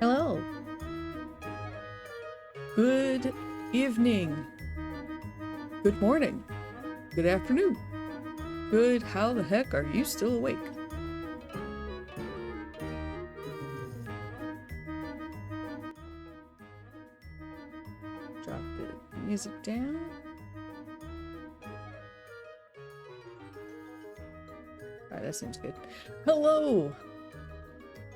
Hello. Good evening. Good morning. Good afternoon. Good, how the heck are you still awake? Drop the music down. Alright, that seems good. Hello!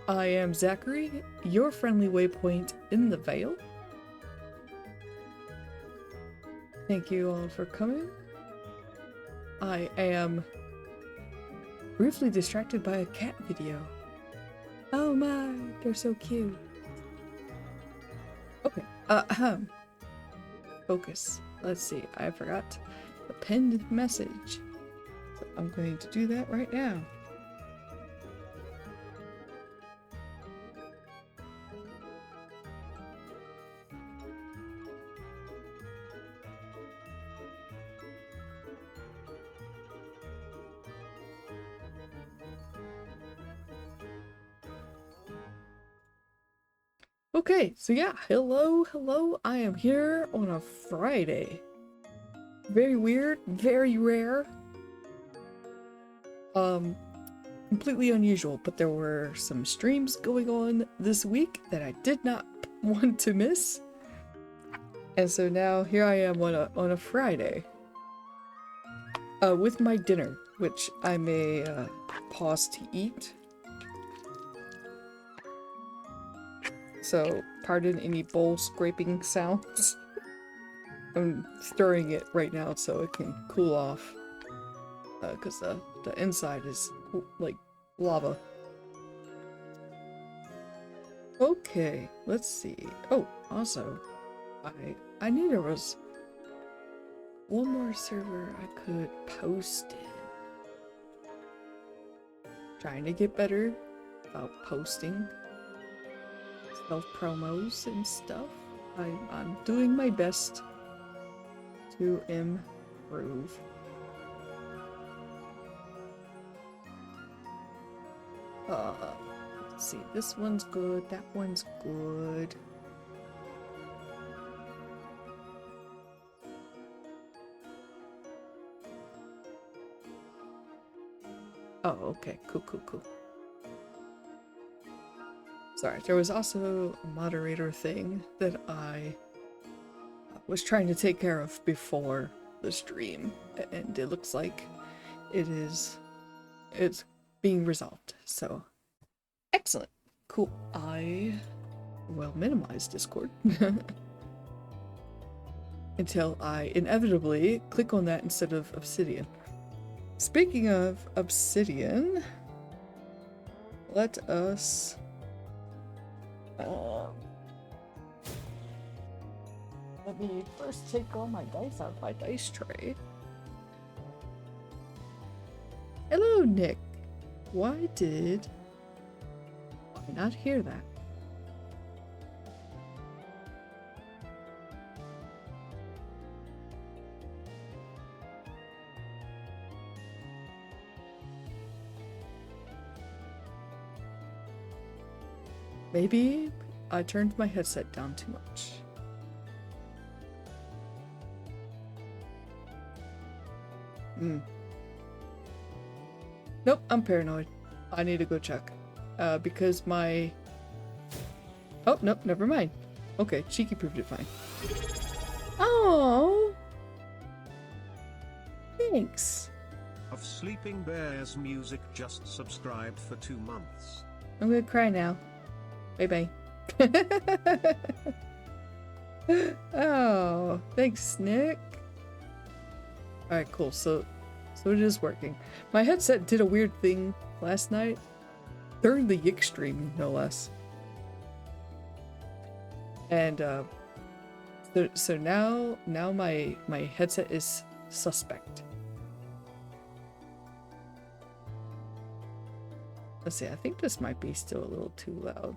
I am Zachary, your friendly waypoint in the Vale. Thank you all for coming. I am briefly distracted by a cat video. Oh my, they're so cute. Okay, focus. Let's see, I forgot the pinned message. So I'm going to do that right now. Okay, so yeah, hello, I am here on a Friday. Very weird, very rare. Completely unusual, but there were some streams going on this week that I did not want to miss. And so now here I am on a Friday. With my dinner, which I may pause to eat. So, pardon any bowl scraping sounds. I'm stirring it right now so it can cool off. Because the inside is like lava. Okay, let's see. Oh, also, I knew there was one more server I could post in. Trying to get better about posting self-promos and stuff. I'm doing my best to improve. Let's see, this one's good, that one's good. Oh, okay, cool. Sorry, there was also a moderator thing that I was trying to take care of before the stream, and it looks like it's being resolved, so excellent. Cool. I will minimize Discord until I inevitably click on that instead of Obsidian. Speaking of Obsidian, let us let me first take all my dice out of my dice tray. Hello, Nick. Why did I not hear that? Maybe I turned my headset down too much. Nope, I'm paranoid. I need to go check. Because my... Oh, nope, never mind. Okay, Cheeky proved it fine. Oh, thanks. Of Sleeping Bears music just subscribed for 2 months. I'm gonna cry now. Bye-bye. Oh, thanks, Nick. Alright, cool. So it is working. My headset did a weird thing last night. During the Yik stream, no less. And, so now my headset is suspect. Let's see, I think this might be still a little too loud.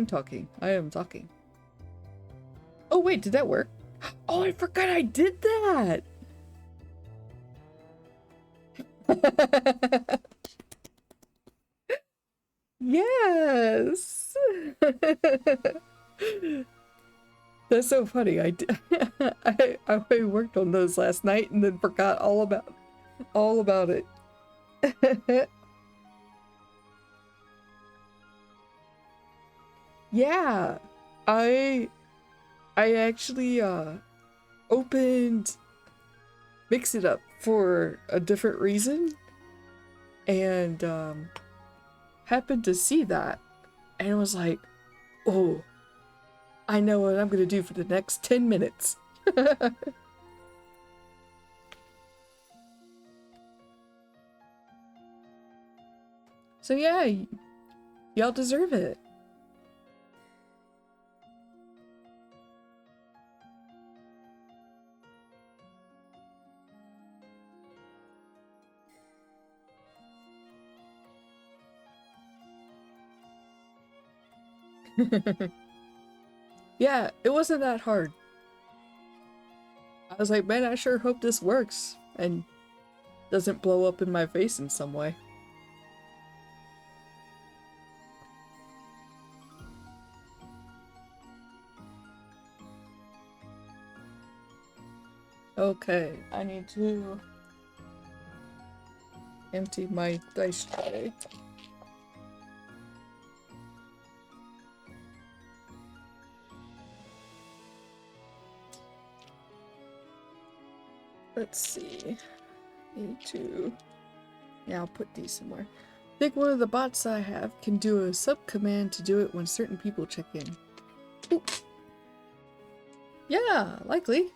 Talking. I am talking. Oh wait, did that work? Oh, I forgot I did that! Yes. That's so funny. I worked on those last night and then forgot all about it. Yeah. I I actually opened Mix It Up for a different reason and happened to see that and was like, "Oh, I know what I'm going to do for the next 10 minutes." So yeah, y'all deserve it. Yeah, it wasn't that hard. I was like, man, I sure hope this works and doesn't blow up in my face in some way. Okay, I need to empty my dice tray. Let's see. Need to... Yeah, I'll put these somewhere. I think one of the bots I have can do a sub-command to do it when certain people check in. Ooh. Yeah, likely.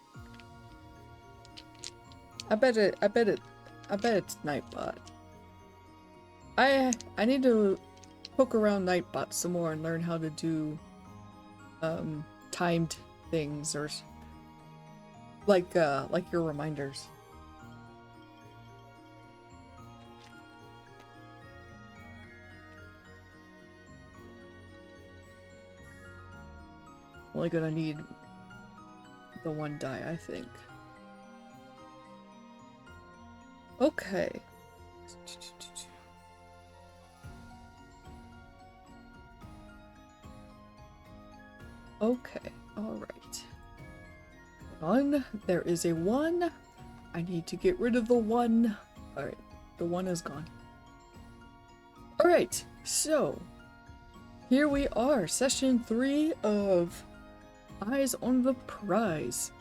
I bet it's Nightbot. I need to poke around Nightbot some more and learn how to do timed things or like your reminders. Only gonna need the one die, I think. Okay. Okay, alright. One. There is a one. I need to get rid of the one. Alright, the one is gone. Alright, so here we are, session 3 of Eyes on the Prize,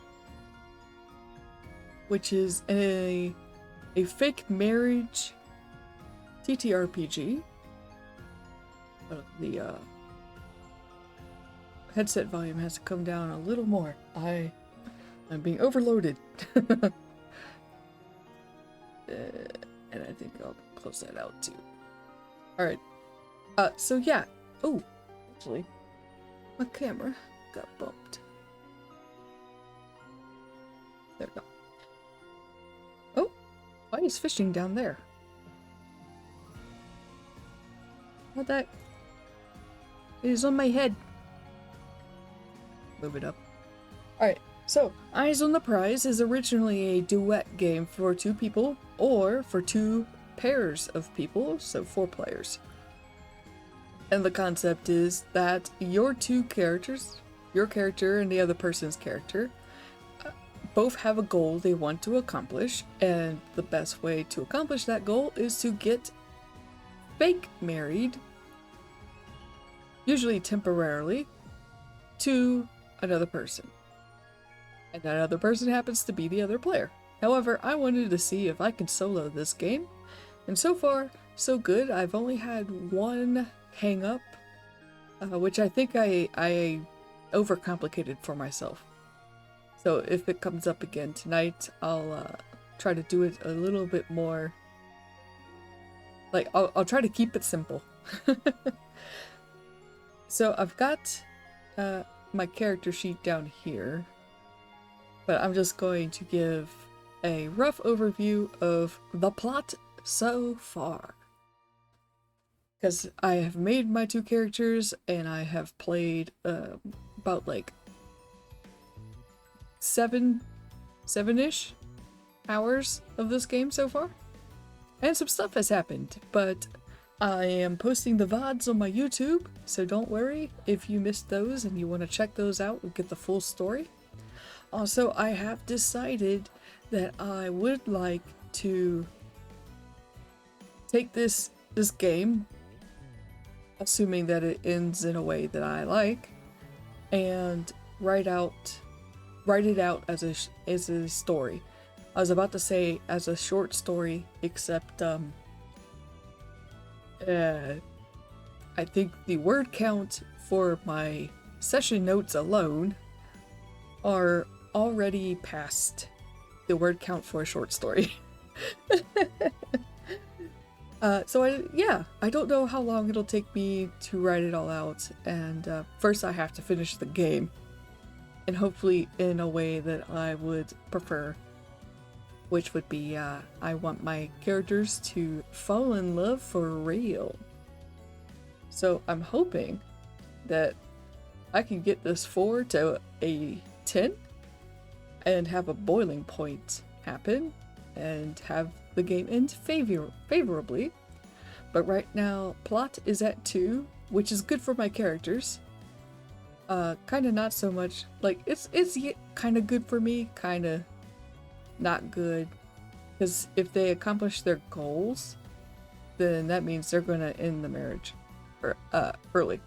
which is a fake marriage TTRPG. The headset volume has to come down a little more. I'm being overloaded. And I think I'll close that out too. Alright. So yeah. Oh, actually, my camera got bumped. There we go. Oh, why is fishing down there? What that? It is on my head. Move it up. Alright, so Eyes on the Prize is originally a duet game for 2 people or for 2 pairs of people, so 4 players. And the concept is that your 2 characters, your character and the other person's character, both have a goal they want to accomplish, and the best way to accomplish that goal is to get fake married, usually temporarily, to another person. And that other person happens to be the other player. However, I wanted to see if I could solo this game, and so far, so good. I've only had one hang up, which I think I overcomplicated for myself. So if it comes up again tonight, I'll try to do it a little bit more. Like, I'll try to keep it simple. So I've got my character sheet down here, but I'm just going to give a rough overview of the plot so far. Because I have made my 2 characters, and I have played about like 7-ish hours of this game so far. And some stuff has happened, but I am posting the VODs on my YouTube, so don't worry if you missed those and you want to check those out and get the full story. Also, I have decided that I would like to take this game, assuming that it ends in a way that I like, and write it out as a story. I was about to say as a short story, except I think the word count for my session notes alone are already past the word count for a short story. So I don't know how long it'll take me to write it all out, and first I have to finish the game, and hopefully in a way that I would prefer, which would be I want my characters to fall in love for real. So I'm hoping that I can get this 4 to a 10 and have a boiling point happen and have the game end favorably. But right now plot is at 2, which is good for my characters. Kind of not so much, like it's kind of good for me, kind of not good, because if they accomplish their goals, then that means they're gonna end the marriage early.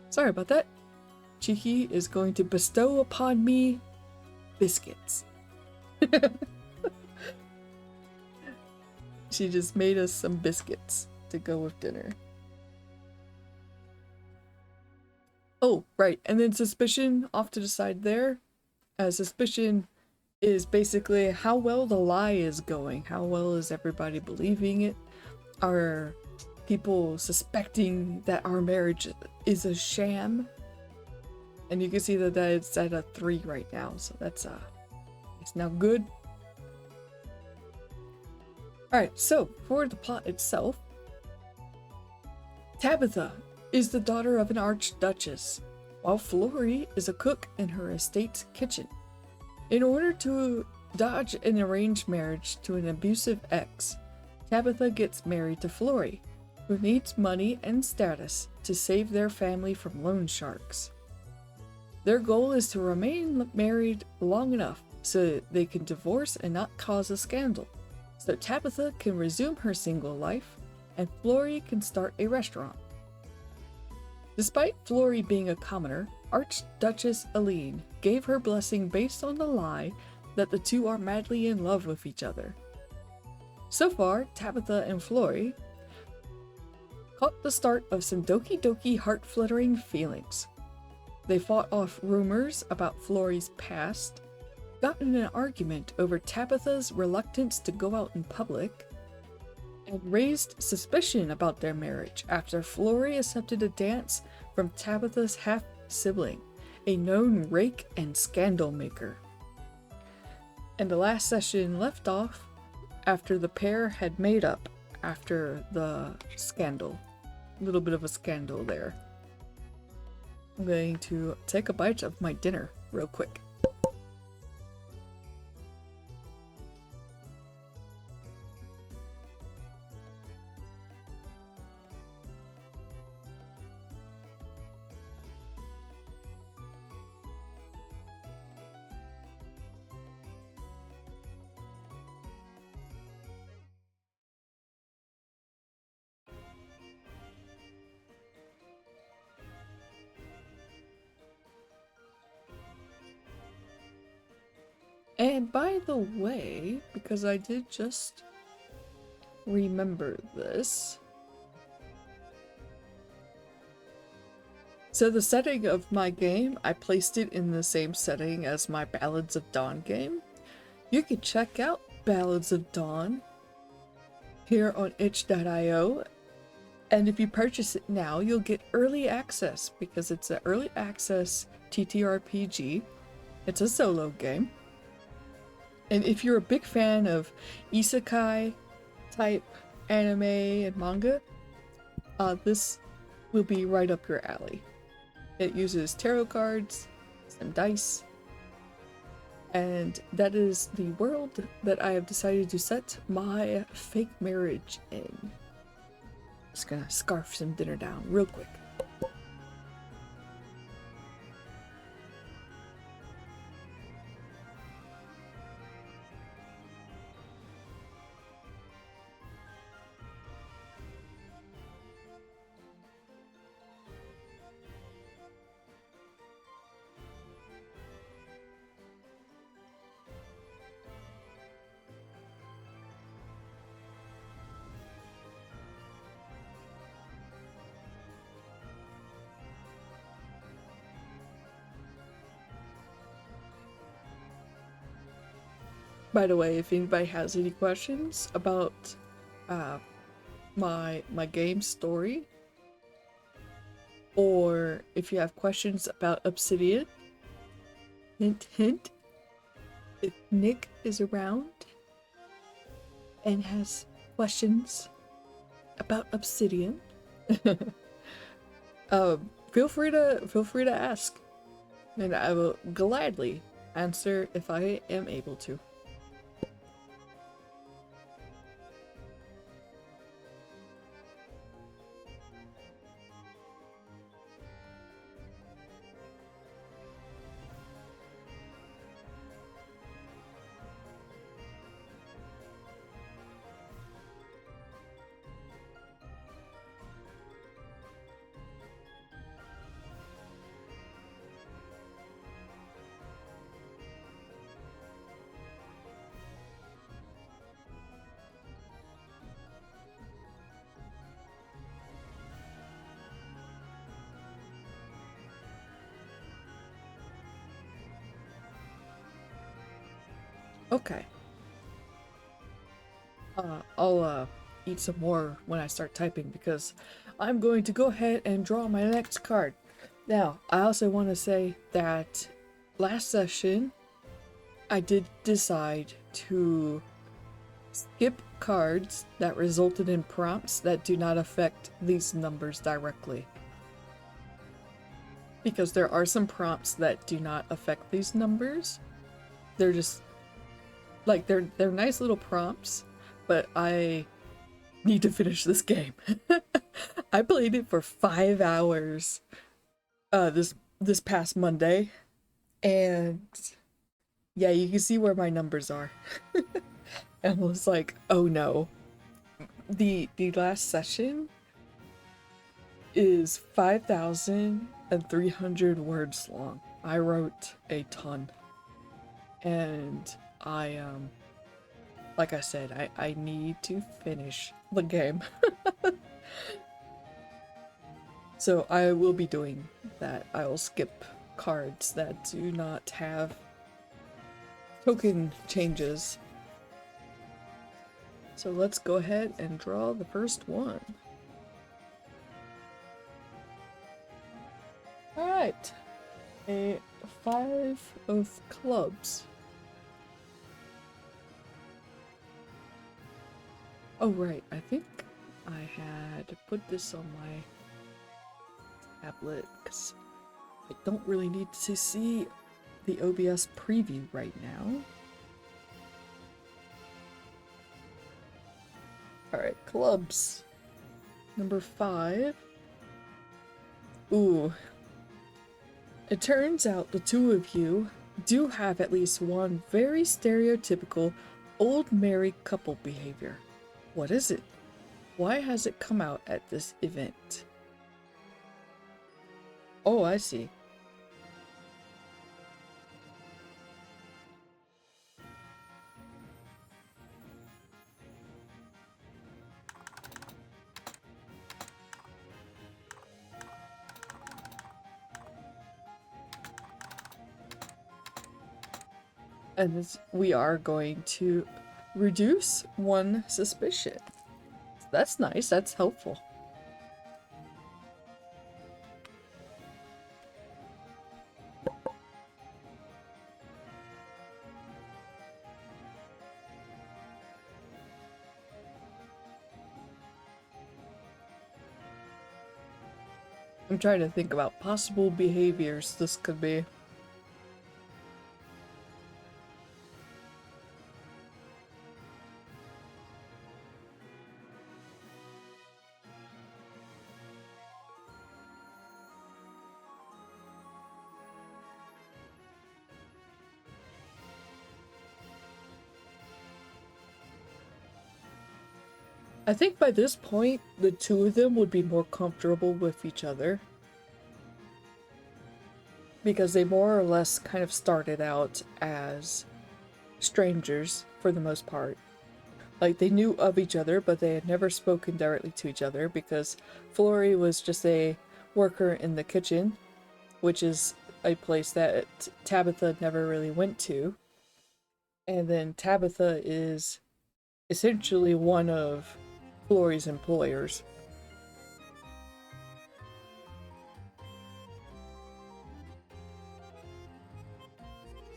Sorry about that. Cheeky is going to bestow upon me biscuits. She just made us some biscuits to go with dinner. Oh, right, and then suspicion off to the side there. Suspicion is basically how well the lie is going. How well is everybody believing it? Are people suspecting that our marriage is a sham? And you can see that it's at a 3 right now, so that's it's now good. Alright, so for the plot itself, Tabitha is the daughter of an archduchess, while Flory is a cook in her estate's kitchen. In order to dodge an arranged marriage to an abusive ex, Tabitha gets married to Flory, who needs money and status to save their family from loan sharks. Their goal is to remain married long enough so they can divorce and not cause a scandal, so Tabitha can resume her single life and Flory can start a restaurant. Despite Flory being a commoner, Archduchess Aline gave her blessing based on the lie that the two are madly in love with each other. So far, Tabitha and Flory caught the start of some doki-doki heart-fluttering feelings. They fought off rumors about Flory's past, got in an argument over Tabitha's reluctance to go out in public, and raised suspicion about their marriage after Flory accepted a dance from Tabitha's half-sibling, a known rake and scandal maker. And the last session left off after the pair had made up after the scandal. A little bit of a scandal there. I'm going to take a bite of my dinner real quick. And by the way, because I did just remember this, so the setting of my game, I placed it in the same setting as my Ballads of Dawn game. You can check out Ballads of Dawn here on itch.io, and if you purchase it now, you'll get early access because it's an early access TTRPG. It's a solo game. And if you're a big fan of isekai type anime and manga, this will be right up your alley. It uses tarot cards, some dice, and that is the world that I have decided to set my fake marriage in. Just gonna scarf some dinner down real quick. By the way, if anybody has any questions about my game story, or if you have questions about Obsidian, hint hint, if Nick is around and has questions about Obsidian, feel free to ask, and I will gladly answer if I am able to. Okay. I'll eat some more when I start typing because I'm going to go ahead and draw my next card. Now, I also want to say that last session I did decide to skip cards that resulted in prompts that do not affect these numbers directly. Because there are some prompts that do not affect these numbers. They're just like they're nice little prompts, but I need to finish this game. I played it for 5 hours this past Monday, and yeah, you can see where my numbers are. And I was like, oh no. The last session is 5,300 words long. I wrote a ton. And I like I said, I need to finish the game. So I will be doing that. I will skip cards that do not have token changes. So let's go ahead and draw the first one. Alright. A 5 of clubs. Oh right, I think I had put this on my tablet because I don't really need to see the OBS preview right now. Alright, clubs. Number 5. Ooh. It turns out the two of you do have at least one very stereotypical old married couple behavior. What is it? Why has it come out at this event? Oh, I see. And we are going to reduce one suspicion. That's nice, that's helpful. I'm trying to think about possible behaviors this could be. I think by this point, the two of them would be more comfortable with each other. Because they more or less kind of started out as strangers for the most part. Like, they knew of each other, but they had never spoken directly to each other because Flory was just a worker in the kitchen, which is a place that Tabitha never really went to. And then Tabitha is essentially one of Flory's employers.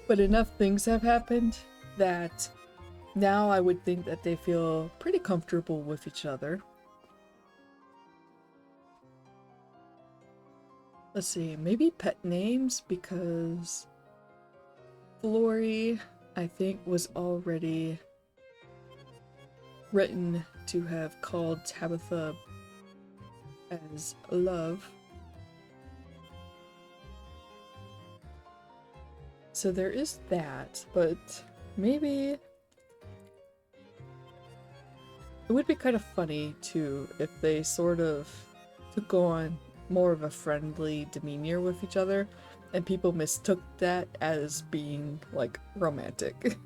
But enough things have happened that now I would think that they feel pretty comfortable with each other. Let's see, maybe pet names, because Flory, I think, was already written to have called Tabitha as Love. So there is that, but maybe it would be kind of funny too if they sort of took on more of a friendly demeanor with each other and people mistook that as being like romantic.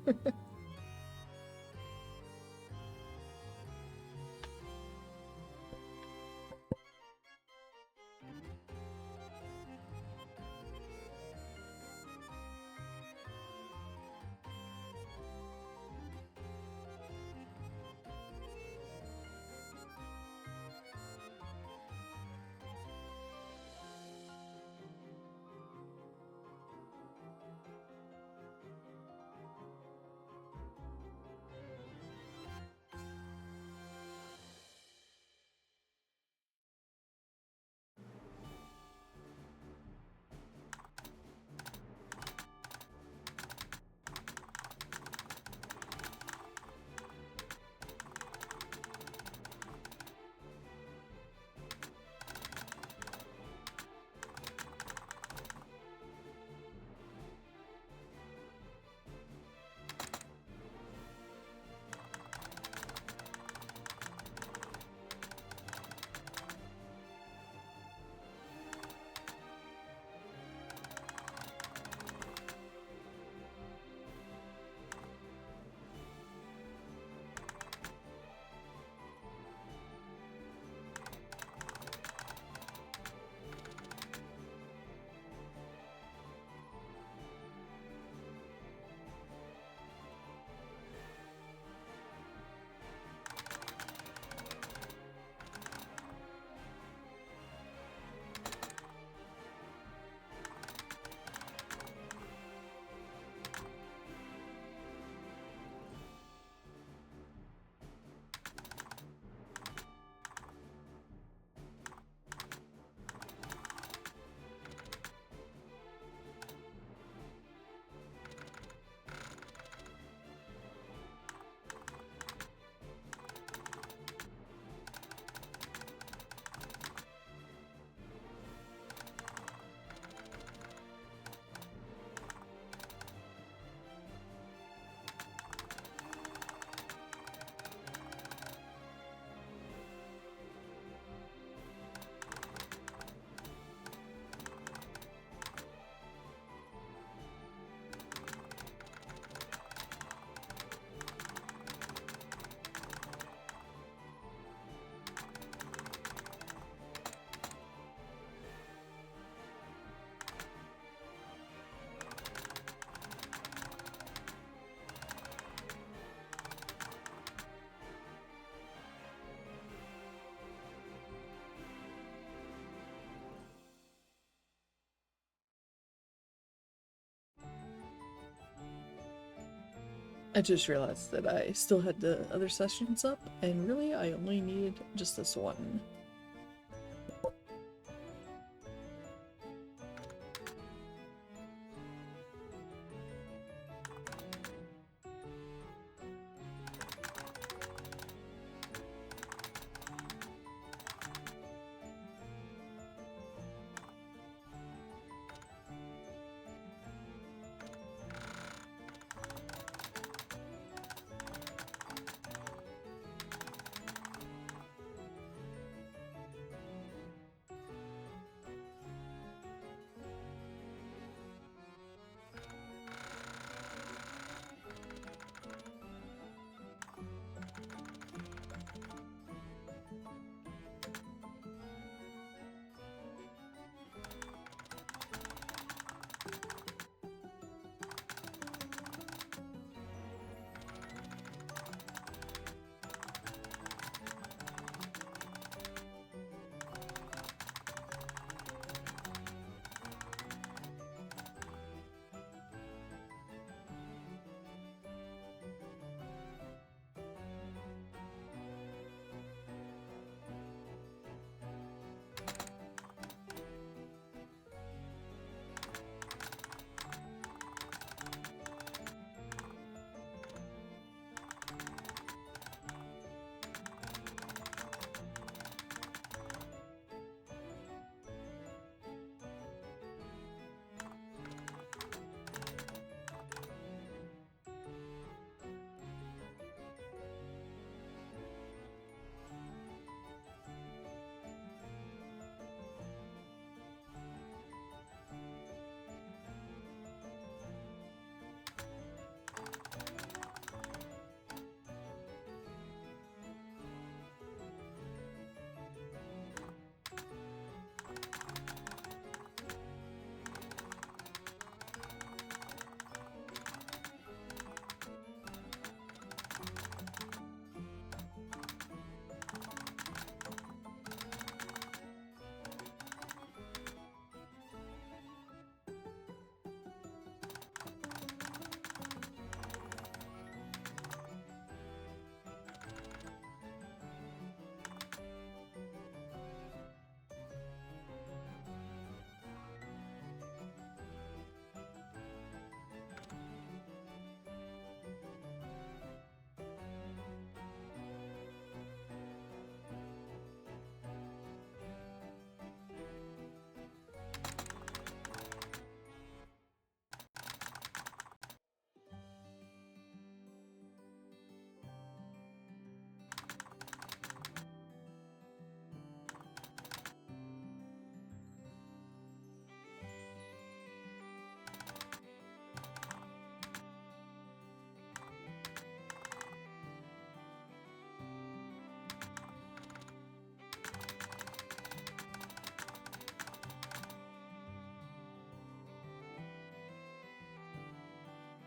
I just realized that I still had the other sessions up, and really I only need just this one.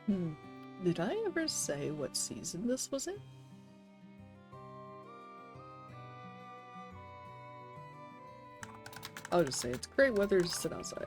Hmm. Did I ever say what season this was in? I'll just say it's great weather to sit outside.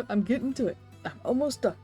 I'm getting to it. I'm almost done.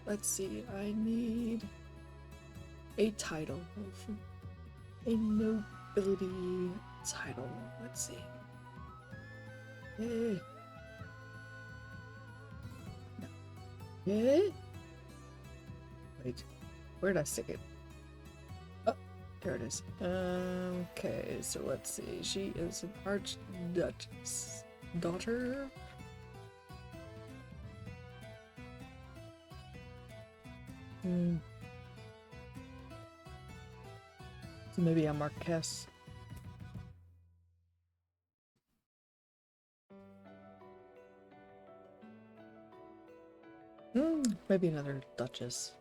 let's see. I need a title. A nobility title. Let's see. Hey. No. Yeah? Wait. Where did I stick it? Oh, there it is. Okay, so let's see. She is an archduchess daughter. So maybe a Marquess. Maybe another duchess.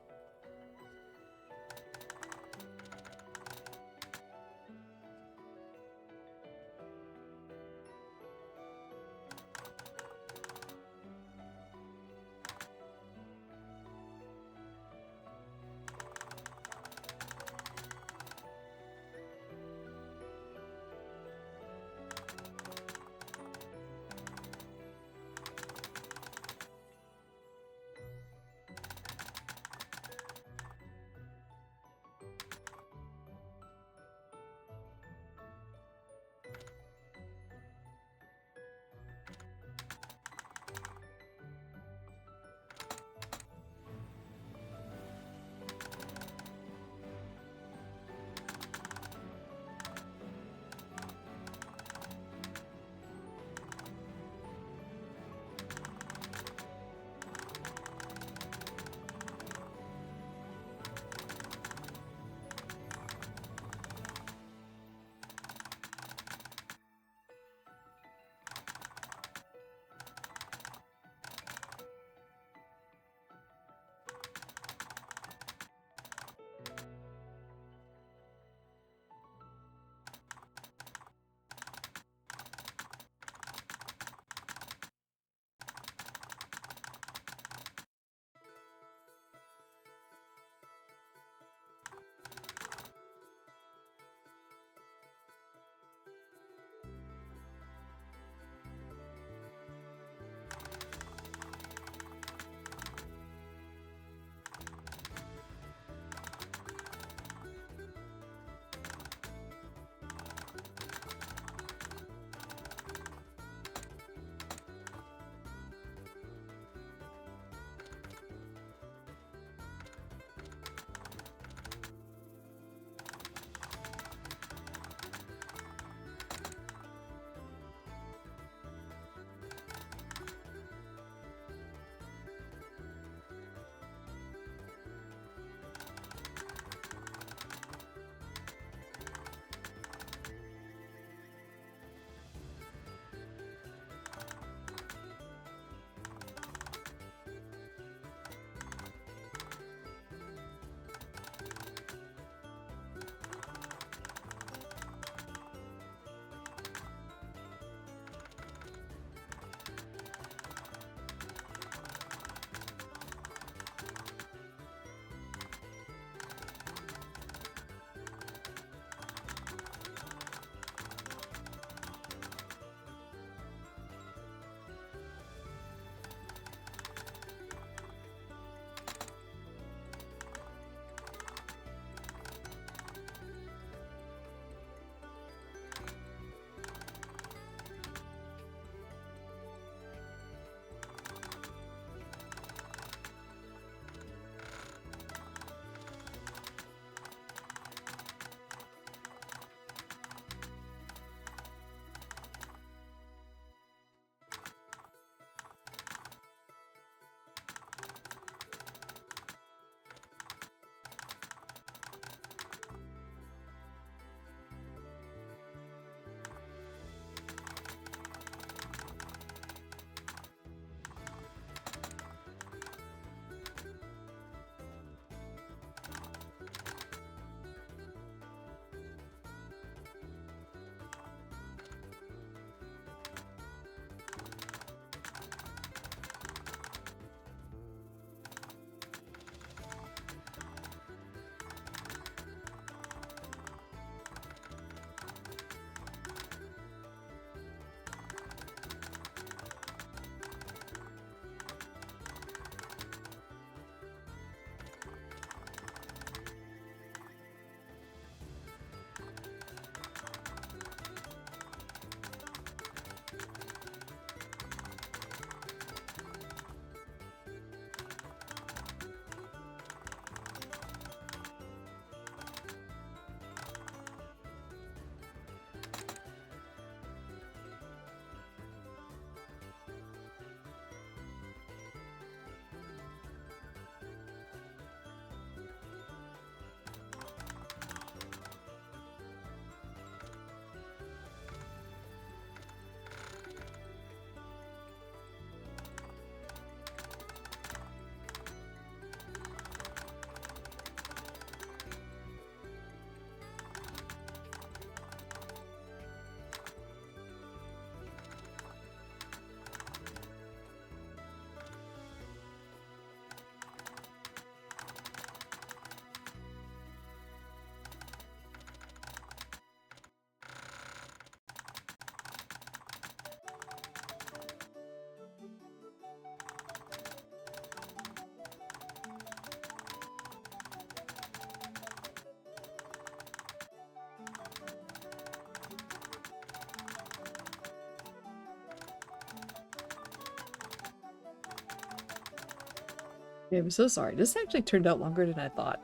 Yeah, I'm so sorry. This actually turned out longer than I thought.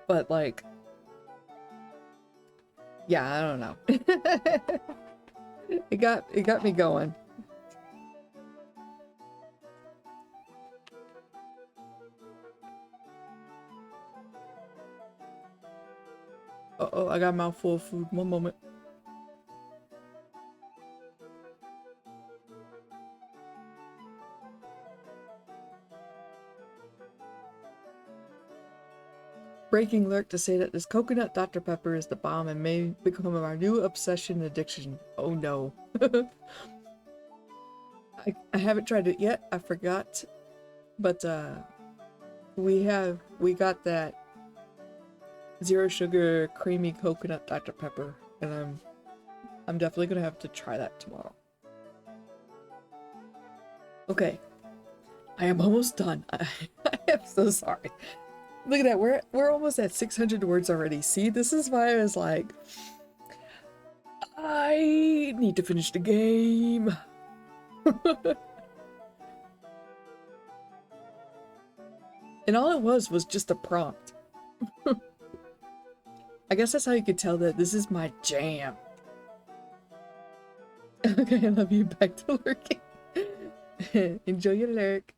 But like, yeah, I don't know. It got me going. Uh-oh, I got a mouthful of food. One moment. Breaking alert to say that this coconut Dr. Pepper is the bomb and may become our new obsession and addiction. Oh no. I haven't tried it yet. I forgot. But we got that zero sugar creamy coconut Dr. Pepper, and I'm definitely gonna have to try that tomorrow. Okay. I am almost done. I am so sorry. Look at that. We're almost at 600 words already. See, this is why I was like, I need to finish the game. And all it was just a prompt. I guess that's how you could tell that this is my jam. Okay, I love you. Back to lurking. Enjoy your lurk.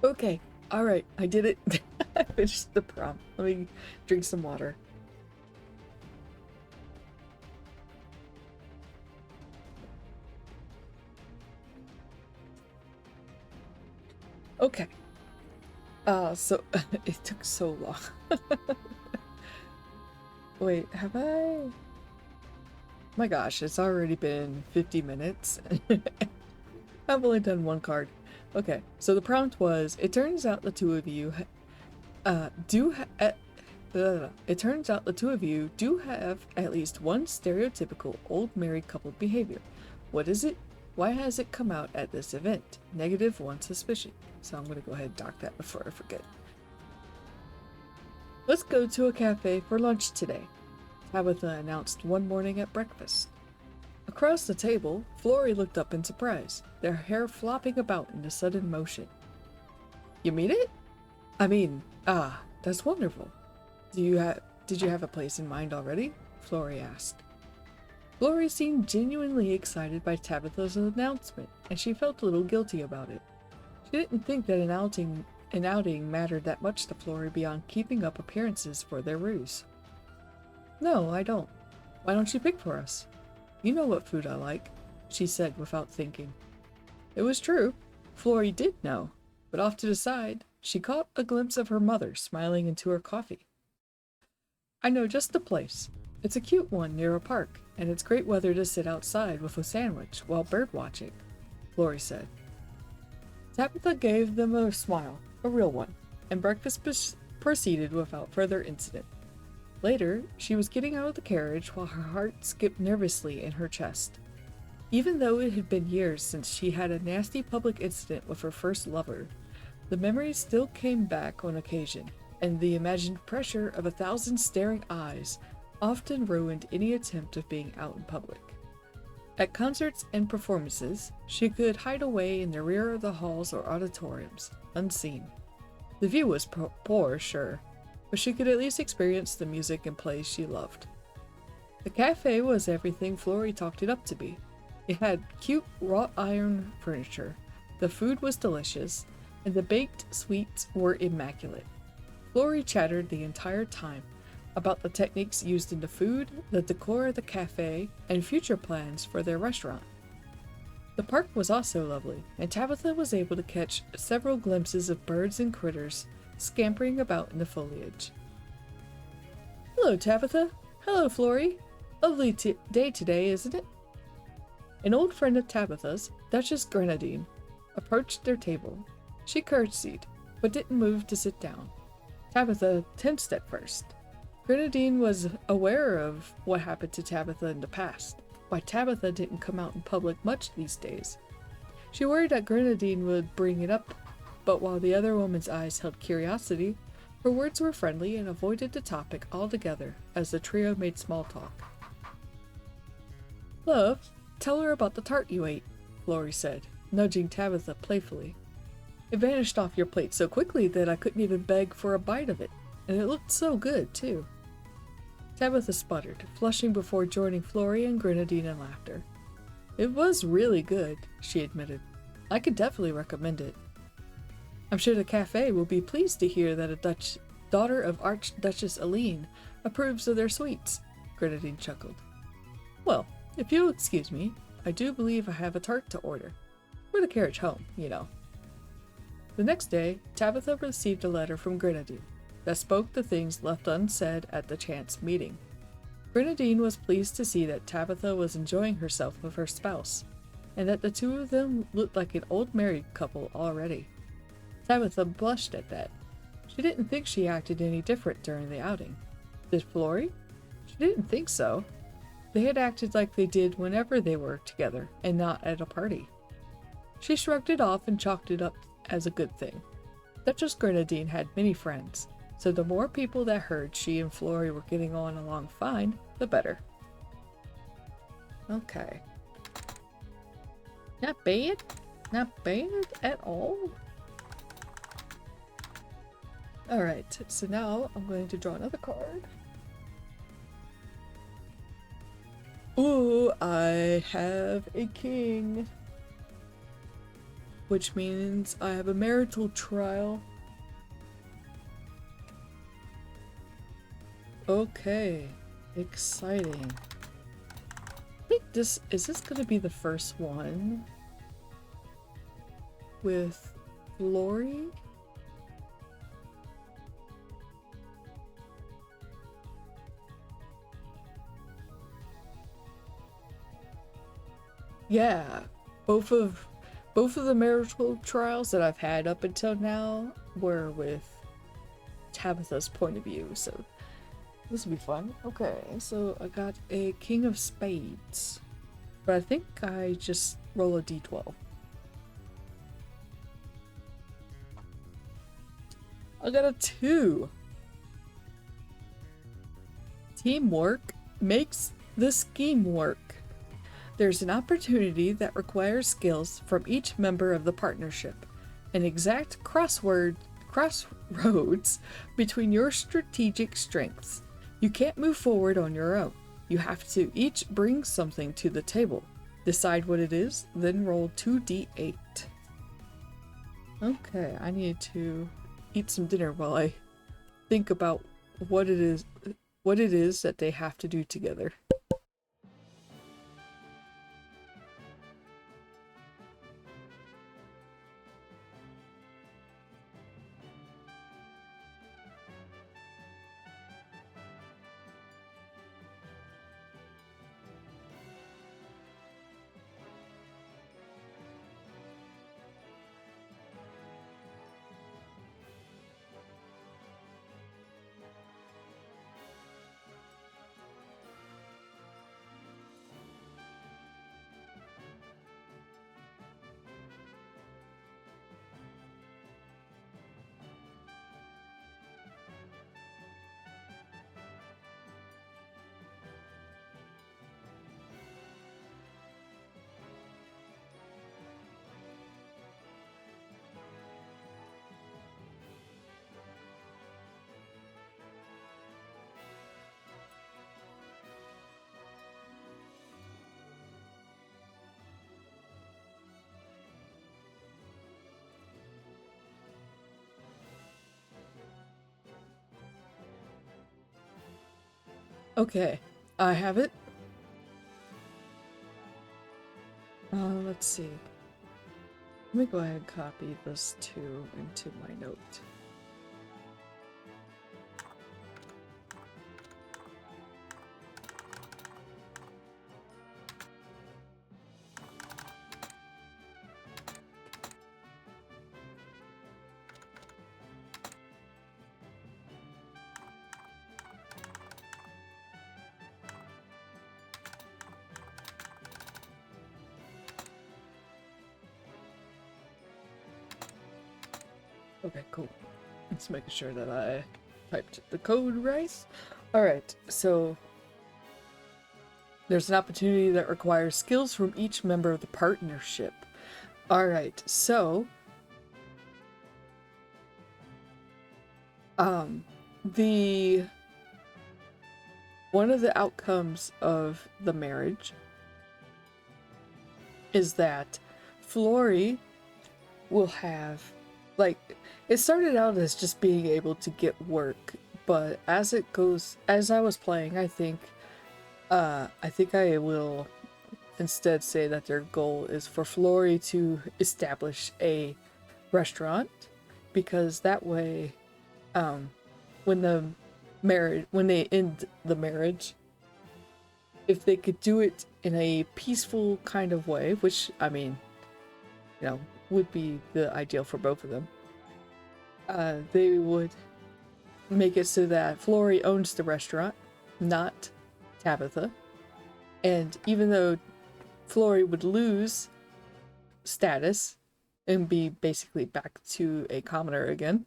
Okay, alright, I did it. I finished the prompt. Let me drink some water. Okay. So it took so long. Wait, have I? My gosh, it's already been 50 minutes. I've only done one card. Okay, so the prompt was, it turns out the two of you it turns out the two of you do have at least one stereotypical old married couple behavior. What is it? Why has it come out at this event? -1 suspicion. So I'm gonna go ahead and dock that before I forget. Let's go to a cafe for lunch today, Tabitha announced one morning at breakfast. Across the table, Flory looked up in surprise, their hair flopping about in a sudden motion. You mean it? I mean, that's wonderful. Did you have a place in mind already? Flory asked. Flory seemed genuinely excited by Tabitha's announcement, and she felt a little guilty about it. She didn't think that an outing mattered that much to Flory beyond keeping up appearances for their ruse. No, I don't. Why don't you pick for us? You know what food I like, she said without thinking. It was true. Flory did know, but off to the side, she caught a glimpse of her mother smiling into her coffee. I know just the place. It's a cute one near a park, and it's great weather to sit outside with a sandwich while bird watching, Flory said. Tabitha gave them a smile, a real one, and breakfast proceeded without further incident. Later, she was getting out of the carriage while her heart skipped nervously in her chest. Even though it had been years since she had a nasty public incident with her first lover, the memories still came back on occasion, and the imagined pressure of 1,000 staring eyes often ruined any attempt of being out in public. At concerts and performances, she could hide away in the rear of the halls or auditoriums, unseen. The view was poor, sure, but she could at least experience the music and plays she loved. The cafe was everything Flory talked it up to be. It had cute wrought iron furniture, the food was delicious, and the baked sweets were immaculate. Flory chattered the entire time about the techniques used in the food, the decor of the cafe, and future plans for their restaurant. The park was also lovely, and Tabitha was able to catch several glimpses of birds and critters scampering about in the foliage. "Hello, Tabitha. Hello, Flory. Lovely day today, isn't it?" An old friend of Tabitha's, Duchess Grenadine, approached their table. She curtsied, but didn't move to sit down. Tabitha tensed at first. Grenadine was aware of what happened to Tabitha in the past, why Tabitha didn't come out in public much these days. She worried that Grenadine would bring it up, but while the other woman's eyes held curiosity, her words were friendly and avoided the topic altogether as the trio made small talk. "Love, tell her about the tart you ate," Flory said, nudging Tabitha playfully. "It vanished off your plate so quickly that I couldn't even beg for a bite of it, and it looked so good, too." Tabitha sputtered, flushing before joining Flory and Grenadine in laughter. "It was really good," she admitted. "I could definitely recommend it." "I'm sure the cafe will be pleased to hear that a daughter of Archduchess Aline approves of their sweets," Grenadine chuckled. "Well, if you'll excuse me, I do believe I have a tart to order. For the carriage home, you know." The next day, Tabitha received a letter from Grenadine that spoke the things left unsaid at the chance meeting. Grenadine was pleased to see that Tabitha was enjoying herself with her spouse, and that the two of them looked like an old married couple already. Tabitha blushed at that. She didn't think she acted any different during the outing. Did Flory? She didn't think so. They had acted like they did whenever they were together, and not at a party. She shrugged it off and chalked it up as a good thing. Duchess Grenadine had many friends, so the more people that heard she and Flory were getting on along fine, the better. Okay. Not bad. Not bad at all. Alright, so now I'm going to draw another card. Ooh, I have a king. Which means I have a marital trial. Okay, exciting. I think is this gonna be the first one with Flory? Yeah, both of the marital trials that I've had up until now were with Tabitha's point of view, so this will be fun. Okay, so I got a King of Spades, but I think I just roll a d12. I got a 2. Teamwork makes the scheme work. There's an opportunity that requires skills from each member of the partnership, an exact crossroads between your strategic strengths. You can't move forward on your own. You have to each bring something to the table. Decide what it is, then roll 2d8. Okay, I need to eat some dinner while I think about what it is that they have to do together. Okay, I have it. Let's see. Let me go ahead and copy this too into my note. Okay, cool. Let's make sure that I typed the code right. Alright, so there's an opportunity that requires skills from each member of the partnership. Alright, so the one of the outcomes of the marriage is that Flory will have, like, it started out as just being able to get work, but as it goes, as I was playing, I think I will instead say that their goal is for Flory to establish a restaurant, because that way, when when they end the marriage, if they could do it in a peaceful kind of way, which, I mean, would be the ideal for both of them, they would make it so that Flory owns the restaurant, not Tabitha. And even though Flory would lose status and be basically back to a commoner again,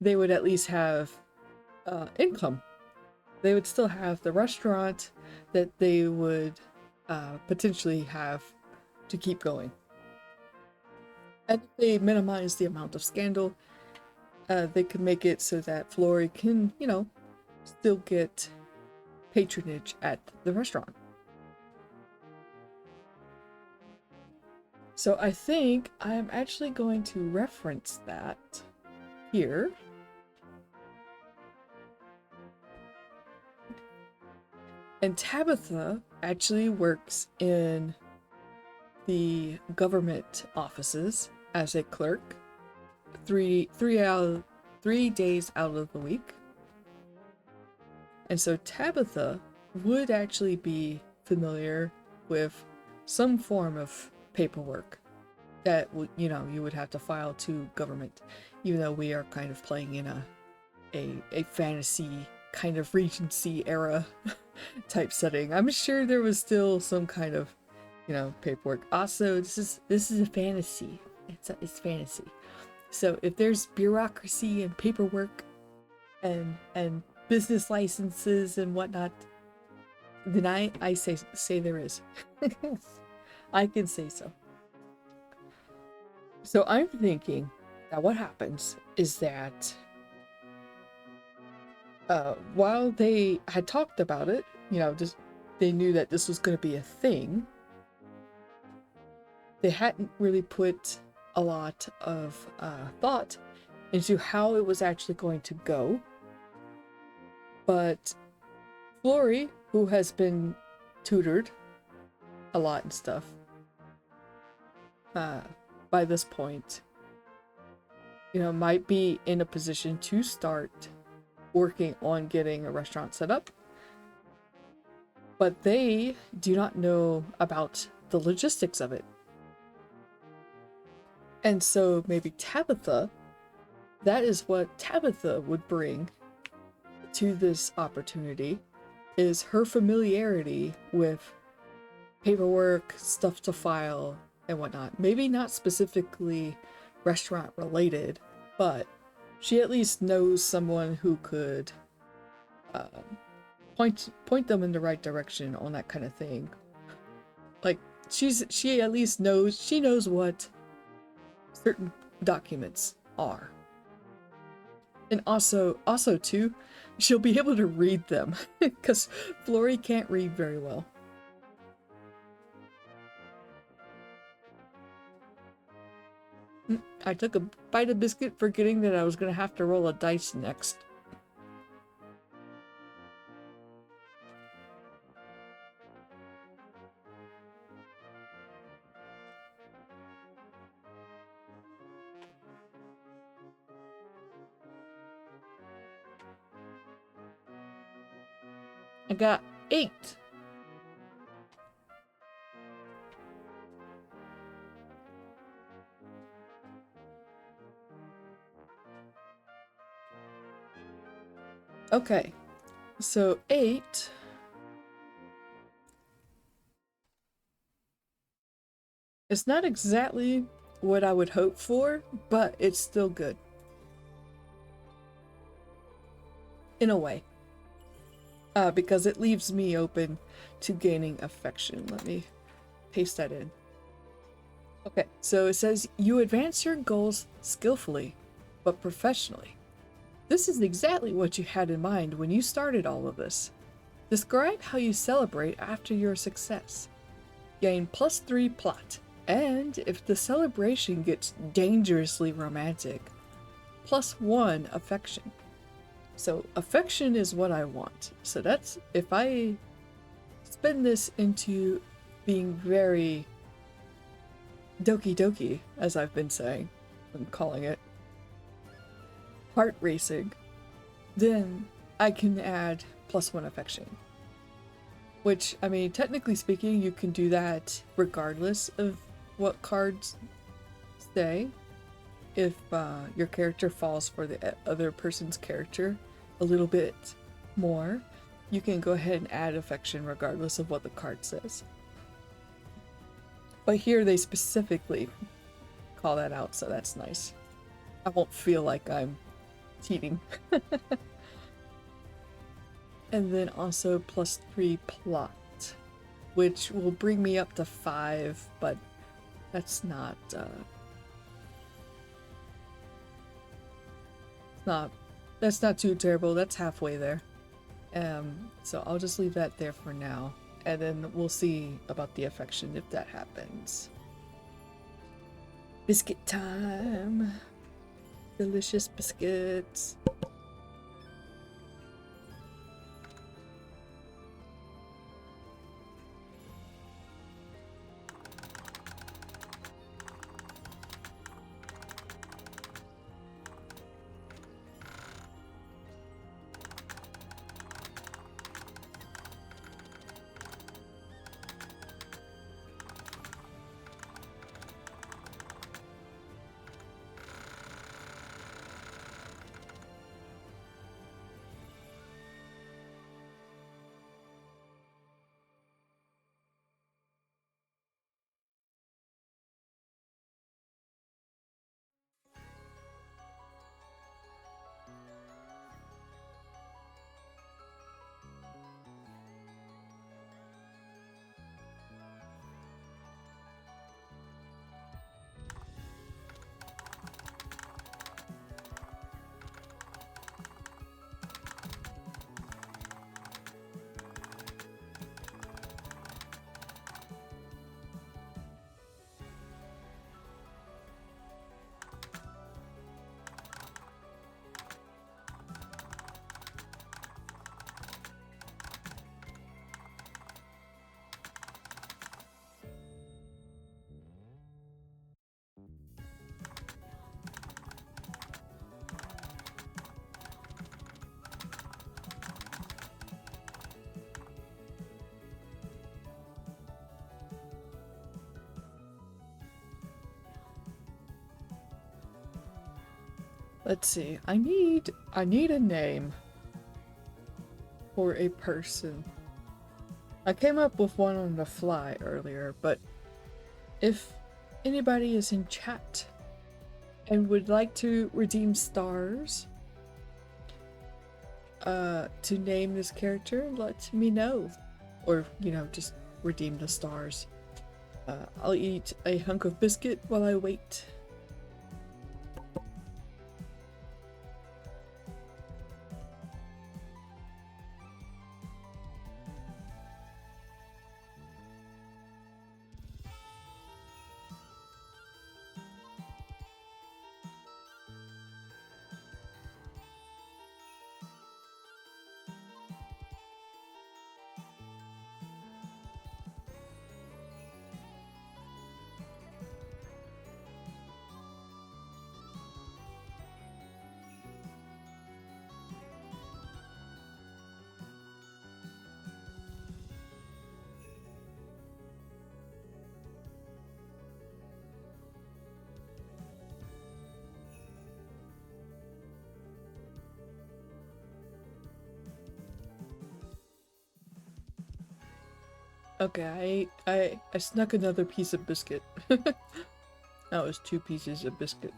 they would at least have income. They would still have the restaurant that they would potentially have to keep going. And if they minimize the amount of scandal, they could make it so that Flory can, still get patronage at the restaurant. So I think I'm actually going to reference that here. And Tabitha actually works in the government offices as a clerk 3 days out of the week. And so Tabitha would actually be familiar with some form of paperwork that you would have to file to government, even though we are kind of playing in a fantasy kind of Regency era type setting. I'm sure there was still some kind of paperwork. Also, this is a fantasy. It's fantasy. So if there's bureaucracy and paperwork and business licenses and whatnot, then I say there is. I can say so. So I'm thinking that what happens is that while they had talked about it, just they knew that this was going to be a thing. They hadn't really put a lot of thought into how it was actually going to go. But Flory, who has been tutored a lot and stuff, by this point, might be in a position to start working on getting a restaurant set up. But they do not know about the logistics of it. And so maybe Tabitha, that is what Tabitha would bring to this opportunity, is her familiarity with paperwork, stuff to file, and whatnot. Maybe not specifically restaurant related, but she at least knows someone who could point them in the right direction on that kind of thing. Like she at least knows what certain documents are. And also too, she'll be able to read them because Flory can't read very well. I took a bite of biscuit forgetting that I was going to have to roll a dice next. got 8. Okay, so 8. It's not exactly what I would hope for, but it's still good. In a way. Because it leaves me open to gaining affection. Let me paste that in. Okay, so it says, you advance your goals skillfully, but professionally. This is exactly what you had in mind when you started all of this. Describe how you celebrate after your success. Gain +3 plot, and if the celebration gets dangerously romantic, +1 affection. So affection is what I want. So that's, if I spin this into being very doki doki, as I've been saying, I'm calling it, heart racing, then I can add +1 affection. Which, I mean, technically speaking, you can do that regardless of what cards say. If your character falls for the other person's character a little bit more, you can go ahead and add affection regardless of what the card says. But here they specifically call that out, so that's nice. I won't feel like I'm cheating. And then also +3 plot, which will bring me up to 5, but that's not that's not too terrible. That's halfway there. So I'll just leave that there for now, and then we'll see about the affection if that happens. Biscuit time. Delicious biscuits. Let's see. I need a name for a person. I came up with one on the fly earlier, but if anybody is in chat and would like to redeem stars to name this character, let me know. Or, you know, just redeem the stars. I'll eat a hunk of biscuit while I wait. Okay, I snuck another piece of biscuit. That was 2 pieces of biscuit.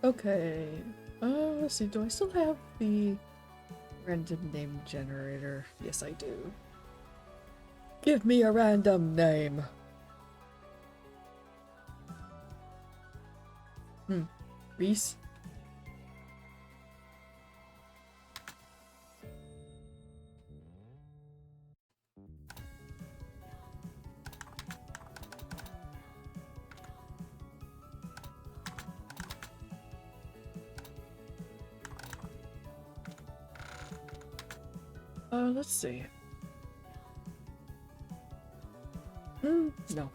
Okay. Let's see, do I still have the random name generator? Yes, I do. Give me a random name. Reese? Let's see. No.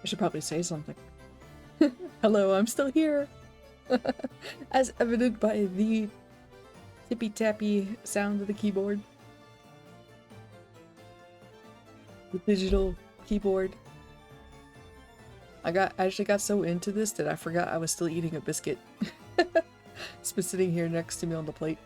should probably say something. Hello, I'm still here! As evident by the tippy-tappy sound of the keyboard. The digital keyboard. I actually got so into this that I forgot I was still eating a biscuit. It's been sitting here next to me on the plate.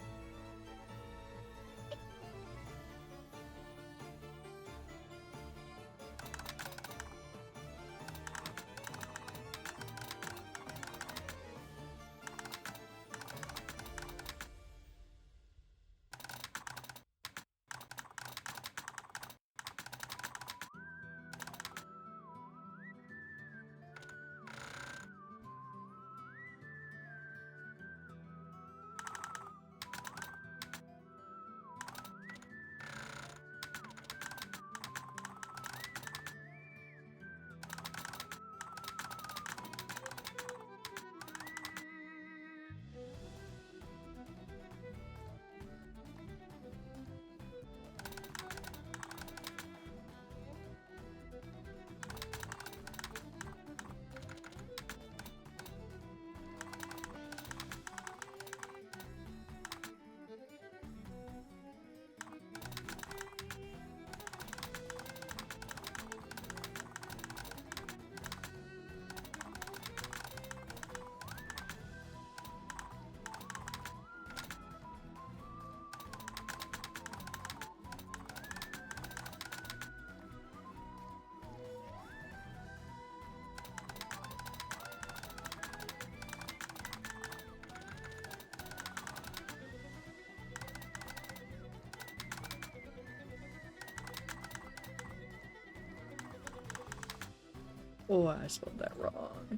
Oh, I spelled that wrong.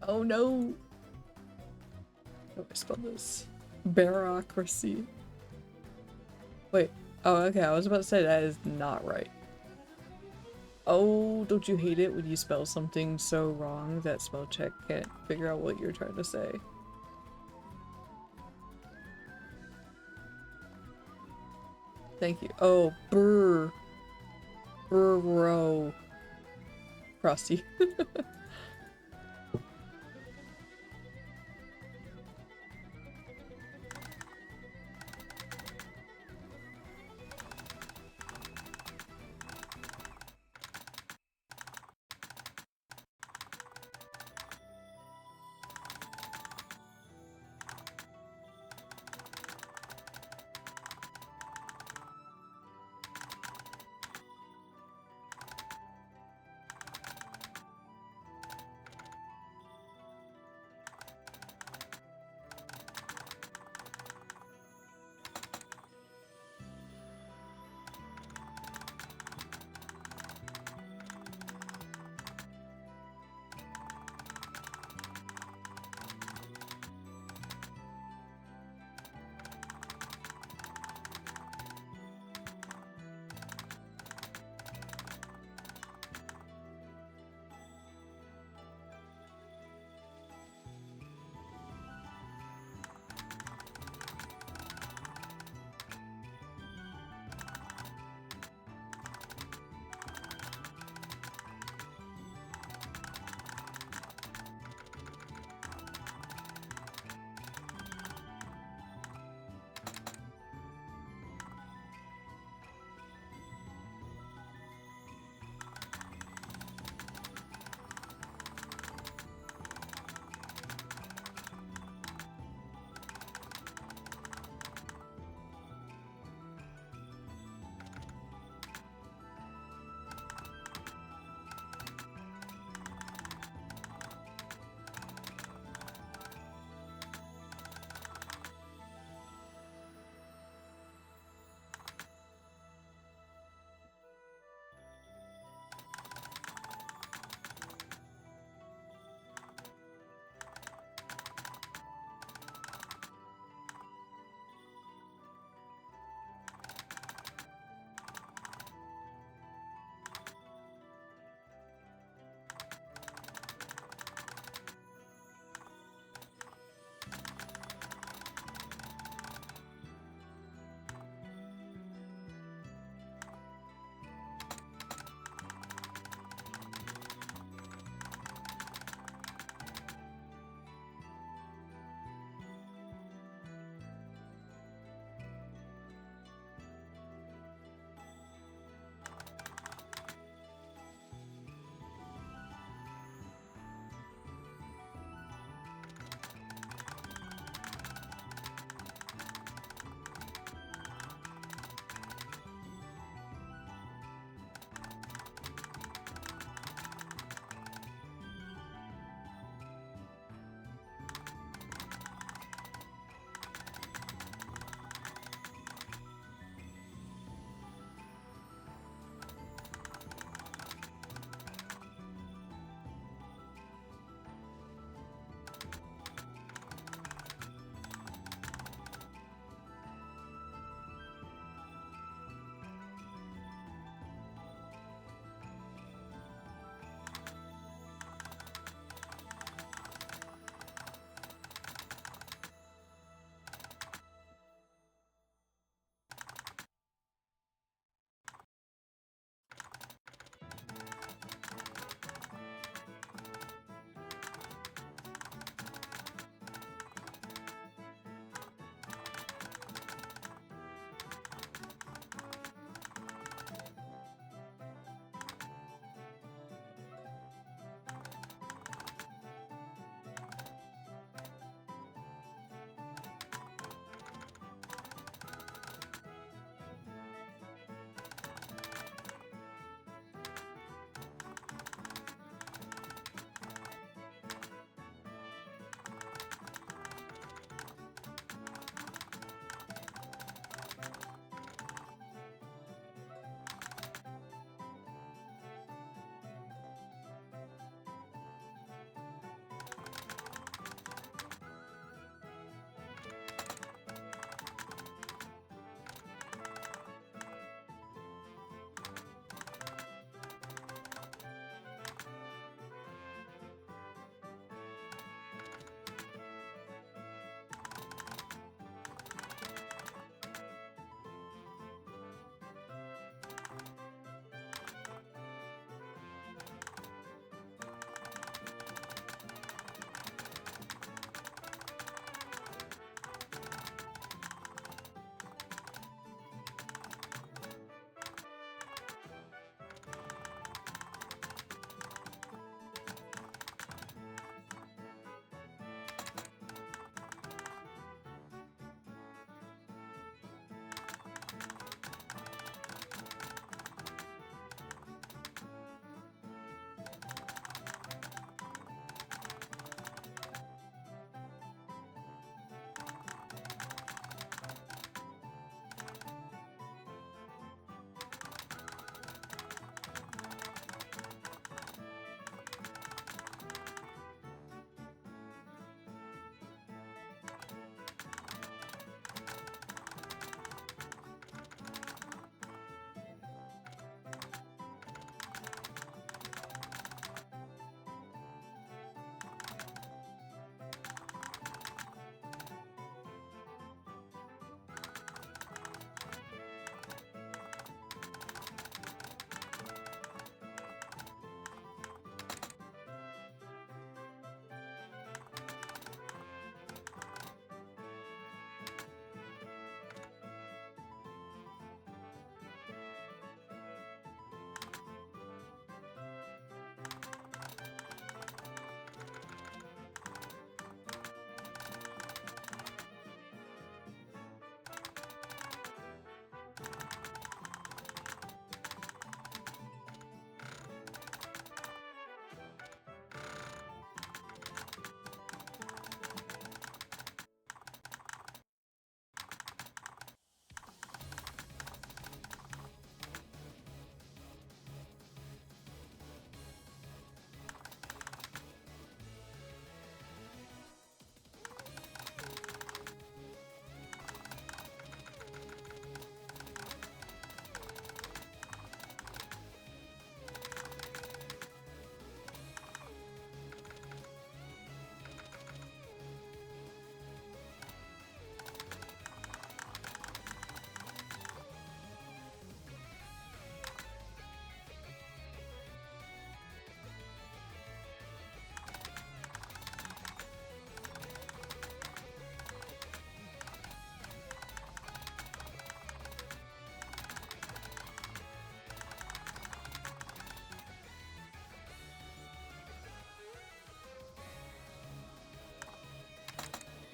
Oh no! Oh, I spelled this. Bureaucracy. Wait. Oh, okay, I was about to say that is not right. Oh, don't you hate it when you spell something so wrong that spell check can't figure out what you're trying to say? Thank you. Oh, burr. Burrow. Frosty.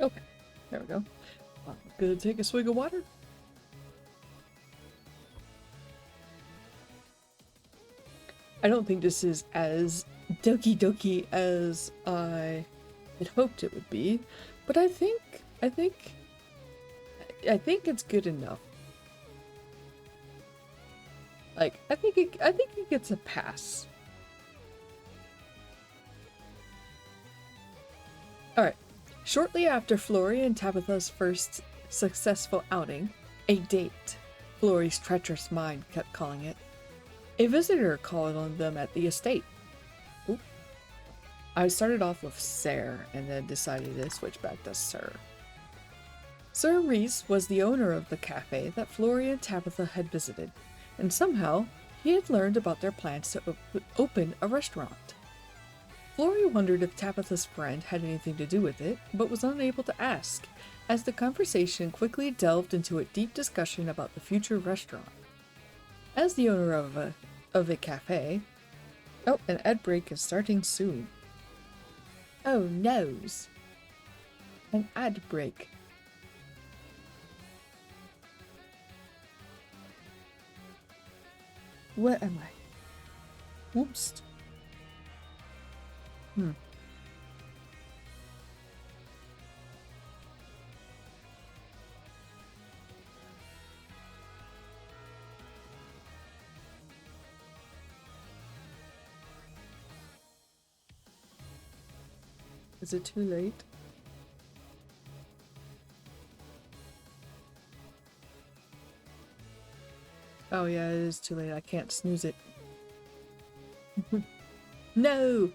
Okay, there we go. I'm gonna take a swig of water. I don't think this is as doki doki as I had hoped it would be, but I think it's good enough. Like, I think it gets a pass. Alright. Shortly after Flory and Tabitha's first successful outing, a date, Flory's treacherous mind kept calling it, a visitor called on them at the estate. Oop. I started off with Sir and then decided to switch back to Sir. Sir Reese was the owner of the cafe that Flory and Tabitha had visited, and somehow he had learned about their plans to open a restaurant. Flory wondered if Tabitha's friend had anything to do with it, but was unable to ask, as the conversation quickly delved into a deep discussion about the future restaurant. As the owner of a cafe... Oh, an ad break is starting soon. Oh, noes. An ad break. Where am I? Whoops. Is it too late? Oh yeah, it is too late. I can't snooze it. No!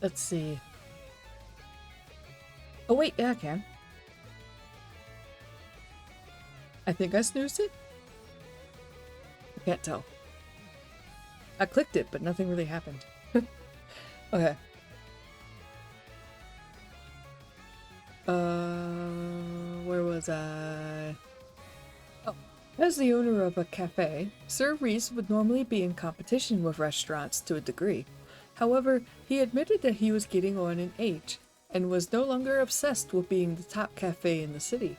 Let's see. Oh wait, yeah I can. I think I snoozed it? I can't tell. I clicked it, but nothing really happened. Okay. Where was I? Oh. As the owner of a cafe, Sir Reese would normally be in competition with restaurants to a degree. However, he admitted that he was getting on in age, and was no longer obsessed with being the top cafe in the city.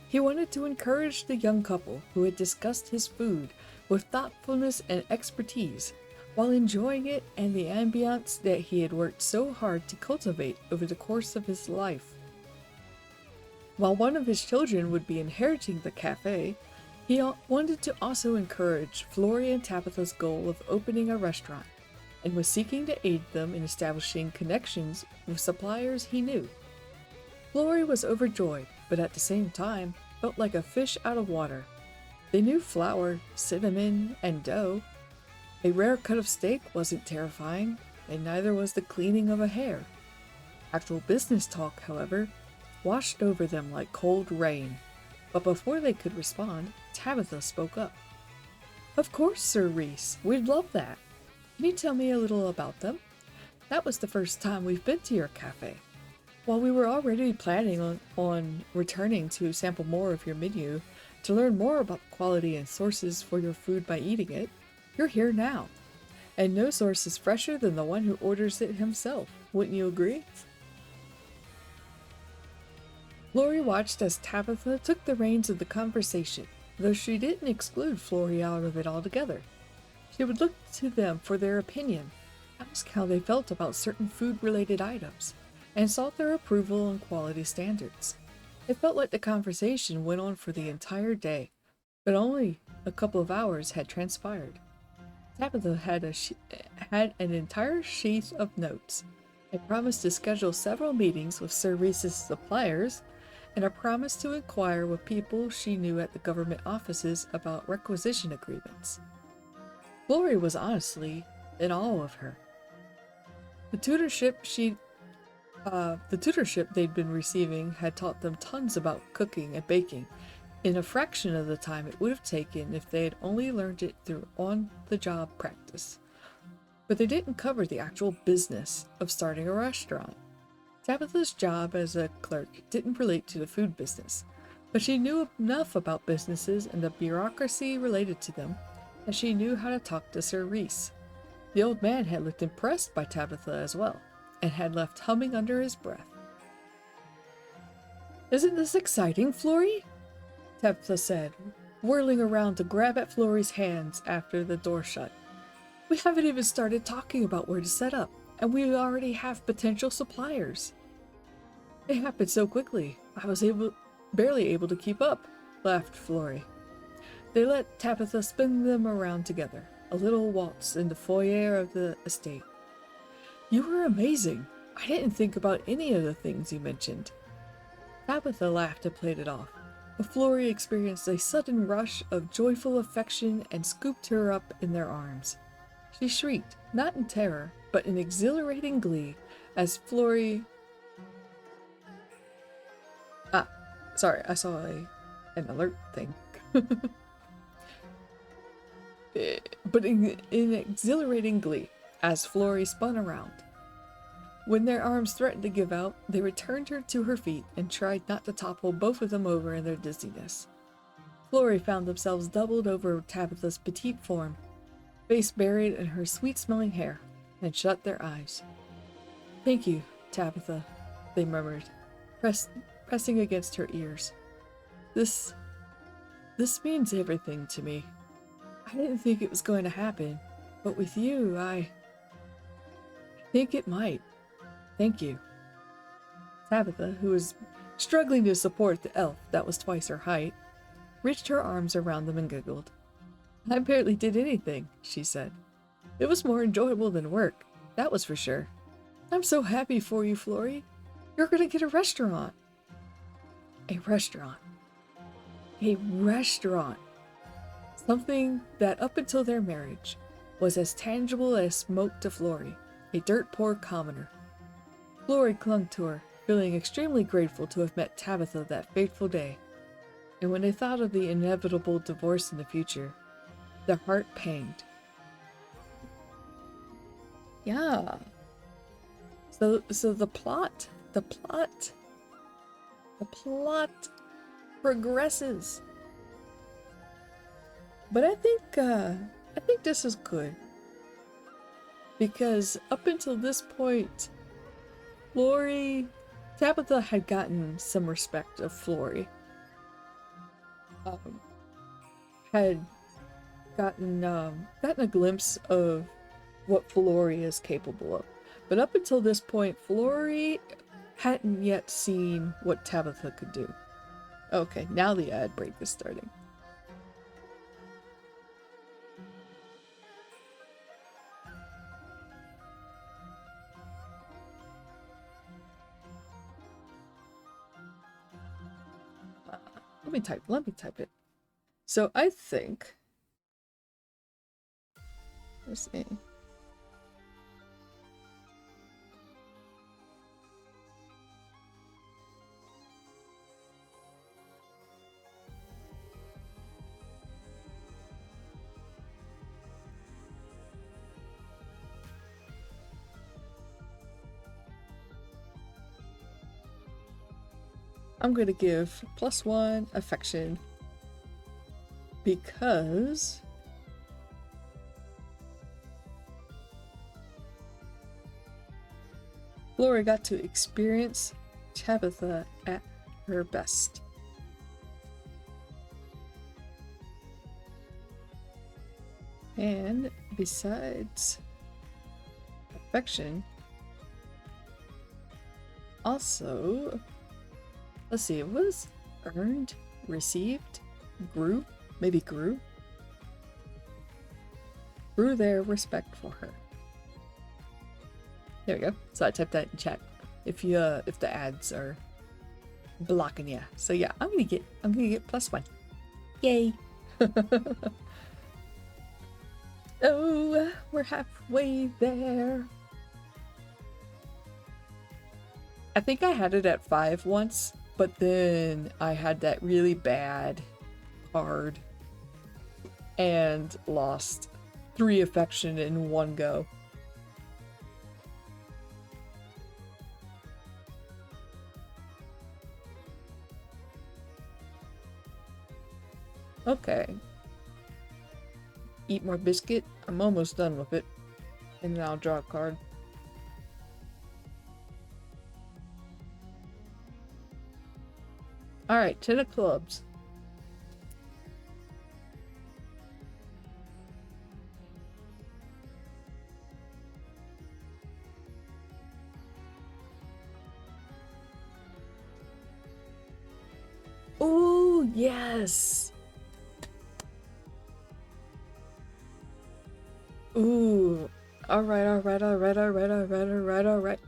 He wanted to encourage the young couple who had discussed his food with thoughtfulness and expertise, while enjoying it and the ambiance that he had worked so hard to cultivate over the course of his life. While one of his children would be inheriting the cafe, he wanted to also encourage Flory and Tabitha's goal of opening a restaurant, and was seeking to aid them in establishing connections with suppliers he knew. Flory was overjoyed, but at the same time felt like a fish out of water. They knew flour, cinnamon, and dough. A rare cut of steak wasn't terrifying, and neither was the cleaning of a hair. Actual business talk, however, washed over them like cold rain. But before they could respond, Tabitha spoke up. "Of course, Sir Reese, we'd love that. Can you tell me a little about them? That was the first time we've been to your cafe. While we were already planning on returning to sample more of your menu, to learn more about the quality and sources for your food by eating it, you're here now. And no source is fresher than the one who orders it himself. Wouldn't you agree?" Flory watched as Tabitha took the reins of the conversation, though she didn't exclude Flory out of it altogether. She would look to them for their opinion, ask how they felt about certain food-related items, and sought their approval on quality standards. It felt like the conversation went on for the entire day, but only a couple of hours had transpired. Tabitha had an entire sheath of notes, a promise to schedule several meetings with Sir Reese's suppliers, and a promise to inquire with people she knew at the government offices about requisition agreements. Flory was honestly in awe of her. The tutorship they'd been receiving had taught them tons about cooking and baking, in a fraction of the time it would have taken if they had only learned it through on-the-job practice. But they didn't cover the actual business of starting a restaurant. Tabitha's job as a clerk didn't relate to the food business, but she knew enough about businesses and the bureaucracy related to them that she knew how to talk to Sir Reese. The old man had looked impressed by Tabitha as well, and had left humming under his breath. "Isn't this exciting, Florrie?" Tabitha said, whirling around to grab at Florrie's hands after the door shut. "We haven't even started talking about where to set up, and we already have potential suppliers." "It happened so quickly, I was barely able to keep up," laughed Florrie. They let Tabitha spin them around together, a little waltz in the foyer of the estate. "You were amazing. I didn't think about any of the things you mentioned." Tabitha laughed and played it off, but Florrie experienced a sudden rush of joyful affection and scooped her up in their arms. She shrieked, not in terror, but in exhilarating glee, as Florrie... Sorry, I saw an alert thing. But in exhilarating glee, as Florrie spun around. When their arms threatened to give out, they returned her to her feet and tried not to topple both of them over in their dizziness. Florrie found themselves doubled over Tabitha's petite form, face buried in her sweet-smelling hair, and shut their eyes. "Thank you, Tabitha," they murmured, pressing against her ears. This means everything to me. I didn't think it was going to happen, but with you, I think it might. Thank you." Tabitha, who was struggling to support the elf that was twice her height, reached her arms around them and giggled. "I barely did anything," she said. "It was more enjoyable than work, that was for sure. I'm so happy for you, Florrie. You're gonna get a restaurant." A restaurant. A restaurant. Something that up until their marriage was as tangible as smoke to Florrie, a dirt-poor commoner. Florrie clung to her, feeling extremely grateful to have met Tabitha that fateful day, and when they thought of the inevitable divorce in the future, their heart panged. Yeah. So the plot progresses. But I think this is good. Because up until this point, Tabitha had gotten some respect of Florrie. Had gotten a glimpse of what Florrie is capable of. But up until this point, Florrie hadn't yet seen what Tabitha could do. Okay, now the ad break is starting. Let me type it. So I think, let's see. I'm going to give +1 affection because Florrie got to experience Tabitha at her best. And besides affection, also, let's see, it was earned, received, grew their respect for her. There we go. So I typed that in chat. If the ads are blocking you. So yeah, I'm gonna get +1. Yay! Oh, we're halfway there. I think I had it at 5 once, but then I had that really bad card and lost 3 affection in one go. Okay. Eat more biscuit. I'm almost done with it. And then I'll draw a card. Alright, 10 of clubs. Oh, yes! Ooh. Alright, alright, alright, alright, alright, alright, alright.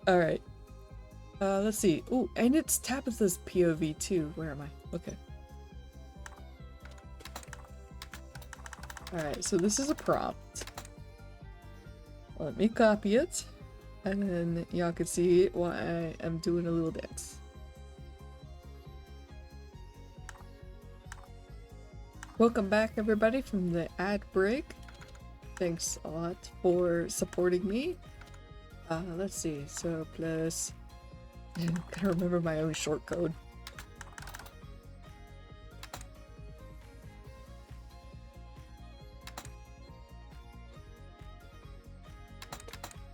Alright. Let's see. Ooh, and it's Tabitha's POV too. Where am I? Okay. Alright, so this is a prompt. Let me copy it. And then y'all can see why I am doing a little dance. Welcome back, everybody, from the ad break. Thanks a lot for supporting me. Let's see. So plus, I gotta remember my own short code.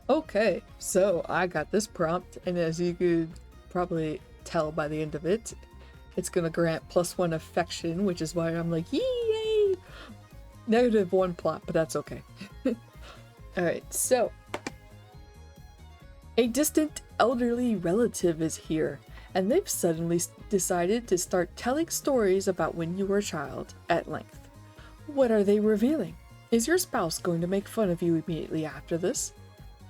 Okay, so I got this prompt, and as you could probably tell by the end of it, it's gonna grant +1 affection, which is why I'm like, yay! -1 plot, but that's okay. Alright, so a distant elderly relative is here, and they've suddenly decided to start telling stories about when you were a child at length. What are they revealing? Is your spouse going to make fun of you immediately after this?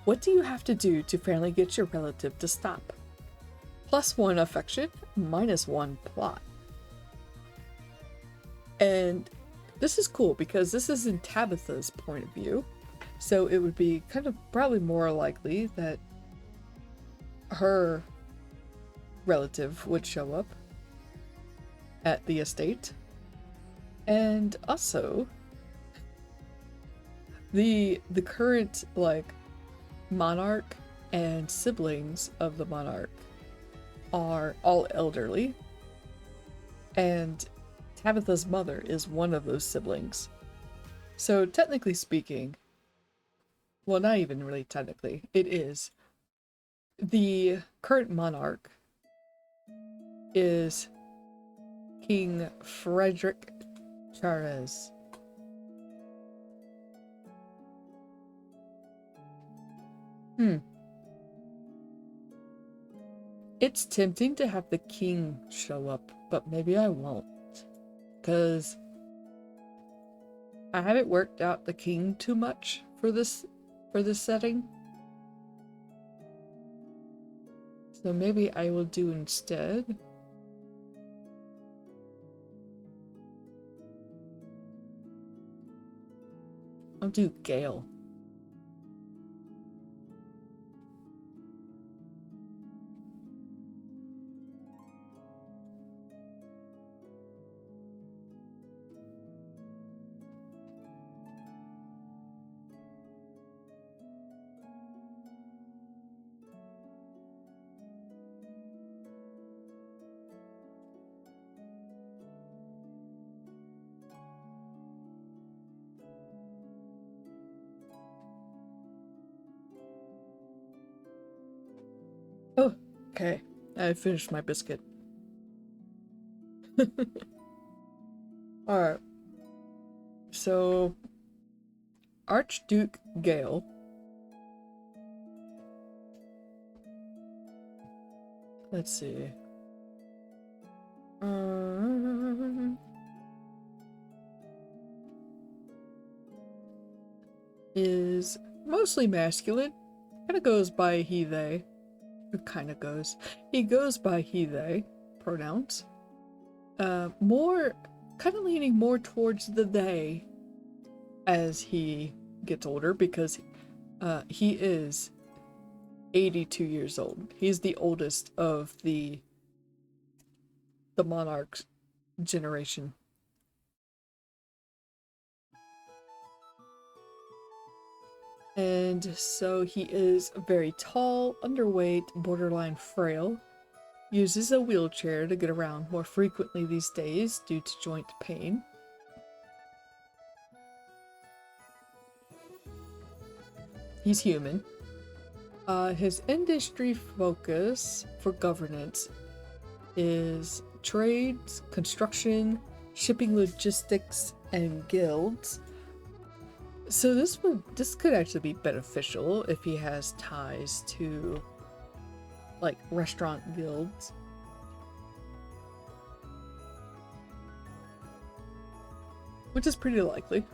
What do you have to do to finally get your relative to stop? +1 affection, -1 plot. And this is cool because this is in Tabitha's point of view. So it would be kind of probably more likely that her relative would show up at the estate. And also the current like monarch and siblings of the monarch are all elderly, and Tabitha's mother is one of those siblings. So technically speaking, well, not even really technically, it is. The current monarch is King Frederick Charles. It's tempting to have the king show up, but maybe I won't. Because I haven't worked out the king too much for this setting. So maybe I will do instead. I'll do Gale. Oh, okay. I finished my biscuit. Alright. So, Archduke Gale let's see. Is mostly masculine. Kind of goes by he, they. Kind of goes. He goes by he, they pronouns. More, kind of leaning more towards the they as he gets older because he is 82 years old. He's the oldest of the monarch's generation. And so he is very tall, underweight, borderline frail, uses a wheelchair to get around more frequently these days due to joint pain. He's human. His industry focus for governance is trades, construction, shipping logistics, and guilds. So this could actually be beneficial if he has ties to like restaurant guilds. Which is pretty likely.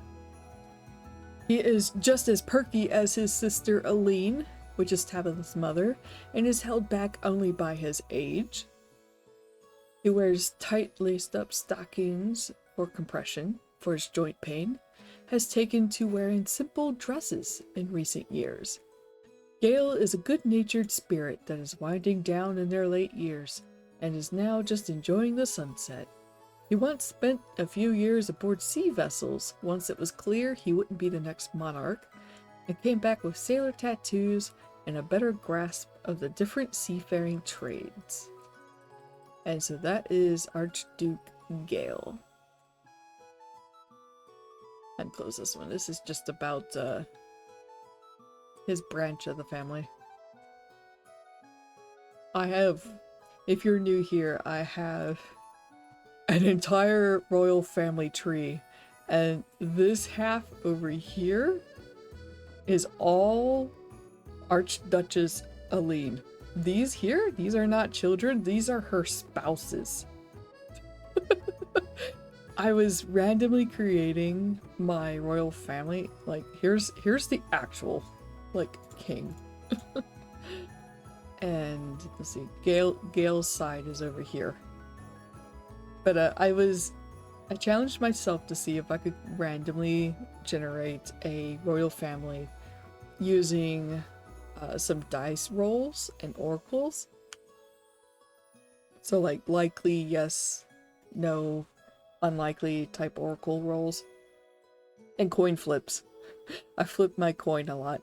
He is just as perky as his sister Aline, which is Tabitha's mother, and is held back only by his age. He wears tight laced up stockings for compression for his joint pain, has taken to wearing simple dresses in recent years. Gale is a good-natured spirit that is winding down in their late years, and is now just enjoying the sunset. He once spent a few years aboard sea vessels once it was clear he wouldn't be the next monarch, and came back with sailor tattoos and a better grasp of the different seafaring trades. And so that is Archduke Gale. I'd close this one. This is just about his branch of the family. If you're new here, I have an entire royal family tree, and this half over here is all Archduchess Aline. These here, these are not children, these are her spouses. I was randomly creating my royal family. Like, here's the actual, like, king. And let's see, Gale's side is over here. But I challenged myself to see if I could randomly generate a royal family using some dice rolls and oracles. So like likely, yes, no, unlikely type oracle rolls. And coin flips. I flipped my coin a lot.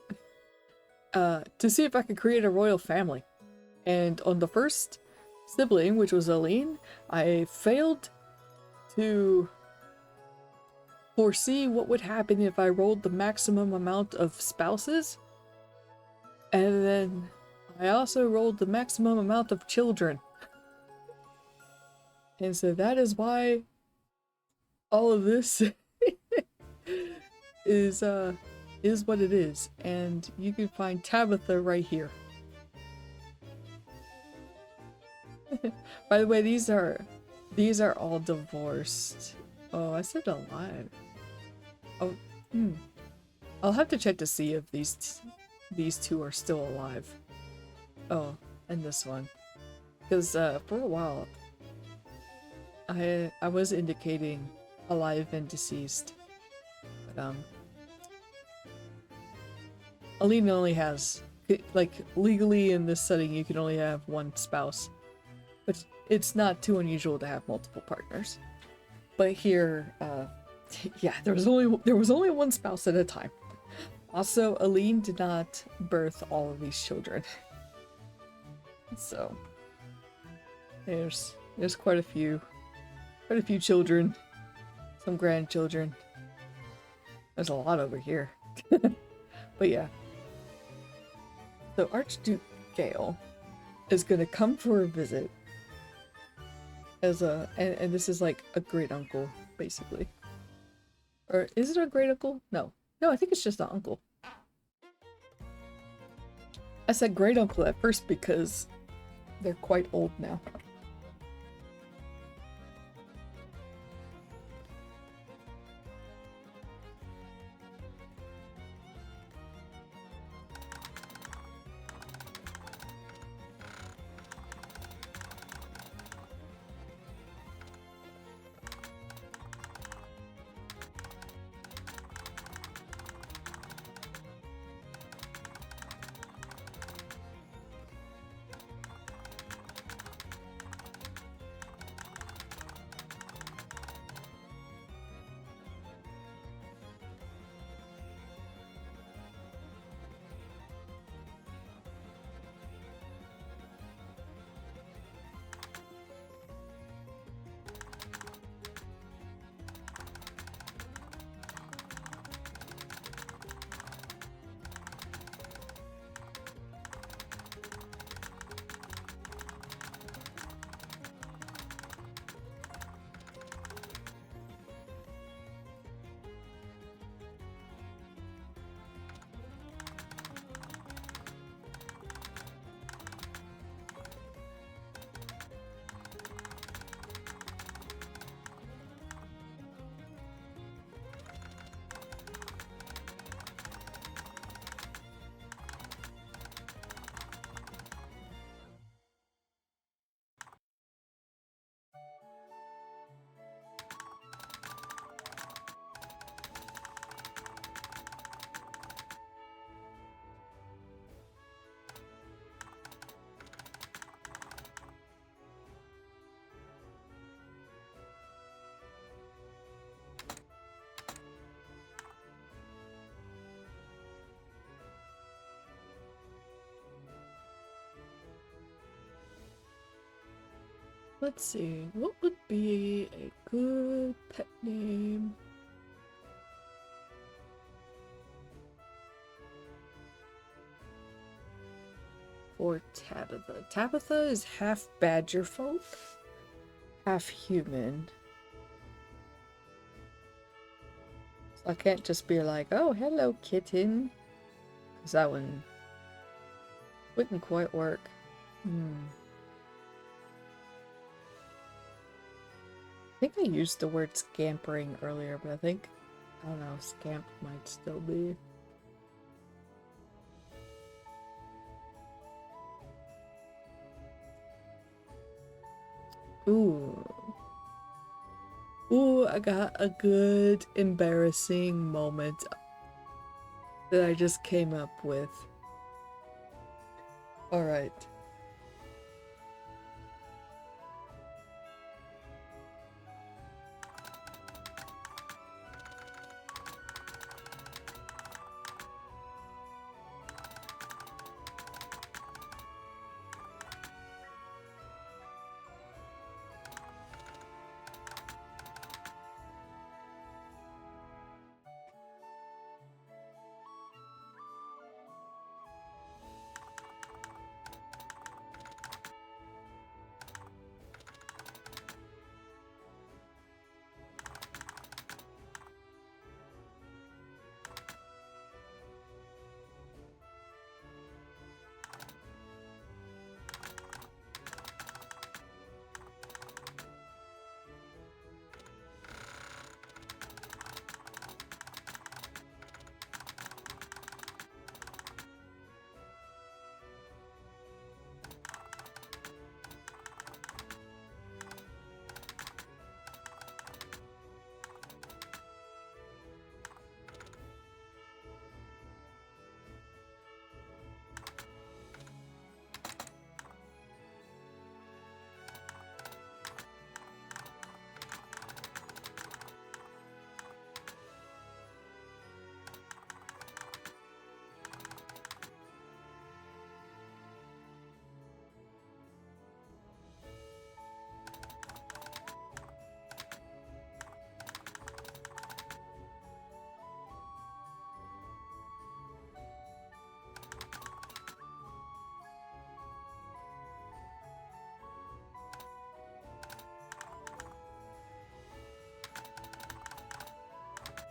To see if I could create a royal family. And on the first sibling, which was Aline, I failed to foresee what would happen if I rolled the maximum amount of spouses. And then I also rolled the maximum amount of children. And so that is why all of this is what it is. And you can find Tabitha right here. By the way, these are all divorced. Oh, I said alive. Oh, I'll have to check to see if these two are still alive. Oh, and this one. Because for a while, I was indicating alive and deceased. But Aline only has, like, legally in this setting you can only have one spouse. But it's not too unusual to have multiple partners. But here, yeah, there was only one spouse at a time. Also, Aline did not birth all of these children. So there's quite a few children, some grandchildren. There's a lot over here. But yeah. So Archduke Gale is gonna come for a visit as and this is like a great uncle, basically. Or is it a great uncle? No, I think it's just an uncle. I said great uncle at first because they're quite old now. Let's see, what would be a good pet name? For Tabitha. Tabitha is half badger folk, half human. So I can't just be like, oh, hello, kitten. Because that one wouldn't quite work. I think I used the word scampering earlier, but I think, I don't know, scamp might still be. Ooh. Ooh, I got a good embarrassing moment that I just came up with. Alright.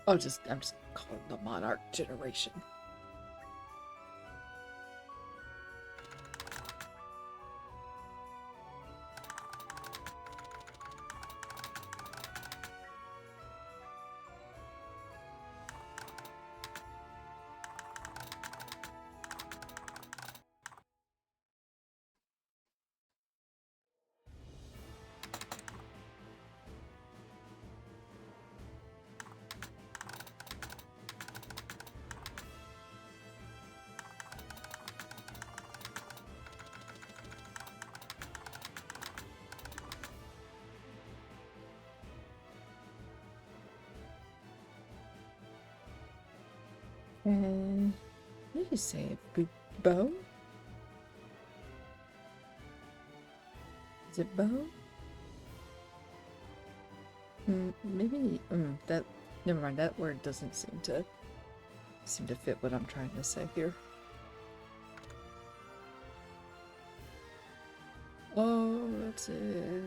I'm just calling the monarch generation. And what did you say? Bo? Is it Bo? Maybe that. Never mind. That word doesn't seem to fit what I'm trying to say here. Oh, that's it.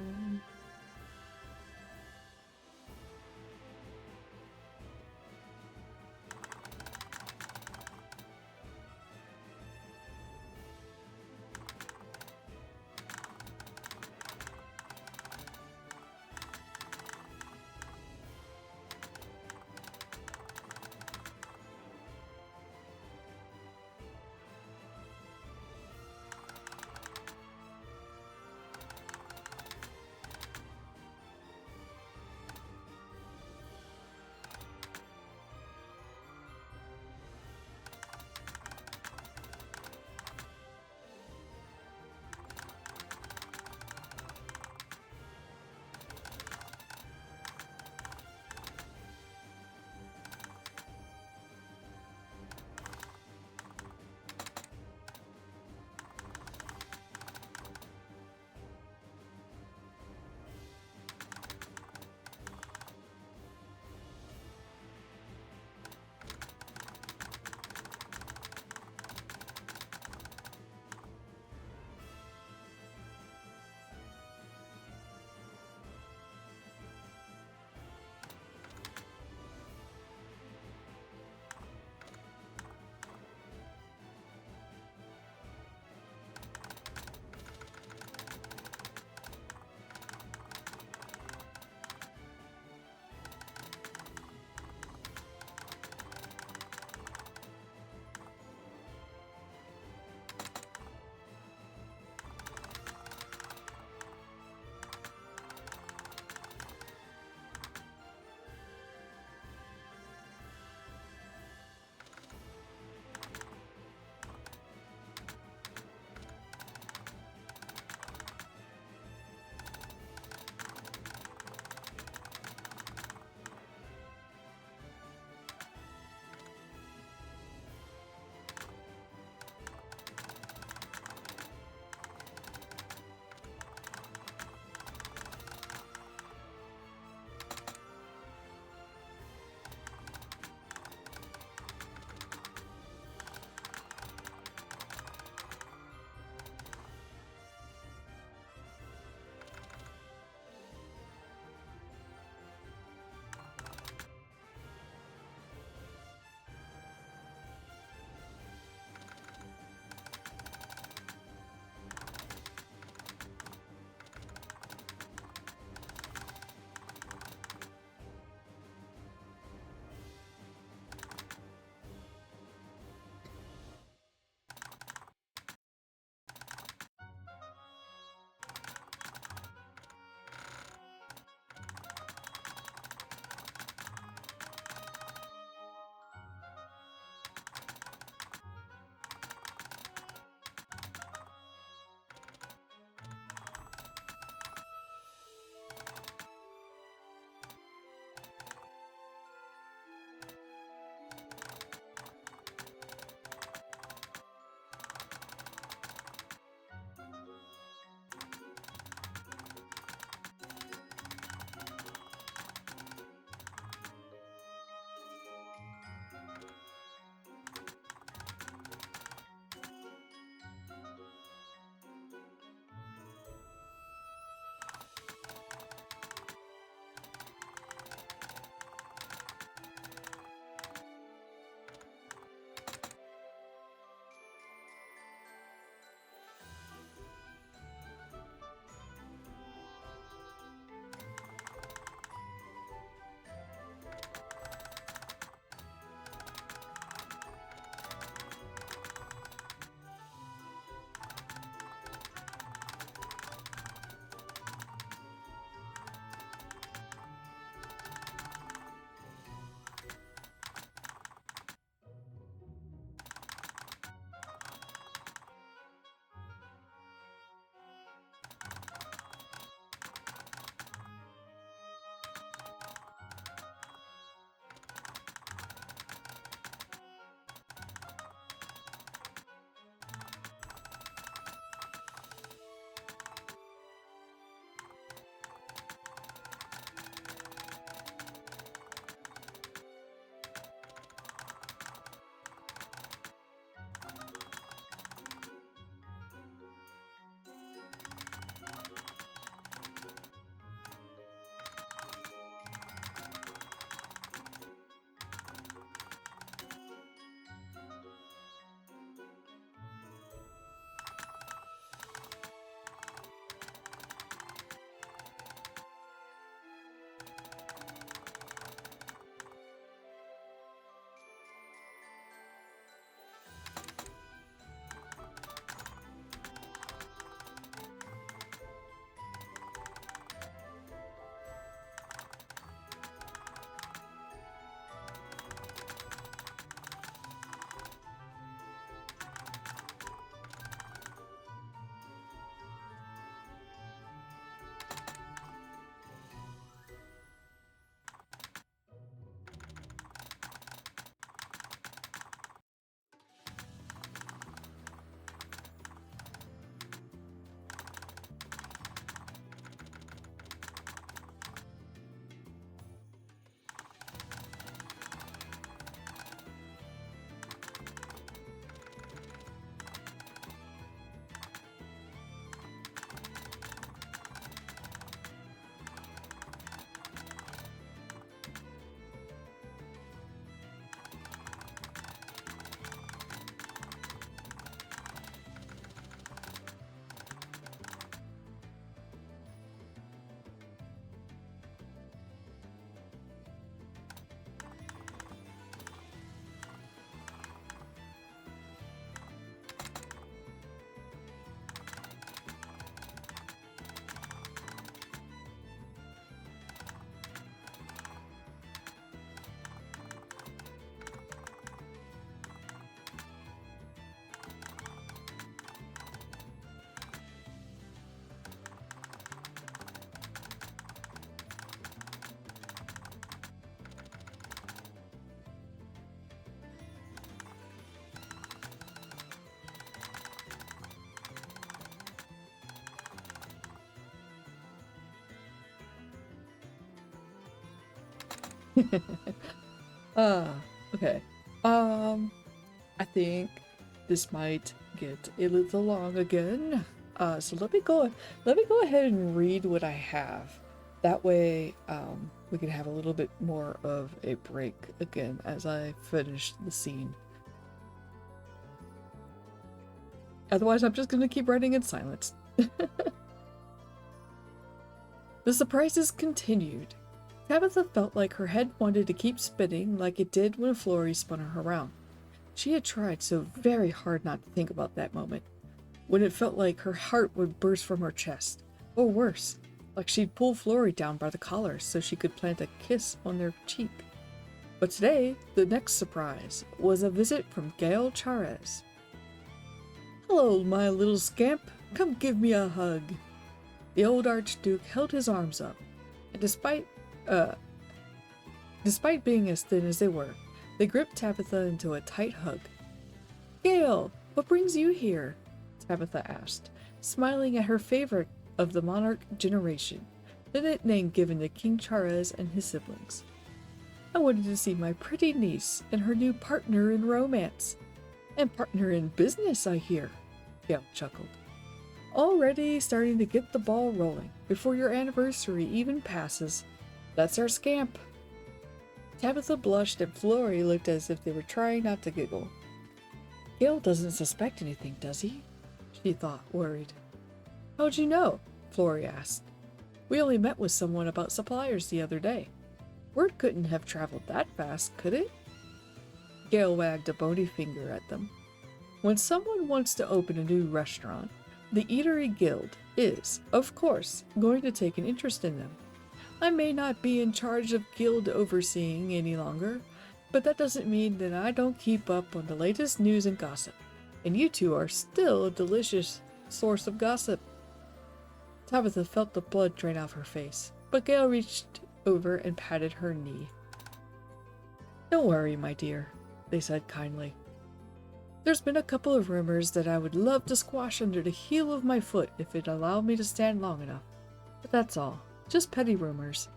uh, okay. Um, I think this might get a little long again. So let me go ahead and read what I have. That way, we can have a little bit more of a break again as I finish the scene. Otherwise, I'm just gonna keep writing in silence. The surprises continued. Tabitha felt like her head wanted to keep spinning like it did when Flory spun her around. She had tried so very hard not to think about that moment, when it felt like her heart would burst from her chest, or worse, like she'd pull Flory down by the collar so she could plant a kiss on their cheek. But today, the next surprise was a visit from Gail Charez. "Hello, my little scamp. Come give me a hug." The old Archduke held his arms up, and despite being as thin as they were, they gripped Tabitha into a tight hug. "Gail, what brings you here?" Tabitha asked, smiling at her favorite of the monarch generation, the nickname given to King Charez and his siblings. "I wanted to see my pretty niece and her new partner in romance. And partner in business, I hear," Gail chuckled. "Already starting to get the ball rolling before your anniversary even passes. That's our scamp." Tabitha blushed and Flory looked as if they were trying not to giggle. "Gail doesn't suspect anything, does he?" she thought, worried. "How'd you know?" Flory asked. "We only met with someone about suppliers the other day. Word couldn't have traveled that fast, could it?" Gail wagged a bony finger at them. "When someone wants to open a new restaurant, the Eatery Guild is, of course, going to take an interest in them. I may not be in charge of guild overseeing any longer, but that doesn't mean that I don't keep up on the latest news and gossip, and you two are still a delicious source of gossip." Tabitha felt the blood drain off her face, but Gail reached over and patted her knee. "Don't worry, my dear," they said kindly. "There's been a couple of rumors that I would love to squash under the heel of my foot if it allowed me to stand long enough. But that's all. Just petty rumors.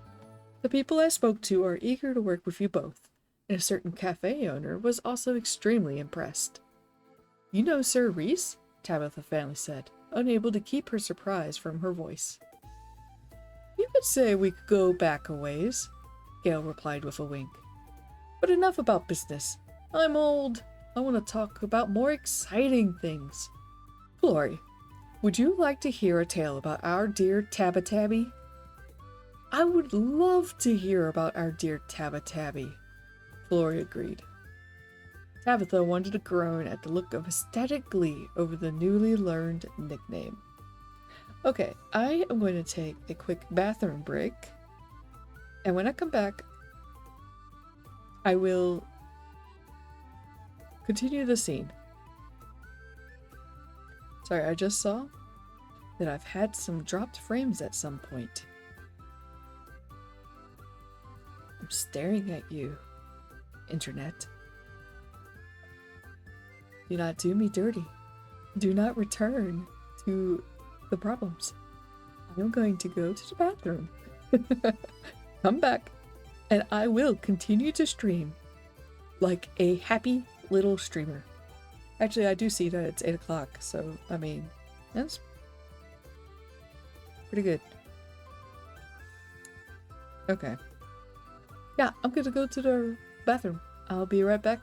The people I spoke to are eager to work with you both, and a certain cafe owner was also extremely impressed." "You know Sir Reese?" Tabitha finally said, unable to keep her surprise from her voice. "You could say we could go back a ways," Gail replied with a wink. "But enough about business. I'm old. I want to talk about more exciting things. Flory, would you like to hear a tale about our dear Tabby?" "I would love to hear about our dear Tabby," Flory agreed. Tabitha wanted to groan at the look of ecstatic glee over the newly learned nickname. Okay, I am going to take a quick bathroom break, and when I come back, I will continue the scene. Sorry, I just saw that I've had some dropped frames at some point. I'm staring at you, Internet. Do not do me dirty. Do not return to the problems. I am going to go to the bathroom. Come back, and I will continue to stream like a happy little streamer. Actually, I do see that it's 8 o'clock, so, I mean, that's pretty good. Okay. Yeah, I'm gonna go to the bathroom. I'll be right back.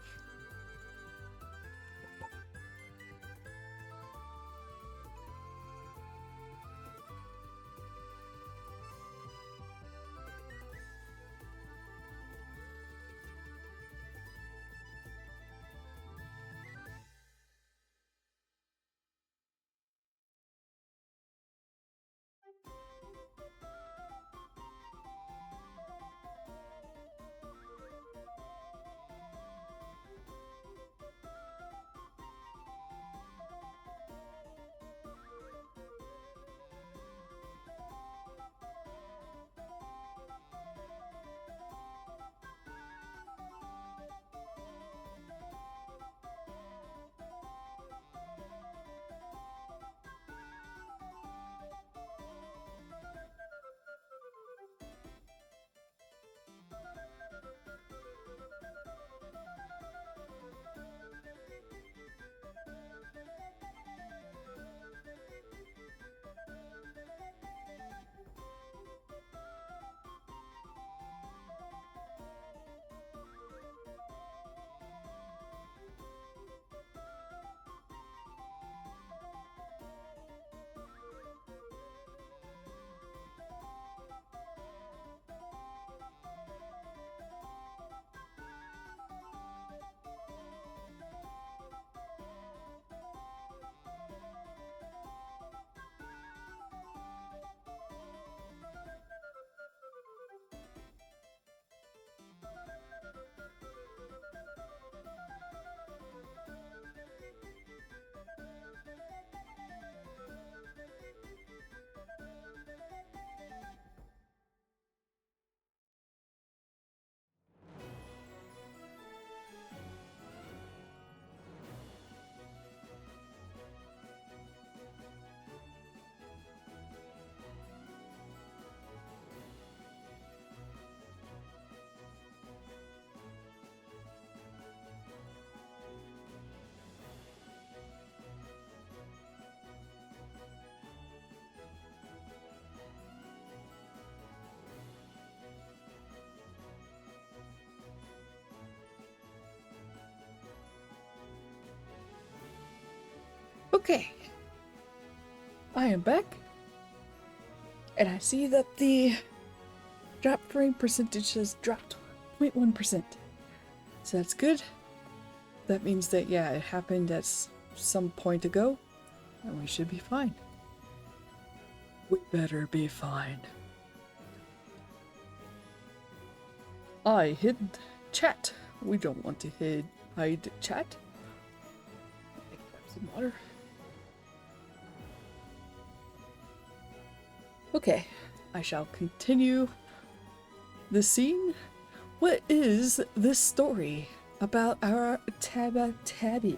Okay. I am back. And I see that the drop frame percentage has dropped 0.1%. So that's good. That means that, yeah, it happened at some point ago. And we should be fine. We better be fine. I hid chat. We don't want to hide chat. Grab some water. Okay, I shall continue the scene. What is this story about our Tabby?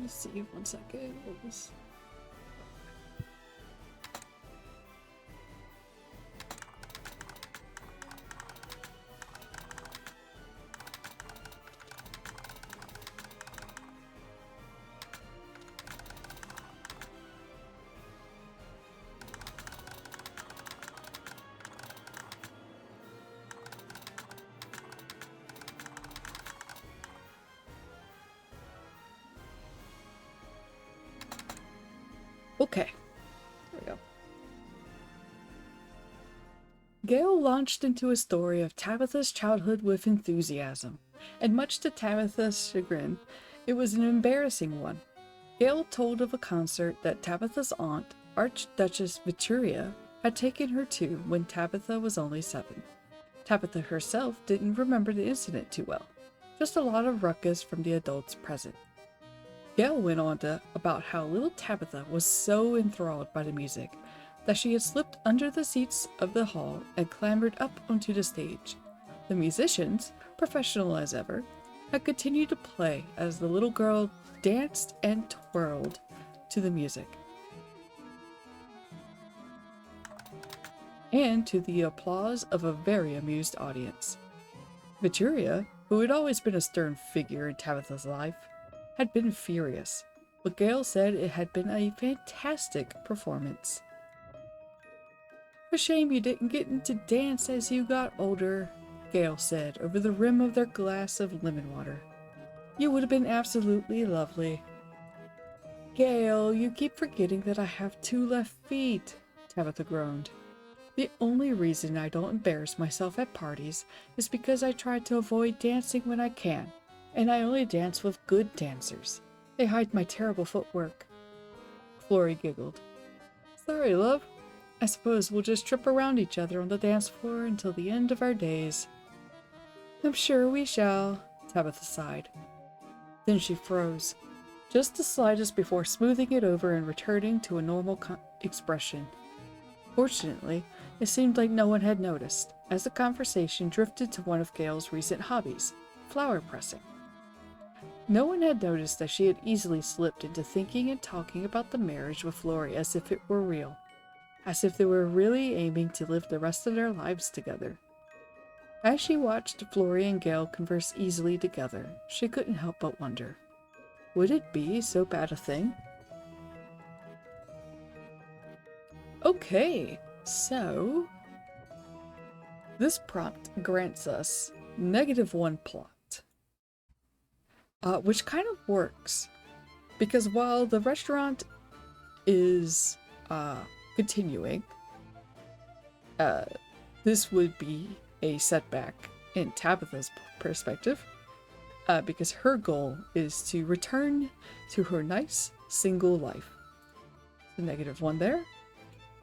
Let's see, 1 second. What was... Okay, there we go. Gale launched into a story of Tabitha's childhood with enthusiasm, and much to Tabitha's chagrin, it was an embarrassing one. Gale told of a concert that Tabitha's aunt, Archduchess Vittoria, had taken her to when Tabitha was only 7. Tabitha herself didn't remember the incident too well, just a lot of ruckus from the adults present. Gale went on about how little Tabitha was so enthralled by the music that she had slipped under the seats of the hall and clambered up onto the stage. The musicians, professional as ever, had continued to play as the little girl danced and twirled to the music, and to the applause of a very amused audience. Vittoria, who had always been a stern figure in Tabitha's life, had been furious, but Gale said it had been a fantastic performance. "A shame you didn't get to dance as you got older," Gale said over the rim of their glass of lemon water. "You would have been absolutely lovely." "Gale, you keep forgetting that I have 2 left feet," Tabitha groaned. "The only reason I don't embarrass myself at parties is because I try to avoid dancing when I can, and I only dance with good dancers. They hide my terrible footwork." Florrie giggled. "Sorry, love. I suppose we'll just trip around each other on the dance floor until the end of our days." "I'm sure we shall," Tabitha sighed. Then she froze, just the slightest before smoothing it over and returning to a normal expression. Fortunately, it seemed like no one had noticed, as the conversation drifted to one of Gale's recent hobbies, flower pressing. No one had noticed that she had easily slipped into thinking and talking about the marriage with Florrie as if it were real, as if they were really aiming to live the rest of their lives together. As she watched Florrie and Gale converse easily together, she couldn't help but wonder, would it be so bad a thing? Okay, so this prompt grants us -1 plot. Which kind of works, because while the restaurant is continuing, this would be a setback in Tabitha's perspective, because her goal is to return to her nice single life. So -1 there,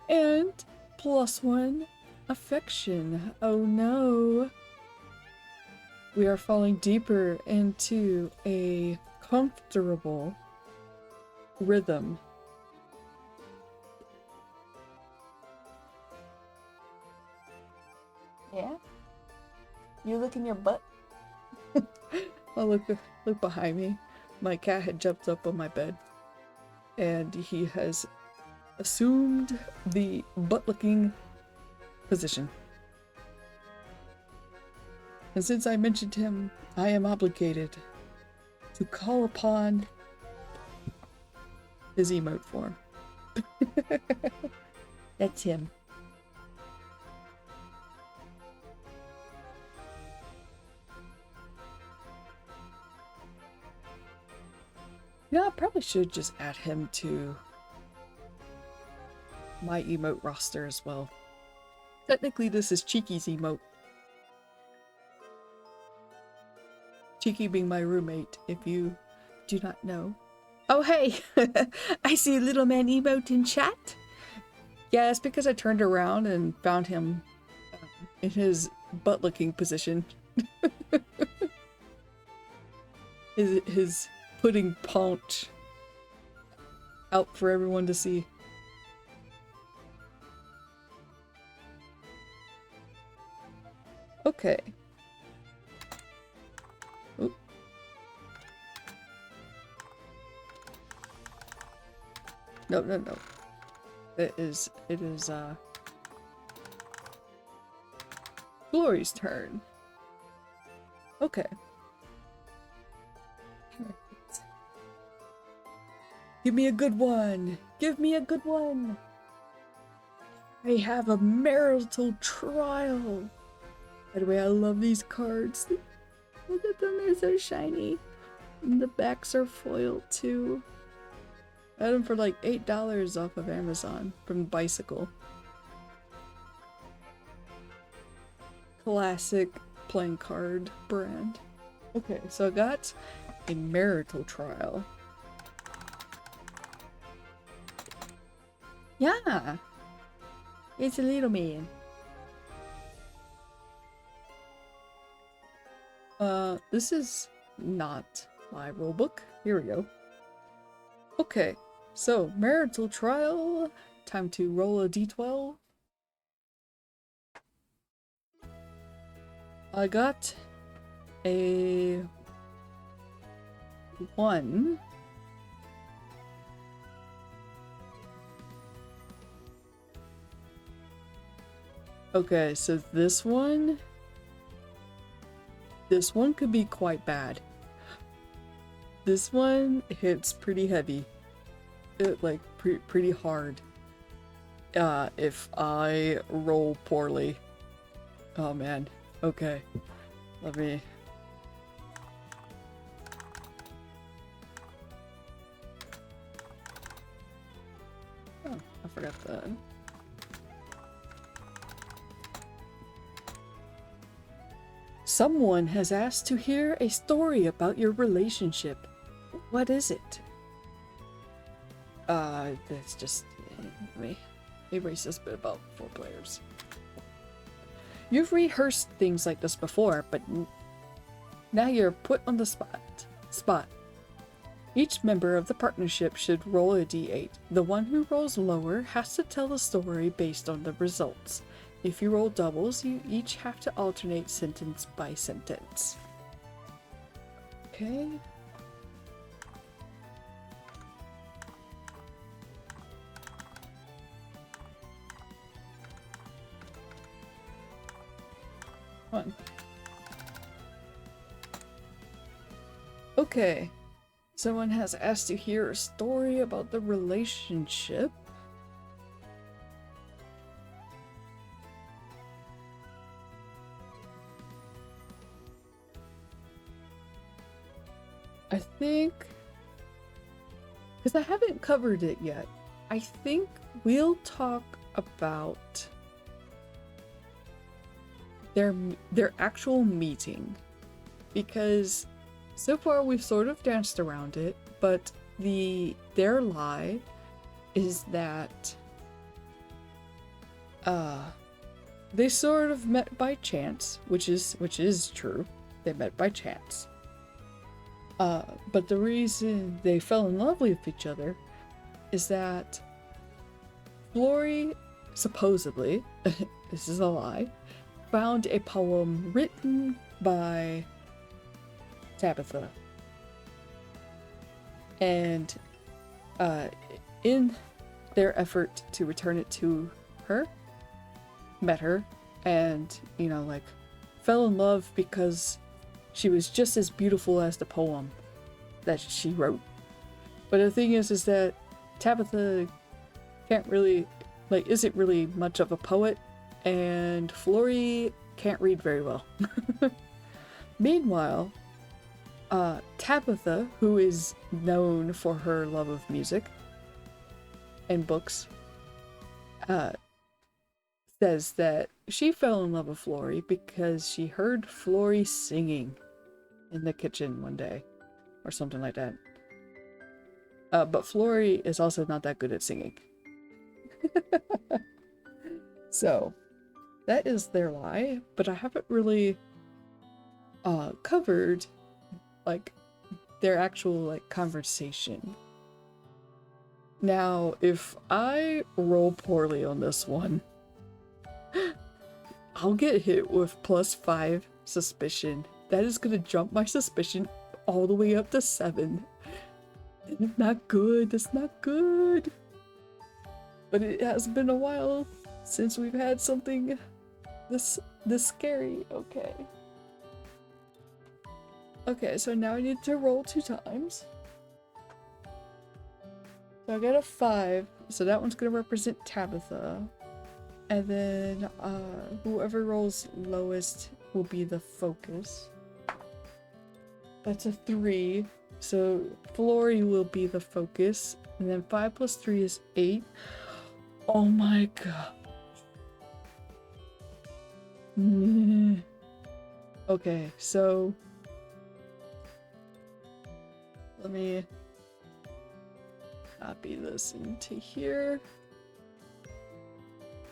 and +1 affection. Oh no! We are falling deeper into a comfortable rhythm. Yeah? You licking your butt? Oh, look behind me. My cat had jumped up on my bed, and he has assumed the butt-licking position. And since I mentioned him, I am obligated to call upon his emote form. That's him. Yeah, I probably should just add him to my emote roster as well. Technically, this is Cheeky's emote. Cheeky being my roommate, if you do not know. Oh, hey! I see a little man emote in chat. Yeah, it's because I turned around and found him in his butt-licking position. his pudding paunch out for everyone to see. Okay. Oop. No, no, no. It is, Glory's turn. Okay. Give me a good one! Give me a good one! I have a marital trial! By the way, I love these cards. Look at them, they're so shiny. And the backs are foiled too. I had them for like $8 off of Amazon from Bicycle. Classic playing card brand. Okay, so I got a marital trial. Yeah! It's a little man. This is not my rulebook. Here we go. Okay, so marital trial. Time to roll a d12. I got a 1. Okay, so this one could be quite bad. This one hits pretty heavy. It like pretty hard. If I roll poorly. Oh man. Okay. Let me... Oh, I forgot that. Someone has asked to hear a story about your relationship. What is it? That's just... Let me erase this bit about 4 players. You've rehearsed things like this before, but now you're put on the spot. Each member of the partnership should roll a d8. The one who rolls lower has to tell the story based on the results. If you roll doubles, you each have to alternate sentence by sentence. Okay. One. Okay. Someone has asked to hear a story about the relationship. I think, because I haven't covered it yet, I think we'll talk about their actual meeting, because so far we've sort of danced around it, but their lie is that they sort of met by chance, which is true. They met by chance. But the reason they fell in love with each other is that Flory, supposedly, this is a lie, found a poem written by Tabitha. And in their effort to return it to her, met her, and, you know, like, fell in love because she was just as beautiful as the poem that she wrote. But the thing is that Tabitha can't really, like, isn't really much of a poet, and Flory can't read very well. Meanwhile, Tabitha, who is known for her love of music and books, says that she fell in love with Flory because she heard Flory singing in the kitchen one day, or something like that. But Flory is also not that good at singing. So, that is their lie, but I haven't really covered, like, their actual, like, conversation. Now, if I roll poorly on this one, I'll get hit with +5 suspicion. That is gonna jump my suspicion all the way up to 7. That's not good. That's not good. But it has been a while since we've had something this scary. Okay. Okay, so now I need to roll 2 times. So I got a 5, so that one's gonna represent Tabitha. And then whoever rolls lowest will be the focus. That's a 3. So Flory will be the focus. And then 5 plus 3 is 8. Oh my god. Okay, so let me copy this into here.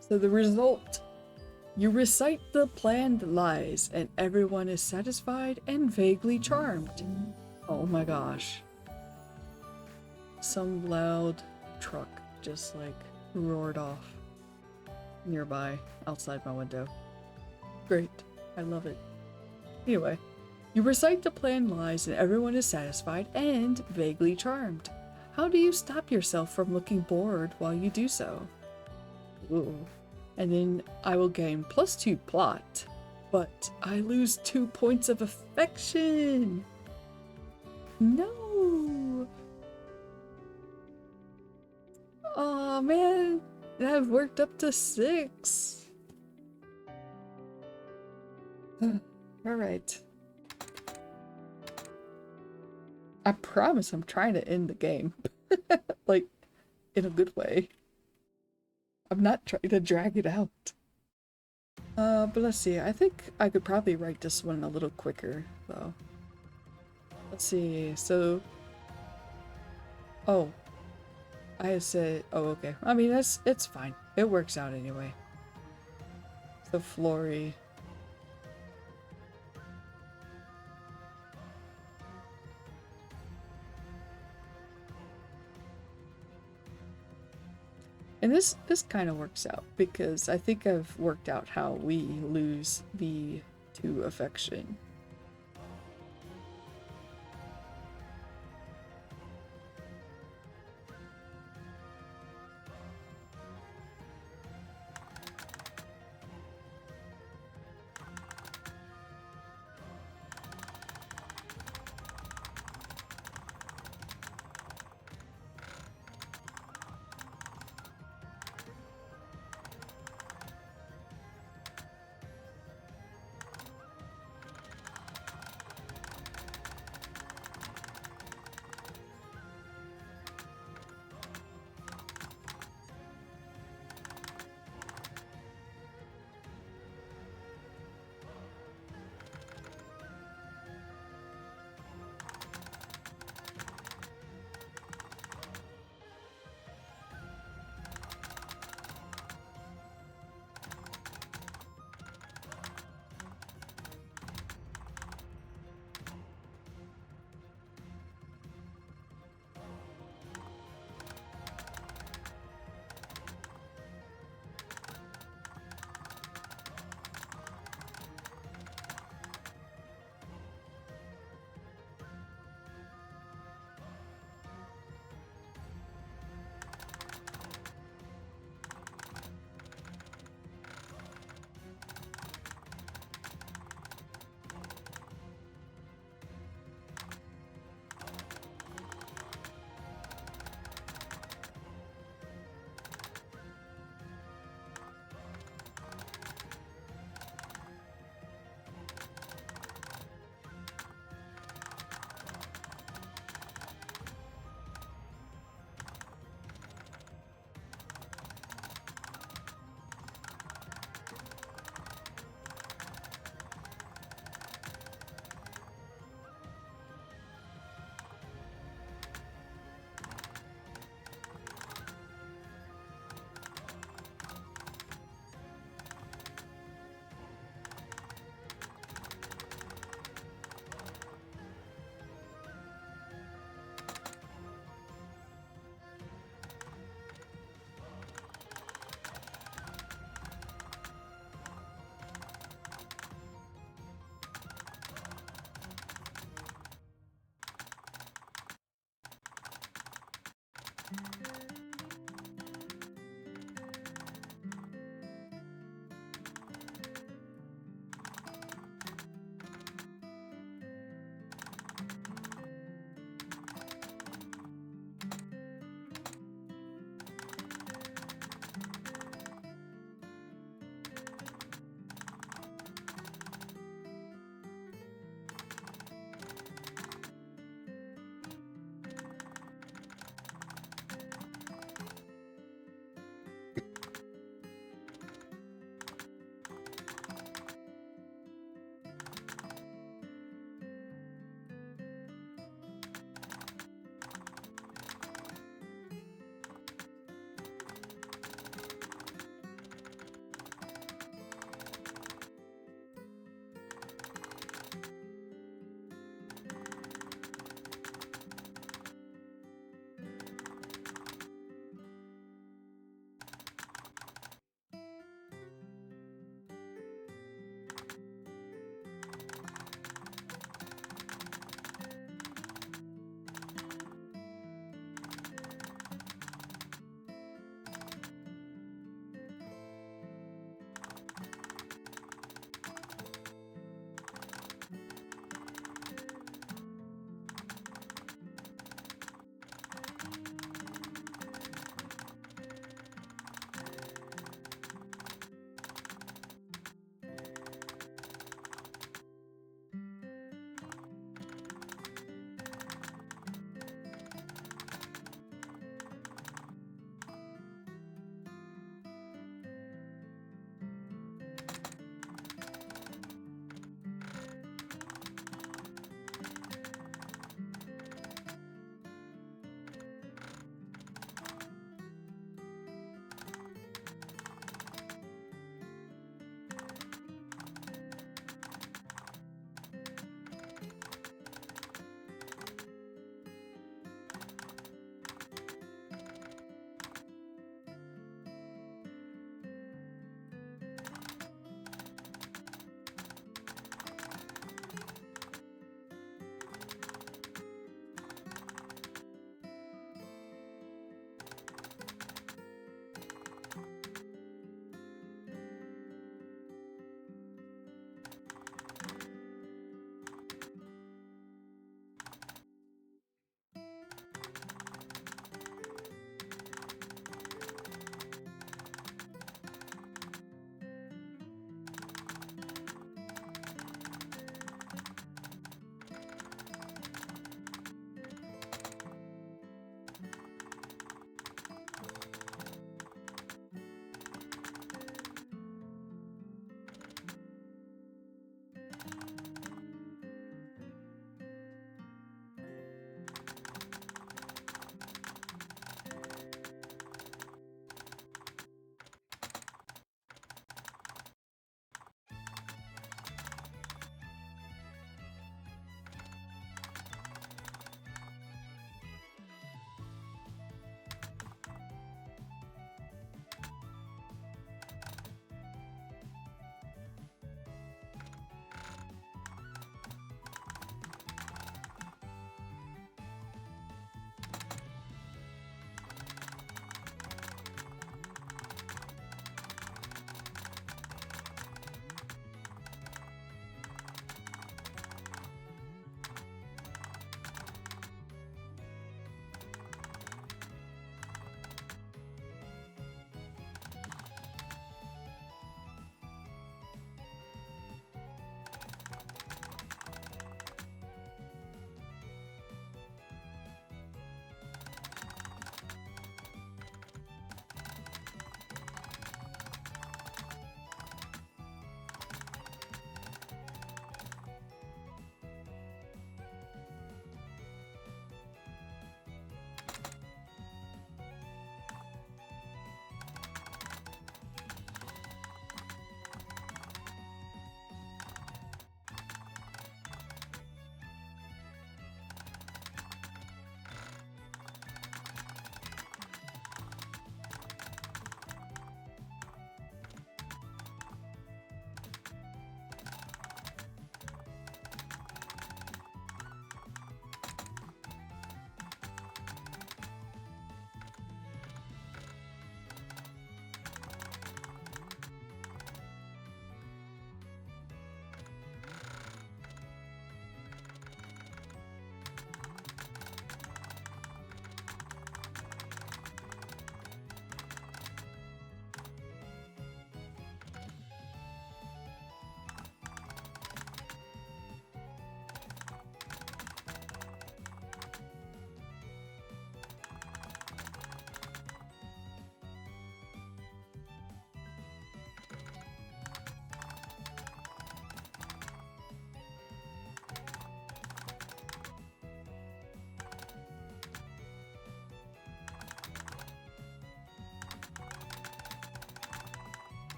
So the result: you recite the planned lies, and everyone is satisfied and vaguely charmed. Oh my gosh. Some loud truck just like roared off nearby outside my window. Great. I love it. Anyway, you recite the planned lies and everyone is satisfied and vaguely charmed. How do you stop yourself from looking bored while you do so? Ooh. And then I will gain +2 plot, but I lose 2 points of affection. No. Oh man, I've worked up to 6. Alright. I promise I'm trying to end the game. Like, in a good way. I'm not trying to drag it out. But let's see. I think I could probably write this one a little quicker, though. Let's see. So... Oh. I said... Oh, okay. I mean, it's fine. It works out anyway. So, Flory... And this kind of works out because I think I've worked out how we lose the 2 affection.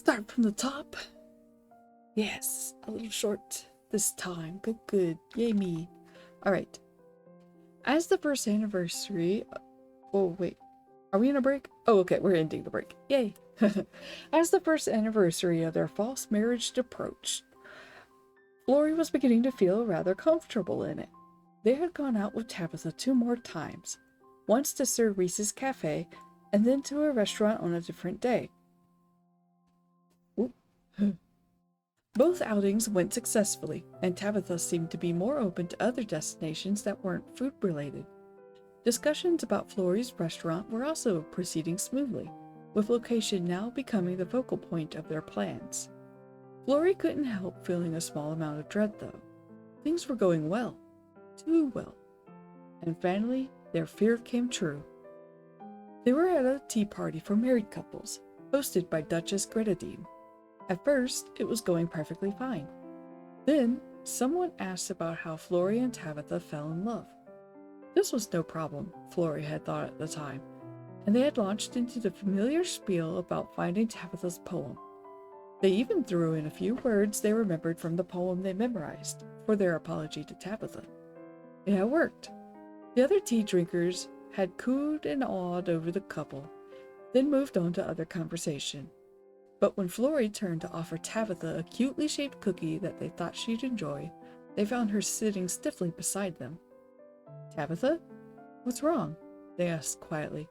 Start from the top. Yes, a little short this time, but good. Yay me. Alright. As the first anniversary... Oh, wait. Are we in a break? Oh, okay, we're ending the break. Yay. As the first anniversary of their false marriage approached, Flory was beginning to feel rather comfortable in it. They had gone out with Tabitha 2 more times, once to Sir Reese's cafe, and then to a restaurant on a different day. Both outings went successfully, and Tabitha seemed to be more open to other destinations that weren't food-related. Discussions about Flory's restaurant were also proceeding smoothly, with location now becoming the focal point of their plans. Flory couldn't help feeling a small amount of dread, though. Things were going well. Too well. And finally, their fear came true. They were at a tea party for married couples, hosted by Duchess Grenadine. At first, it was going perfectly fine. Then, someone asked about how Flory and Tabitha fell in love. This was no problem, Flory had thought at the time, and they had launched into the familiar spiel about finding Tabitha's poem. They even threw in a few words they remembered from the poem they memorized for their apology to Tabitha. It had worked. The other tea drinkers had cooed and awed over the couple, then moved on to other conversation. But when Flory turned to offer Tabitha a cutely shaped cookie that they thought she'd enjoy, they found her sitting stiffly beside them. "Tabitha? What's wrong?" they asked quietly,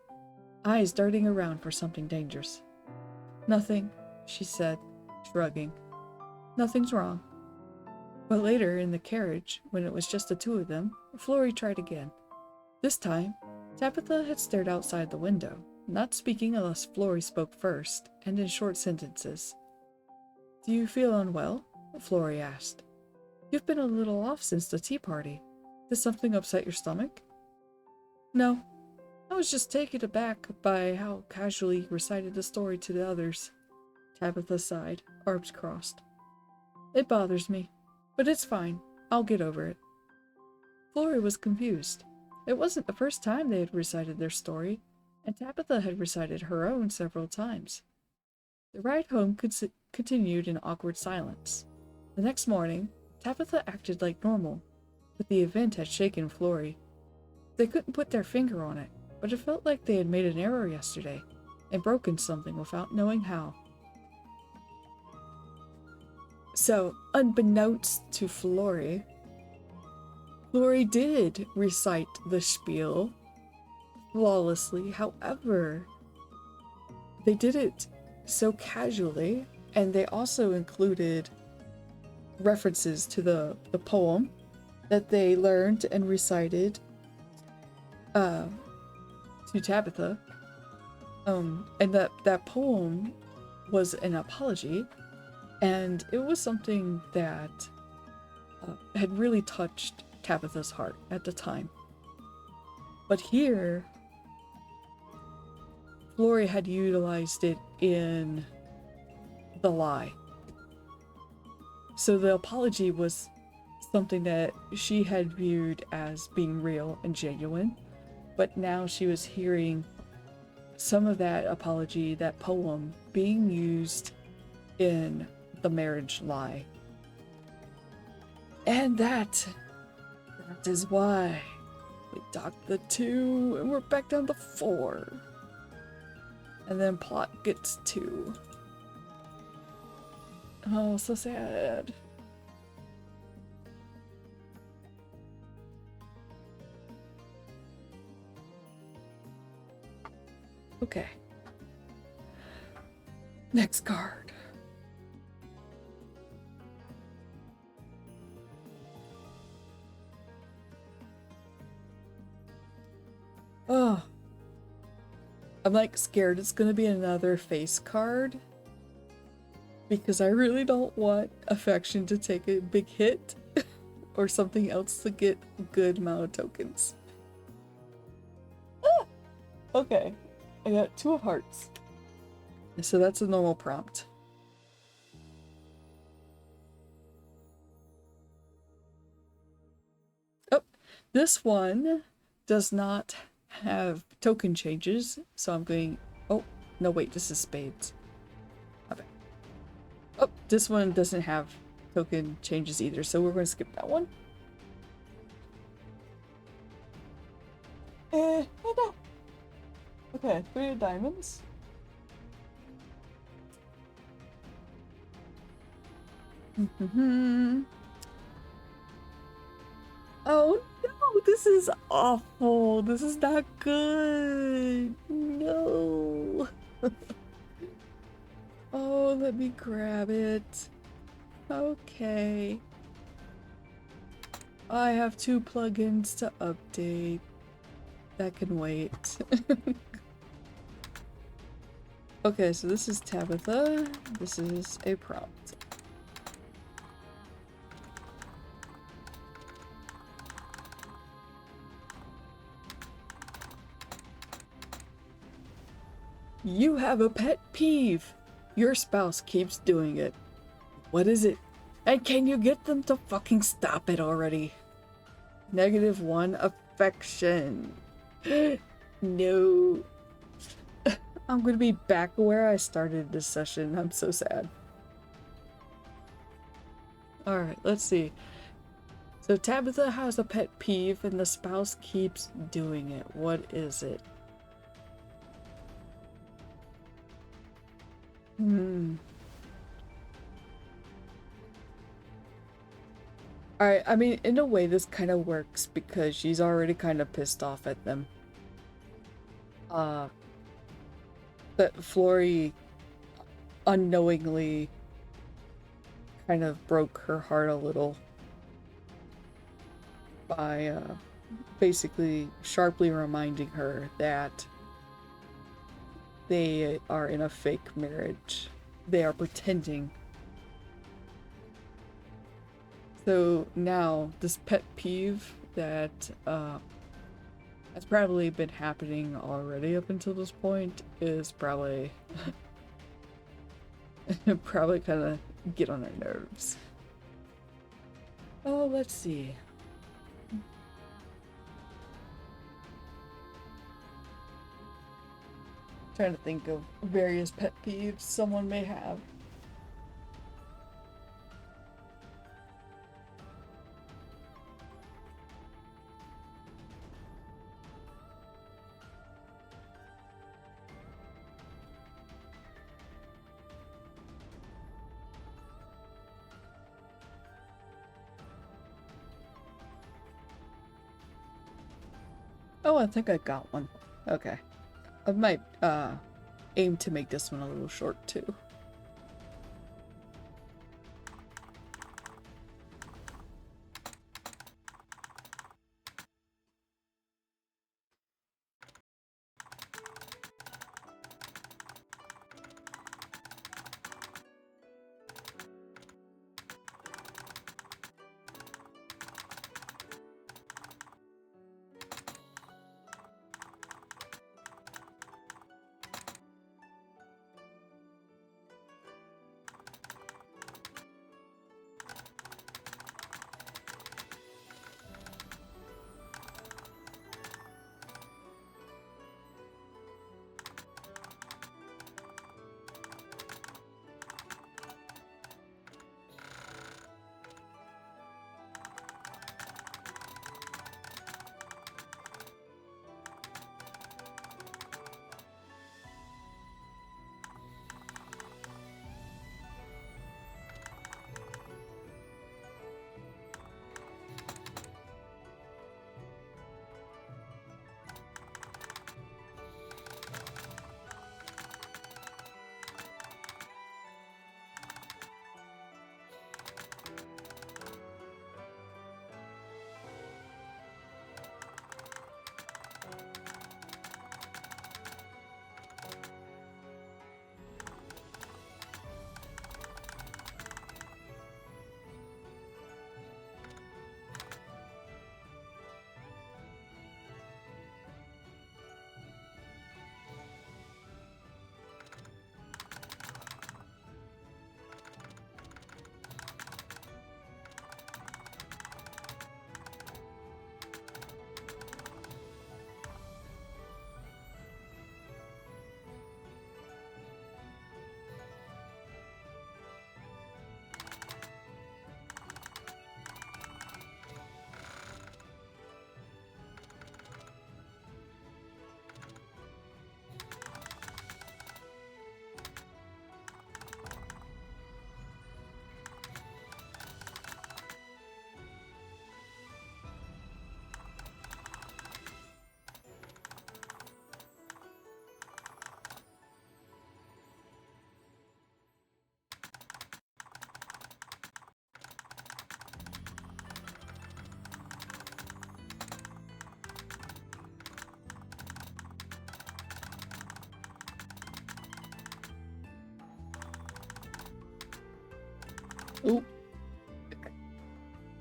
eyes darting around for something dangerous. "Nothing," she said, shrugging. "Nothing's wrong." But later, in the carriage, when it was just the two of them, Flory tried again. This time, Tabitha had stared outside the window, not speaking unless Flory spoke first, and in short sentences. "Do you feel unwell?" Flory asked. "You've been a little off since the tea party. Did something upset your stomach?" "No. I was just taken aback by how casually you recited the story to the others." Tabitha sighed, arms crossed. "It bothers me, but it's fine. I'll get over it." Flory was confused. It wasn't the first time they had recited their story, and Tabitha had recited her own several times. The ride home continued in awkward silence. The next morning, Tabitha acted like normal, but the event had shaken Flory. They couldn't put their finger on it, but it felt like they had made an error yesterday, and broken something without knowing how. So, unbeknownst to Flory, Flory did recite the spiel flawlessly. However, they did it so casually, and they also included references to the poem that they learned and recited to Tabitha. And that poem was an apology, and it was something that had really touched Tabitha's heart at the time. But here, Flory had utilized it in the lie. So the apology was something that she had viewed as being real and genuine, but now she was hearing some of that apology, that poem, being used in the marriage lie. And that is why we docked the 2 and we're back down to 4. And then plot gets 2. Oh, so sad. Okay. Next card. Oh. I'm like scared it's gonna be another face card, because I really don't want affection to take a big hit or something else to get a good amount of tokens. Ah! Okay, I got 2 of hearts. So that's a normal prompt. Oh, this one does not have token changes, so I'm going... Oh, no wait, this is spades. Okay. this one doesn't have token changes either, so we're going to skip that one. No. Okay, 3 of diamonds. Oh no, this is awful. This is not good. No. Oh, let me grab it. Okay. I have 2 plugins to update. That can wait. Okay, so this is Tabitha. This is a prompt. You have a pet peeve. Your spouse keeps doing it. What is it? And can you get them to fucking stop it already? -1 affection. No. I'm gonna be back where I started this session. I'm so sad. Alright, let's see. So Tabitha has a pet peeve and the spouse keeps doing it. What is it? Alright, I mean, in a way this kind of works because she's already kind of pissed off at them. That Flory unknowingly kind of broke her heart a little by basically sharply reminding her that they are in a fake marriage. They are pretending. So now this pet peeve that has probably been happening already up until this point is probably probably kind of get on her nerves. Oh, let's see. Trying to think of various pet peeves someone may have. Oh, I think I got one. Okay. I might aim to make this one a little short too.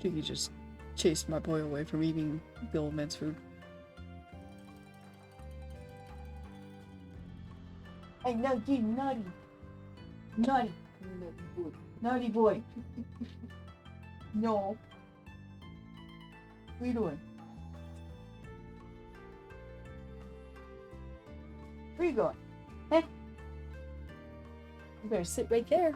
Jiggy just chased my boy away from eating the old man's food. Hey, no, you naughty. Naughty. Naughty boy. No. What are you doing? Where you going? Hey. You better sit right there.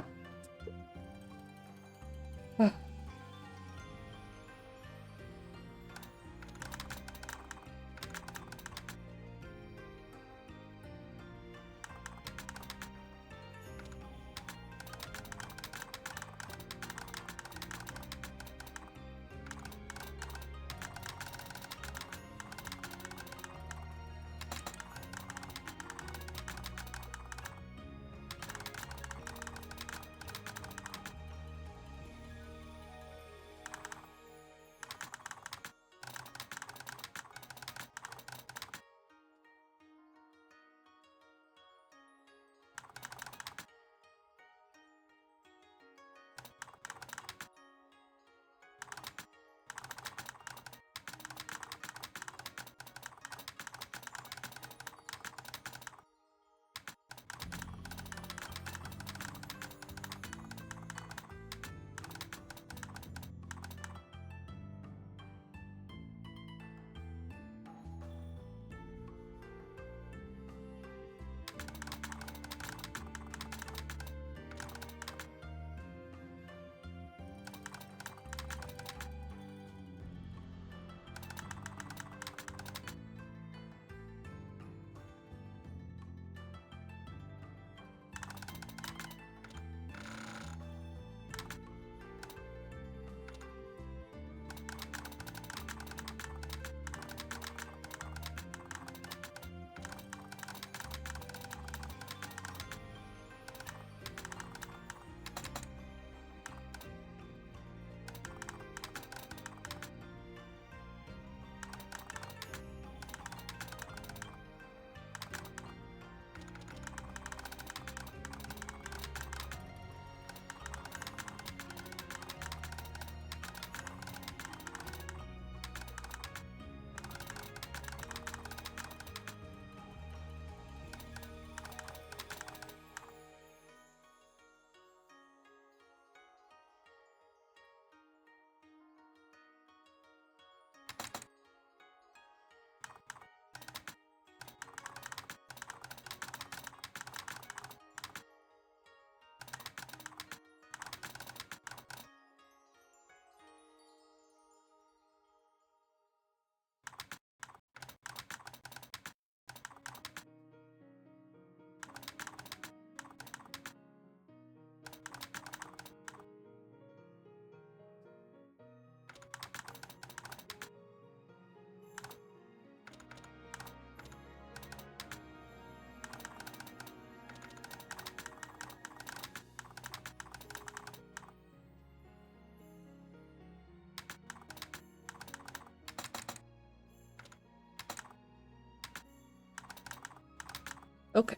Okay.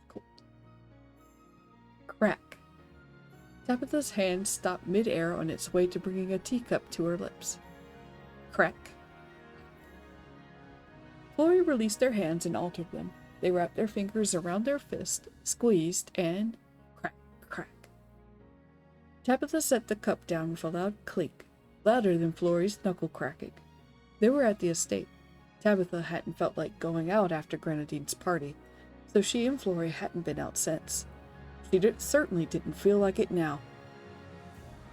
Cool. Crack. Tabitha's hand stopped mid-air on its way to bringing a teacup to her lips. Crack. Chloe released their hands and altered them. They wrapped their fingers around their fist, squeezed, and crack, crack. Tabitha set the cup down with a loud clink, louder than Florrie's knuckle cracking. They were at the estate. Tabitha hadn't felt like going out after Grenadine's party, so she and Florrie hadn't been out since. She certainly didn't feel like it now.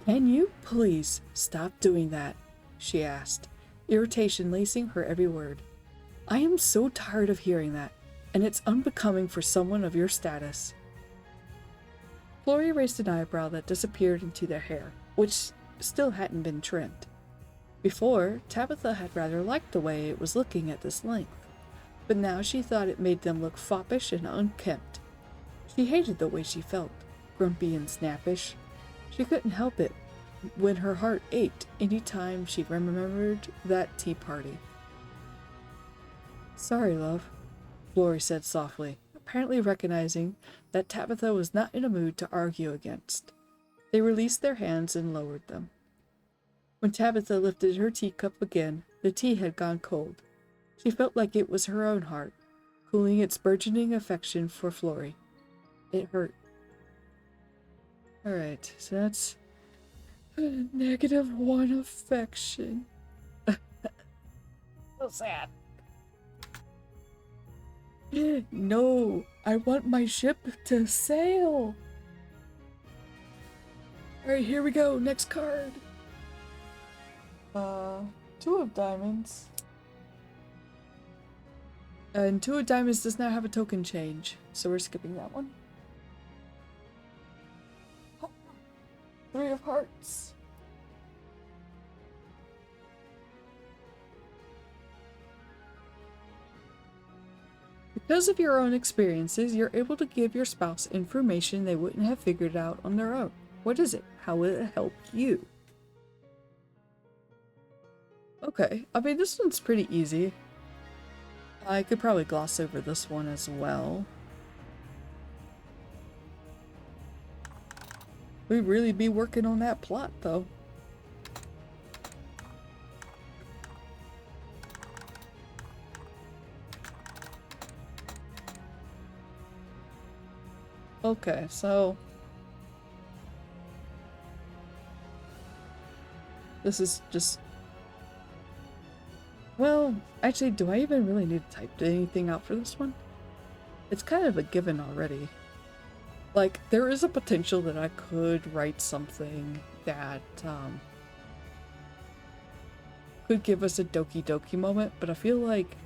"Can you please stop doing that?" she asked, irritation lacing her every word. "I am so tired of hearing that, and it's unbecoming for someone of your status." Florrie raised an eyebrow that disappeared into their hair, which still hadn't been trimmed. Before, Tabitha had rather liked the way it was looking at this length, but now she thought it made them look foppish and unkempt. She hated the way she felt, grumpy and snappish. She couldn't help it when her heart ached any time she remembered that tea party. "Sorry, love," Florrie said softly, apparently recognizing that Tabitha was not in a mood to argue against. They released their hands and lowered them. When Tabitha lifted her teacup again, the tea had gone cold. She felt like it was her own heart, cooling its burgeoning affection for Florrie. It hurt. Alright, so that's -1 affection. So sad. No, I want my ship to sail. Alright, here we go. Next card. 2 of diamonds. And 2 of diamonds does not have a token change, so we're skipping that one. 3 of hearts. Because of your own experiences, you're able to give your spouse information they wouldn't have figured out on their own. What is it? How will it help you? Okay, I mean, this one's pretty easy. I could probably gloss over this one as well. We'd really be working on that plot, though. Okay, so this is just, well, actually, do I even really need to type anything out for this one? It's kind of a given already. Like, there is a potential that I could write something that could give us a Doki Doki moment, but I feel like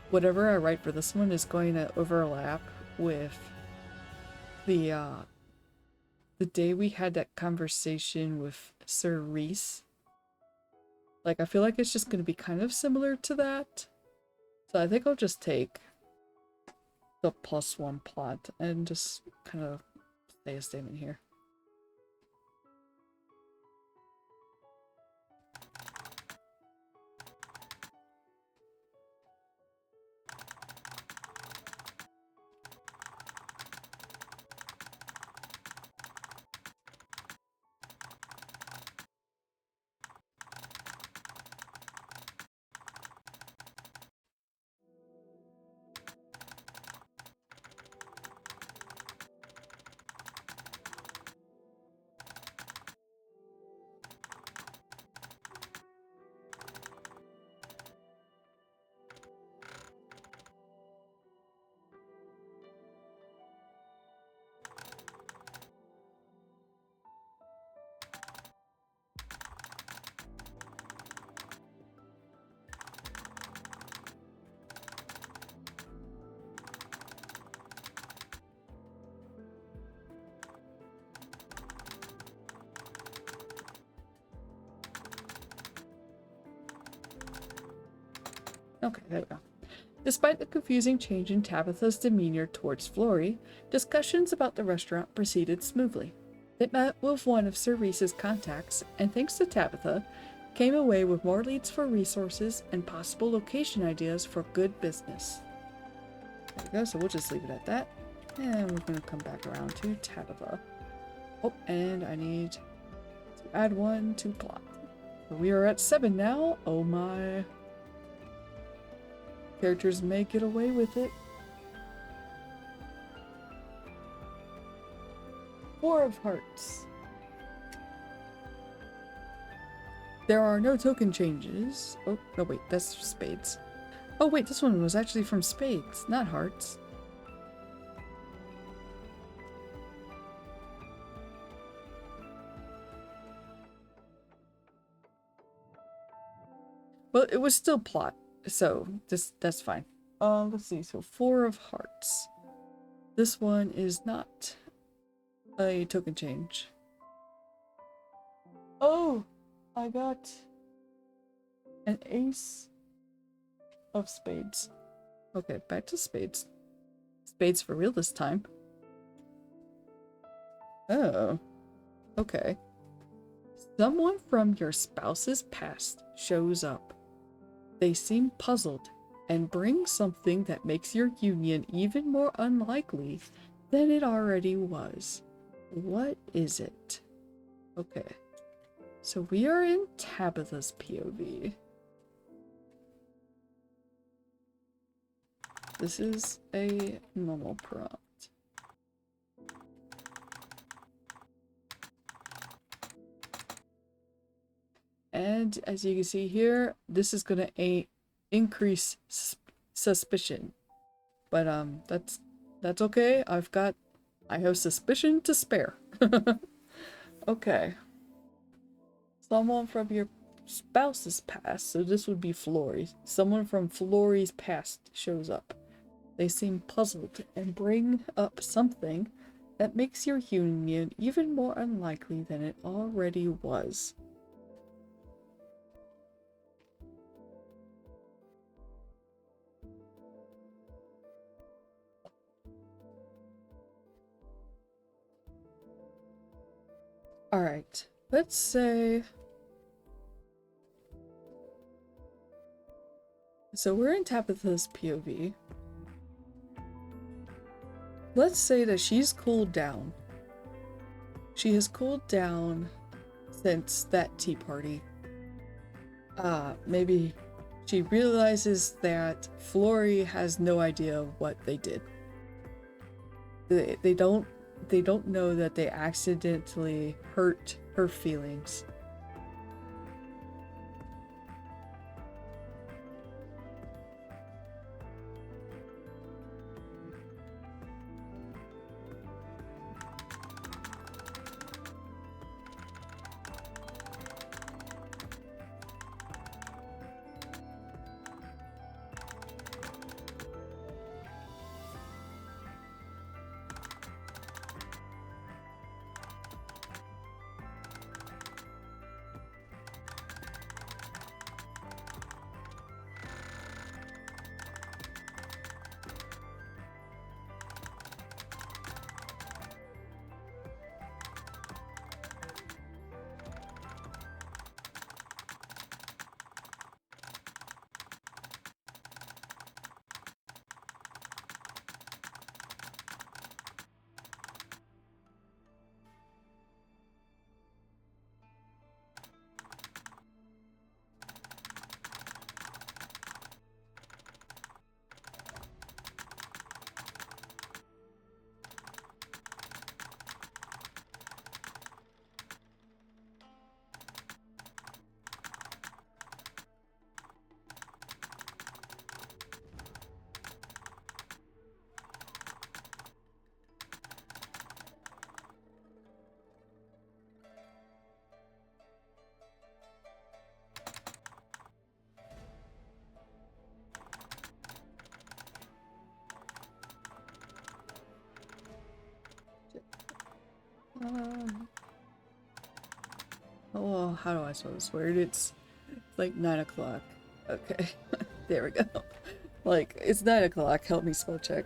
whatever I write for this one is going to overlap with the day we had that conversation with Sir Reese. Like, I feel like it's just going to be kind of similar to that. So I think I'll just take the +1 plot and just kind of say a statement here. Okay, there we go. Despite the confusing change in Tabitha's demeanor towards Florrie, discussions about the restaurant proceeded smoothly. They met with one of Sir Reese's contacts, and thanks to Tabitha, came away with more leads for resources and possible location ideas for good business. There we go, so we'll just leave it at that. And we're going to come back around to Tabitha. Oh, and I need to add 1 to plot. We are at 7 now. Oh my. Characters may get away with it. 4 of hearts. There are no token changes. Oh, no wait, that's spades. Oh wait, this one was actually from spades, not hearts. Well, it was still plot. So that's fine. Let's see. So 4 of hearts. This one is not a token change. Oh, I got an ace of spades. Okay, back to spades. Spades for real this time. Oh, okay. Someone from your spouse's past shows up. They seem puzzled and bring something that makes your union even more unlikely than it already was. What is it? Okay. So we are in Tabitha's POV. This is a normal prompt. And as you can see here, this is gonna increase suspicion. But that's okay. I have suspicion to spare. Okay. Someone from your spouse's past, so this would be Flory. Someone from Flory's past shows up. They seem puzzled and bring up something that makes your union even more unlikely than it already was. Alright, let's say... So we're in Tabitha's POV. Let's say that she's cooled down. She has cooled down since that tea party. Maybe she realizes that Flory has no idea what they did. They don't know that they accidentally hurt her feelings. Oh, how do I spell this word? It's like 9 o'clock. Okay, there we go. Like, it's 9 o'clock. Help me spell check.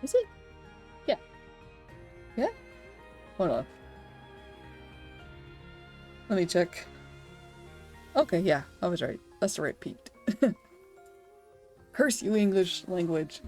Is it? Yeah. Yeah? Hold on. Let me check. Okay, yeah, I was right. That's the right peaked. Curse you, English language.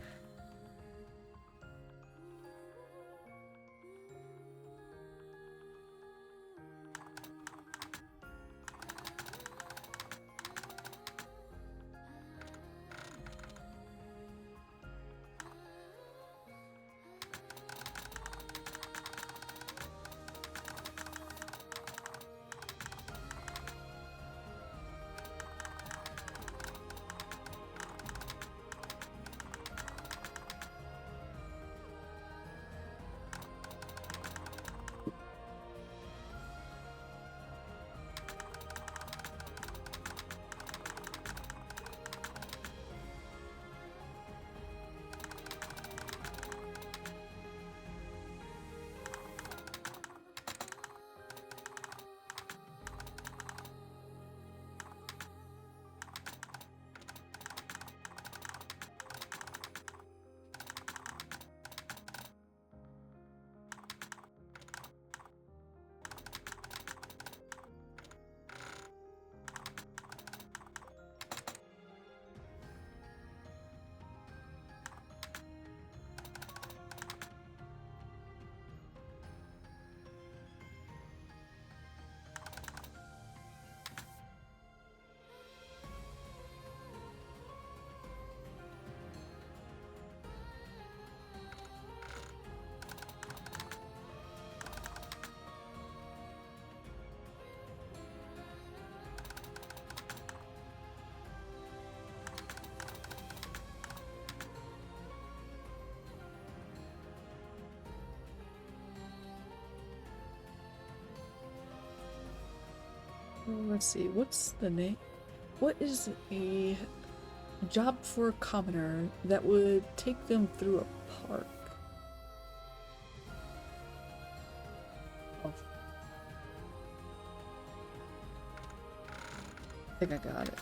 Let's see, what's the name? What is a job for a commoner that would take them through a park? Oh. I think I got it.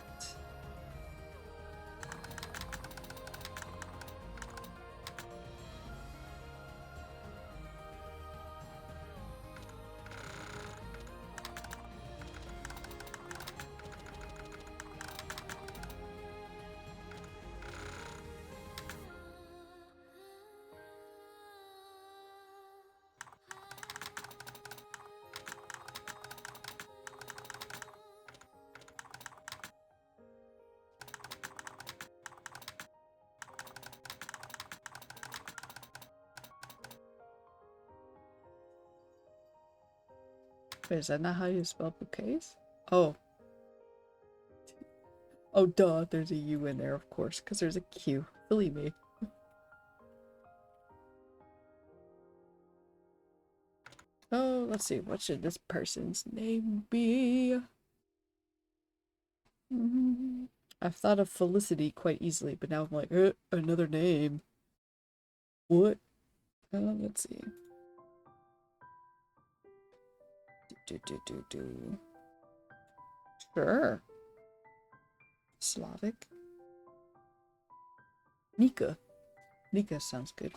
Wait, is that not how you spell bouquets? Oh. Oh, duh, there's a U in there, of course, because there's a Q. Believe me. Oh, let's see, what should this person's name be? I've thought of Felicity quite easily, but now I'm like, another name. What? Let's see. Do. Sure. Slavic. Nika. Nika sounds good.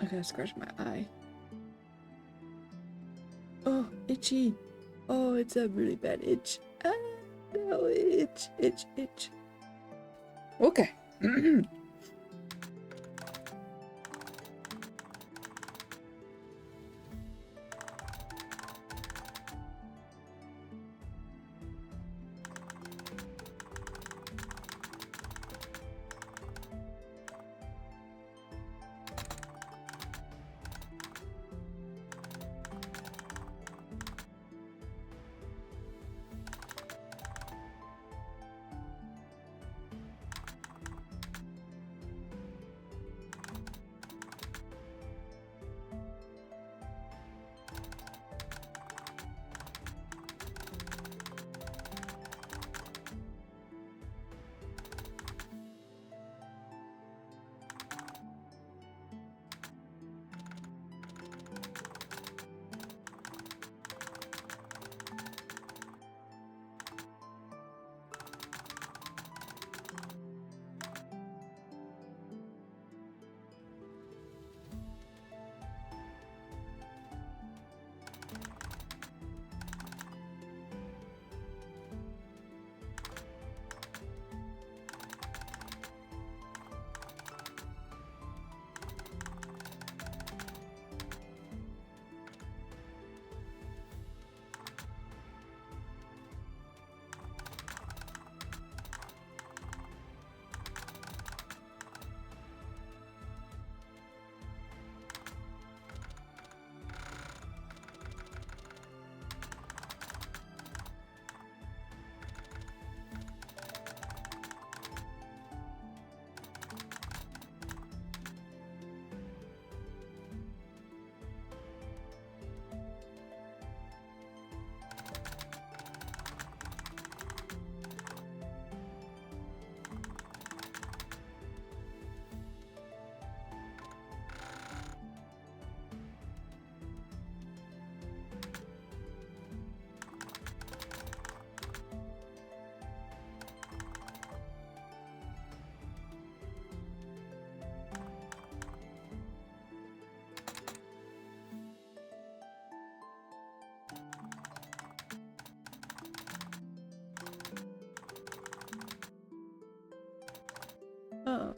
gotta scratch my eye. Oh, itchy. Oh, it's a really bad itch. Ah, no, itch, itch, itch. Okay.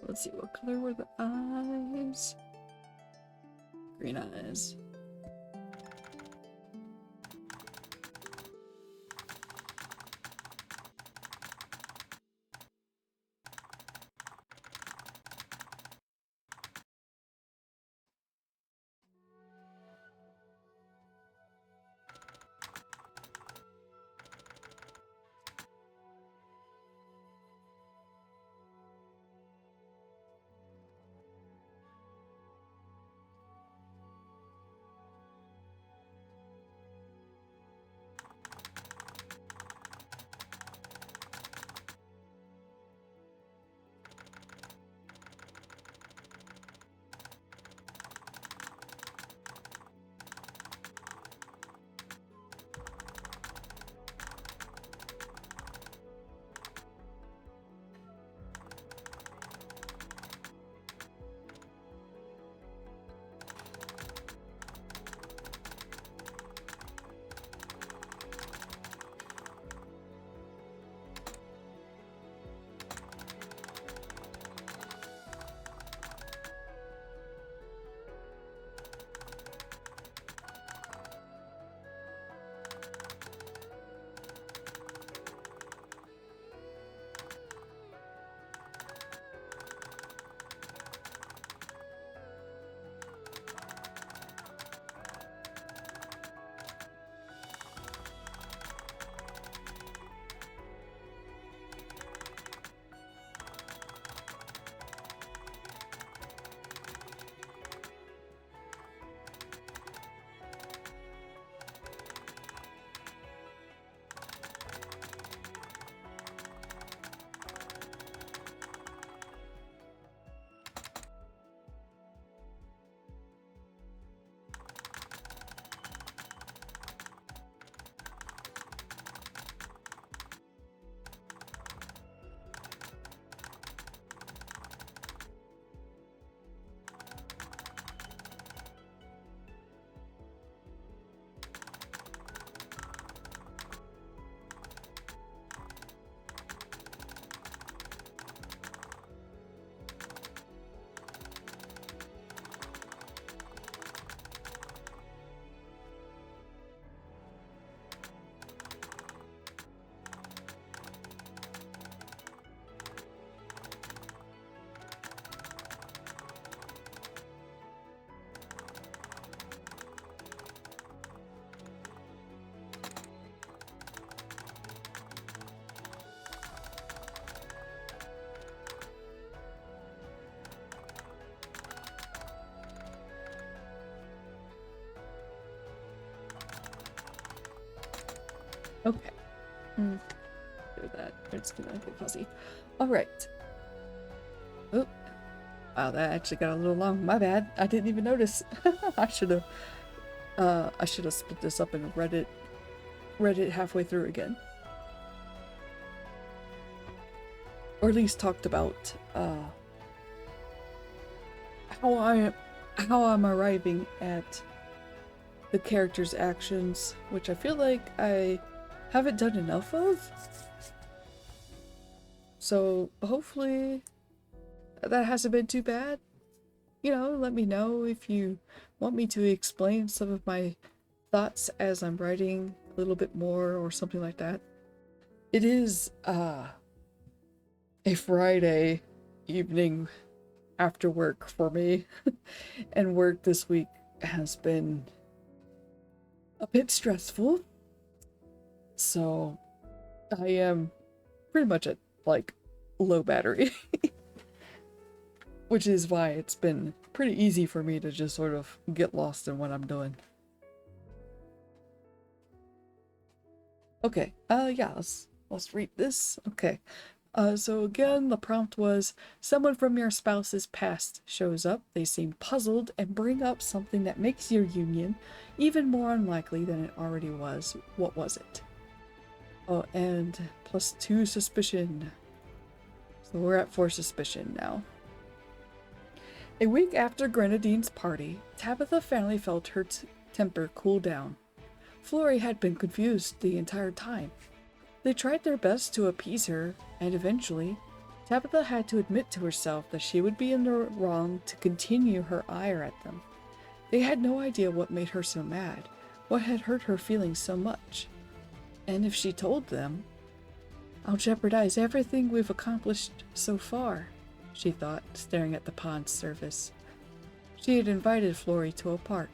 Let's see, what color were the eyes? Green eyes. Okay. Do that. It's gonna get fuzzy. Alright. Oh. Wow, that actually got a little long. My bad. I didn't even notice. I should have split this up and read it halfway through again. Or at least talked about how I'm arriving at the character's actions, which I feel like I haven't done enough of. So hopefully that hasn't been too bad. You know, let me know if you want me to explain some of my thoughts as I'm writing a little bit more or something like that. It is a Friday evening after work for me, and work this week has been a bit stressful, so I am pretty much at like low battery. Which is why it's been pretty easy for me to just sort of get lost in what I'm doing. Okay, yeah, let's read this. Okay. So again, the prompt was, someone from your spouse's past shows up, they seem puzzled, and bring up something that makes your union even more unlikely than it already was. What was it? Oh, and +2 suspicion. So we're at 4 suspicion now. A week after Grenadine's party, Tabitha finally felt her temper cool down. Florrie had been confused the entire time. They tried their best to appease her, and eventually, Tabitha had to admit to herself that she would be in the wrong to continue her ire at them. They had no idea what made her so mad, what had hurt her feelings so much. And if she told them, "I'll jeopardize everything we've accomplished so far," she thought, staring at the pond's surface. She had invited Florrie to a park,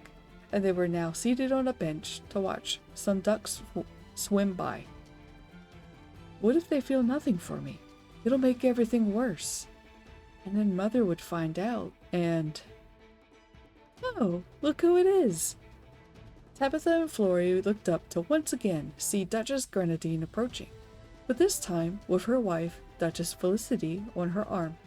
and they were now seated on a bench to watch some ducks swim by. What if they feel nothing for me? It'll make everything worse. And then Mother would find out, and... Oh, look who it is! Tabitha and Florrie looked up to once again see Duchess Grenadine approaching, but this time with her wife, Duchess Felicity, on her arm.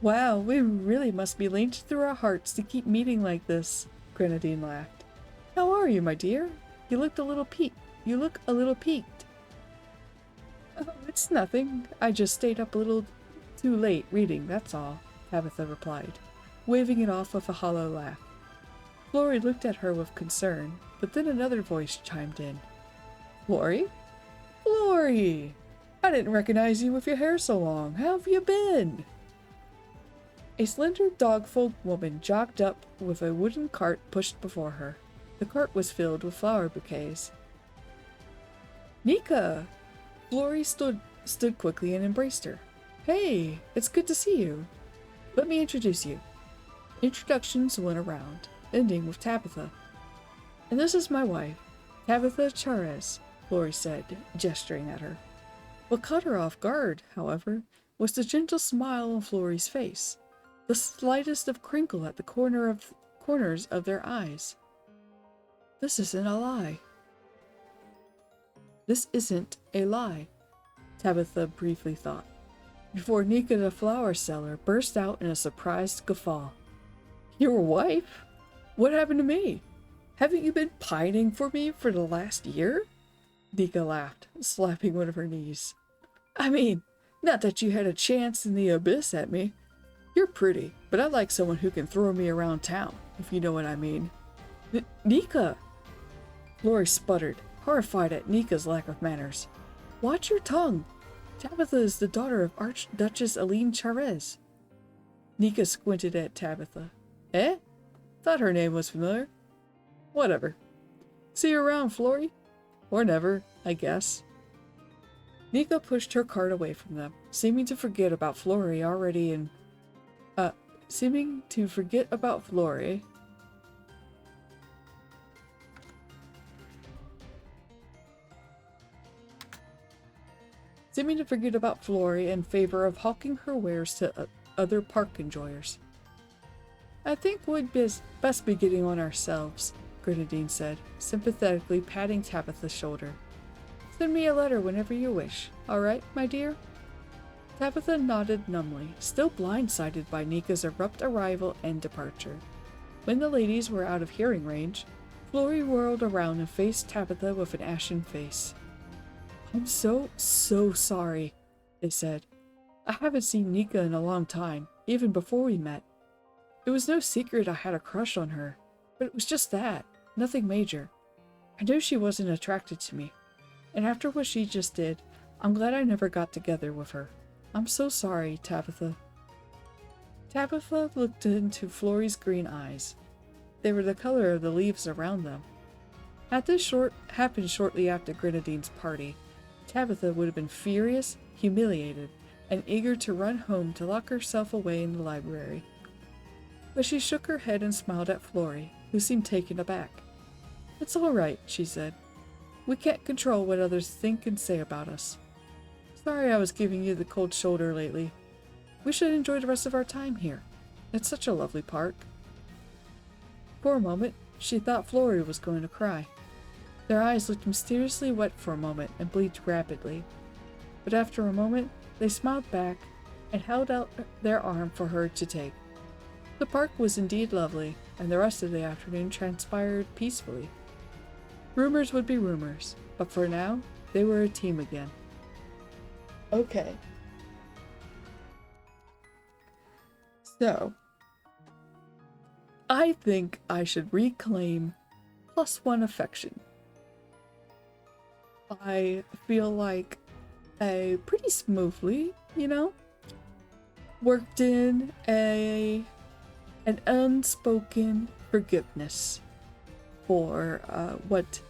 Wow, we really must be linked through our hearts to keep meeting like this, Grenadine laughed. How are you, my dear? You look a little peaked. Oh, it's nothing. I just stayed up a little too late reading, that's all, Tabitha replied, waving it off with a hollow laugh. Florrie looked at her with concern, but then another voice chimed in. Florrie? Florrie! I didn't recognize you with your hair so long. How have you been? A slender dog-folk woman jogged up with a wooden cart pushed before her. The cart was filled with flower bouquets. Nika! Florrie stood quickly and embraced her. Hey, it's good to see you. Let me introduce you. Introductions went around, ending with Tabitha. And this is my wife, Tabitha Charez, Florrie said, gesturing at her. What caught her off guard, however, was the gentle smile on Florrie's face, the slightest of crinkle at the corners of their eyes. This isn't a lie. This isn't a lie, Tabitha briefly thought, before Nika the flower seller burst out in a surprised guffaw. Your wife? What happened to me? Haven't you been pining for me for the last year? Nika laughed, slapping one of her knees. I mean, not that you had a chance in the abyss at me. You're pretty, but I like someone who can throw me around town, if you know what I mean. Nika! Florrie sputtered, horrified at Nika's lack of manners. Watch your tongue. Tabitha is the daughter of Archduchess Aline Charez. Nika squinted at Tabitha. Eh? Thought her name was familiar. Whatever. See you around, Florrie. Or never, I guess. Nika pushed her cart away from them, seeming to forget about Florrie. In favor of hawking her wares to other park enjoyers. I think we'd best be getting on ourselves. Grenadine said, sympathetically patting Tabitha's shoulder. Send me a letter whenever you wish, all right, my dear? Tabitha nodded numbly, still blindsided by Nika's abrupt arrival and departure. When the ladies were out of hearing range, Florrie whirled around and faced Tabitha with an ashen face. I'm so sorry, they said. I haven't seen Nika in a long time, even before we met. It was no secret I had a crush on her, but it was just that, nothing major. I knew she wasn't attracted to me, and after what she just did, I'm glad I never got together with her. I'm so sorry, Tabitha. Tabitha looked into Florrie's green eyes. They were the color of the leaves around them. Had this happened shortly after Grenadine's party, Tabitha would have been furious, humiliated, and eager to run home to lock herself away in the library. But she shook her head and smiled at Florrie, who seemed taken aback. It's all right, she said. We can't control what others think and say about us. Sorry I was giving you the cold shoulder lately. We should enjoy the rest of our time here. It's such a lovely park. For a moment, she thought Florrie was going to cry. Their eyes looked mysteriously wet for a moment and blinked rapidly. But after a moment, they smiled back and held out their arm for her to take. The park was indeed lovely, and the rest of the afternoon transpired peacefully. Rumors would be rumors, but for now, they were a team again. Okay. So, I think I should reclaim +1 affection. I feel like I pretty smoothly, worked in an unspoken forgiveness for what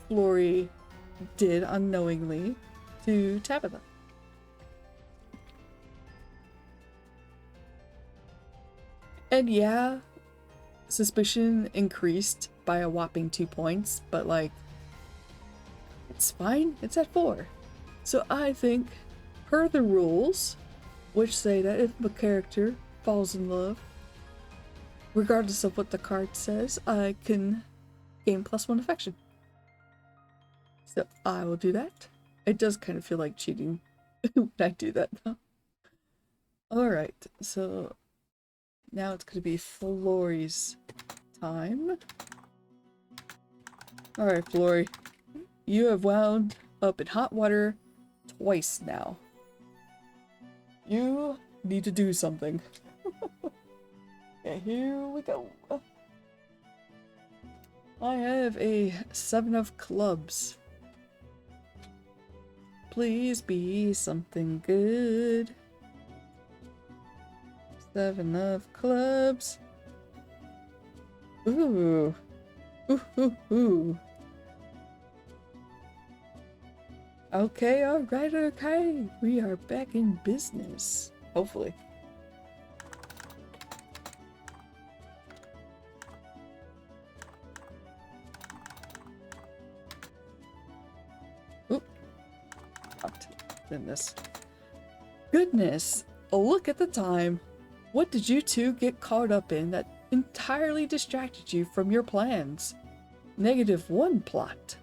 Florrie did unknowingly to Tabitha. And yeah, suspicion increased by a whopping 2 points, but it's fine, it's at 4. So I think, per the rules, which say that if a character falls in love, regardless of what the card says, I can gain +1 affection. So I will do that. It does kind of feel like cheating when I do that though. Alright, so now it's going to be Florrie's time. Alright, Florrie. You have wound up in hot water twice now. You need to do something. Okay, here we go. I have a 7 of clubs. Please be something good. 7 of clubs. Ooh. Ooh, ooh, ooh. Okay, alright, okay. We are back in business. Hopefully. Oop. Not in this. Goodness, look at the time. What did you two get caught up in that entirely distracted you from your plans? -1 plot.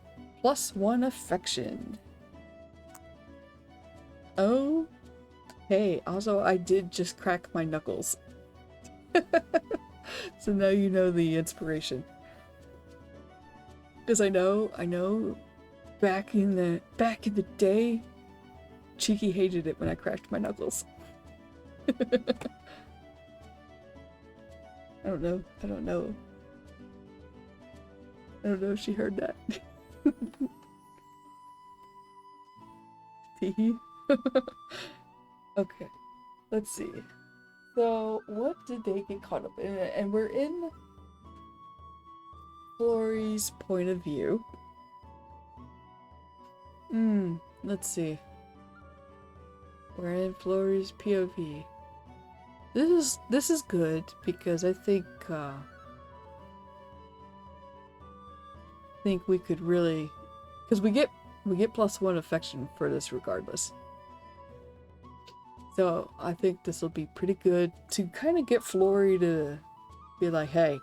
+1 affection. Oh, hey, also I did just crack my knuckles. So now you know the inspiration. Because I know back in the day, Cheeky hated it when I cracked my knuckles. I don't know if she heard that. Teehee. Okay, let's see. So, what did they get caught up in? And we're in Florrie's point of view. Let's see. We're in Florrie's POV. This is good because I think we could really, because we get +1 affection for this regardless. So I think this will be pretty good to kind of get Florrie to be like, hey,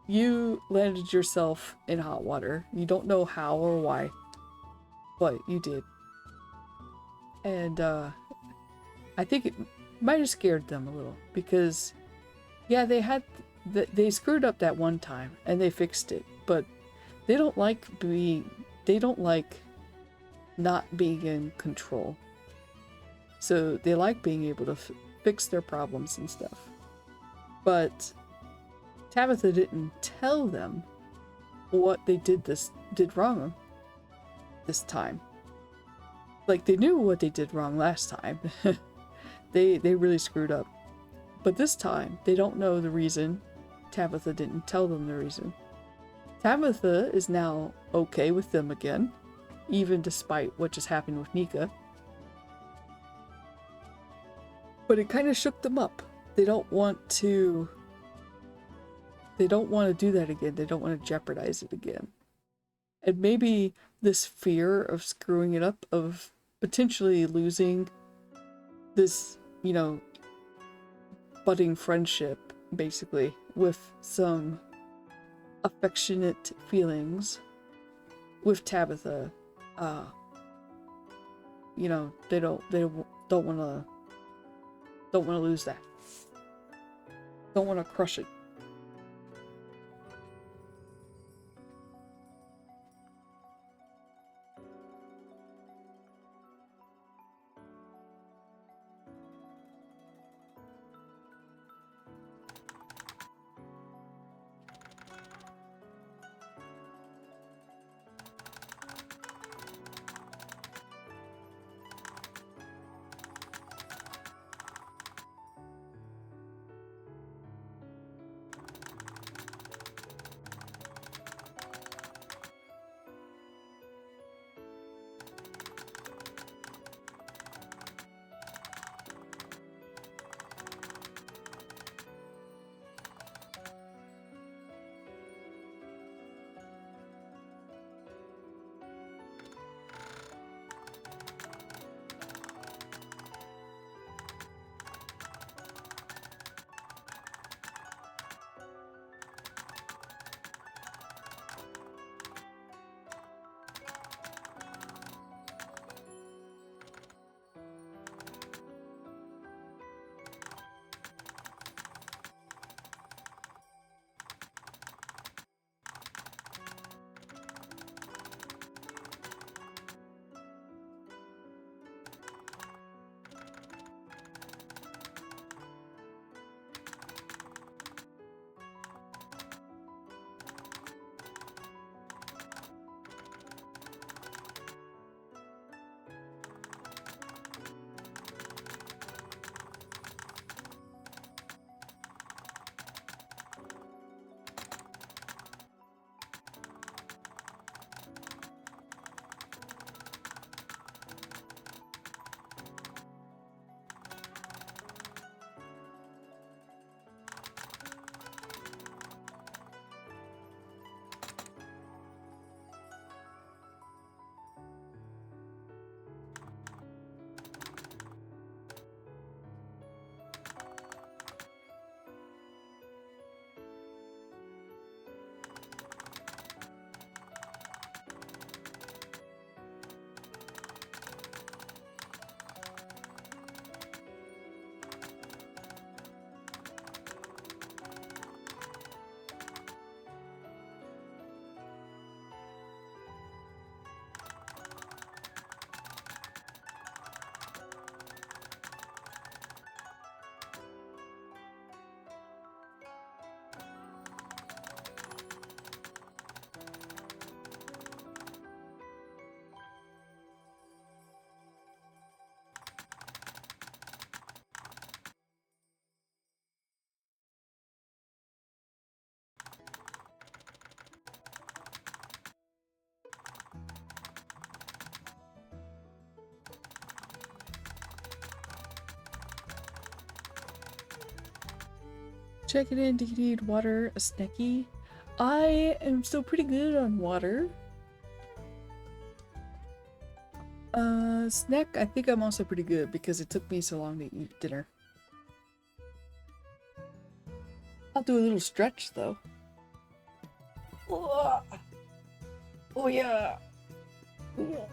you landed yourself in hot water. You don't know how or why, but you did. And I think it might have scared them a little because, yeah, they screwed up that one time and they fixed it, but they don't like not being in control. So they like being able to fix their problems and stuff. But Tabitha didn't tell them what they did wrong this time. Like, they knew what they did wrong last time. They really screwed up. But this time, they don't know the reason. Tabitha didn't tell them the reason. Tabitha is now okay with them again, even despite what just happened with Nika. But it kind of shook them up. They don't want to do that again. They don't want to jeopardize it again. And maybe this fear of screwing it up, of potentially losing this, budding friendship, basically, with some affectionate feelings with Tabitha, they don't want to lose that. Don't want to crush it. Check it in. Do you need water? A snacky? I am still pretty good on water. Snack, I think I'm also pretty good because it took me so long to eat dinner. I'll do a little stretch though. Oh, oh yeah. Yeah.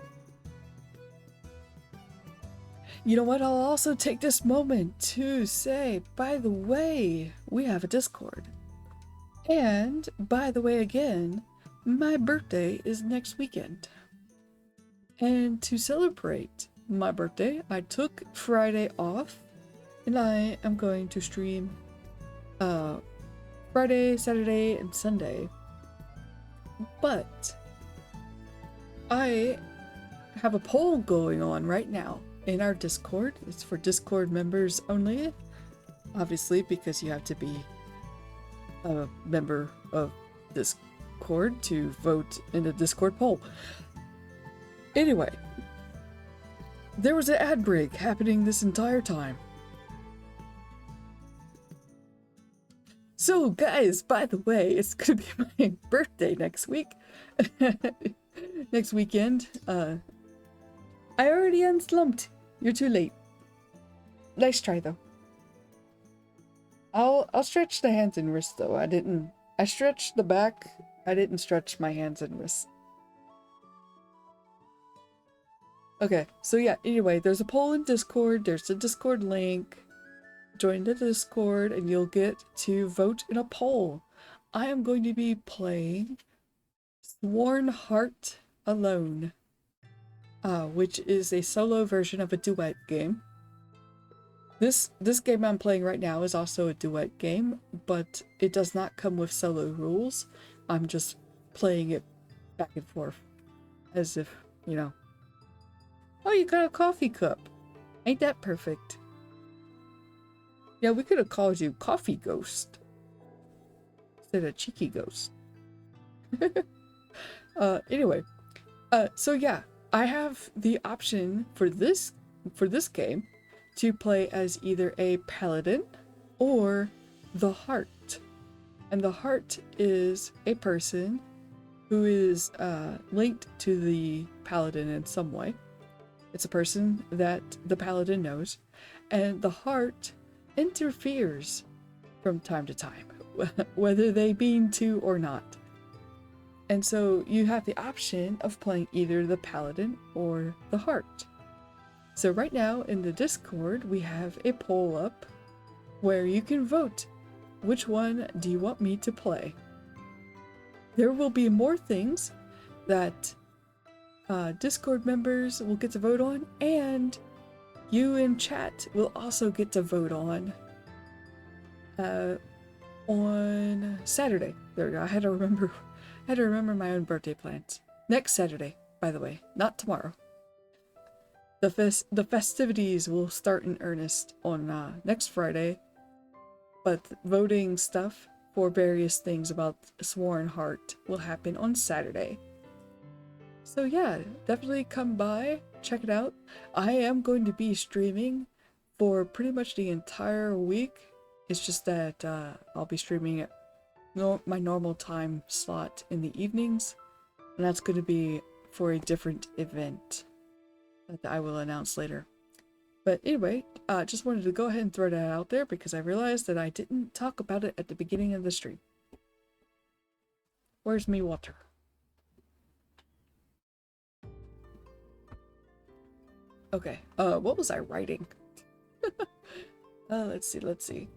You know what? I'll also take this moment to say, by the way, we have a Discord. And, by the way, again, my birthday is next weekend. And to celebrate my birthday, I took Friday off, and I am going to stream Friday, Saturday, and Sunday. But I have a poll going on right now in our Discord. It's for Discord members only, obviously, because you have to be a member of Discord to vote in the Discord poll. Anyway, there was an ad break happening this entire time. So guys, by the way, it's gonna be my birthday next week. Next weekend. I already unslumped. You're too late. Nice try though. I'll stretch the hands and wrists though. I stretched the back. I didn't stretch my hands and wrists. Okay, so yeah, anyway, there's a poll in Discord. There's a Discord link. Join the Discord and you'll get to vote in a poll. I am going to be playing Sworn Heart Alone, which is a solo version of a duet game. This game I'm playing right now is also a duet game, but it does not come with solo rules. I'm just playing it back and forth as if, you know. Oh, you got a coffee cup. Ain't that perfect? Yeah, we could have called you Coffee Ghost instead of Cheeky Ghost. Anyway, so yeah, I have the option for this game to play as either a paladin or the heart. And the heart is a person who is linked to the paladin in some way. It's a person that the paladin knows, and the heart interferes from time to time, whether they mean to or not. And so you have the option of playing either the paladin or the heart. So right now in the Discord, we have a poll up where you can vote. Which one do you want me to play? There will be more things that Discord members will get to vote on, and you in chat will also get to vote on Saturday. There we go. I had to remember my own birthday plans. Next Saturday, by the way, not tomorrow. The festivities will start in earnest on next Friday, but voting stuff for various things about Sworn Heart will happen on Saturday. So yeah, definitely come by, check it out. I am going to be streaming for pretty much the entire week. It's just that I'll be streaming at my normal time slot in the evenings, and that's going to be for a different event that I will announce later. But anyway, just wanted to go ahead and throw that out there because I realized that I didn't talk about it at the beginning of the stream. Where's me water? Okay, what was I writing? Let's see.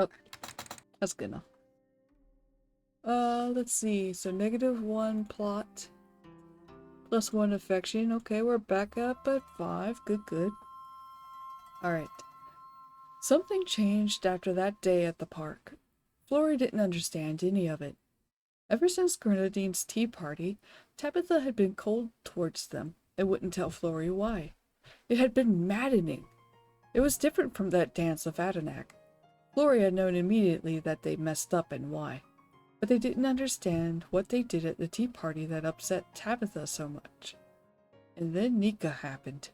Okay, that's good enough. Let's see. So -1 plot, +1 affection. Okay, we're back up at 5. Good, good. Alright. Something changed after that day at the park. Florrie didn't understand any of it. Ever since Grenadine's tea party, Tabitha had been cold towards them and wouldn't tell Florrie why. It had been maddening. It was different from that dance of Adenac. Florrie had known immediately that they messed up and why, but they didn't understand what they did at the tea party that upset Tabitha so much. And then Nika happened,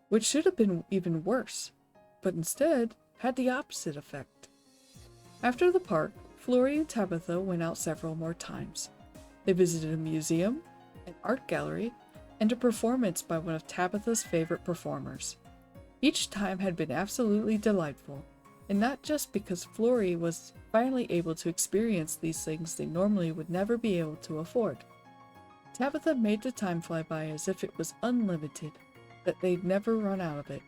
which should have been even worse, but instead had the opposite effect. After the park, Florrie and Tabitha went out several more times. They visited a museum, an art gallery, and a performance by one of Tabitha's favorite performers. Each time had been absolutely delightful, and not just because Florrie was finally able to experience these things they normally would never be able to afford. Tabitha made the time fly by as if it was unlimited, that they'd never run out of it.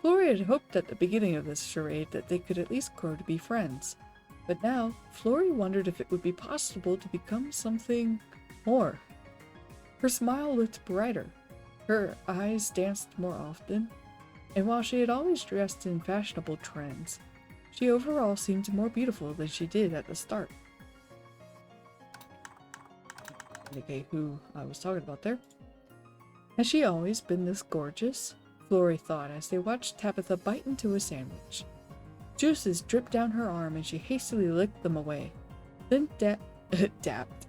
Florrie had hoped at the beginning of this charade that they could at least grow to be friends, but now Florrie wondered if it would be possible to become something more. Her smile looked brighter, her eyes danced more often, and while she had always dressed in fashionable trends, she overall seemed more beautiful than she did at the start. Indicate who I was talking about there. Has she always been this gorgeous? Florrie thought as they watched Tabitha bite into a sandwich. Juices dripped down her arm and she hastily licked them away. Then dapped.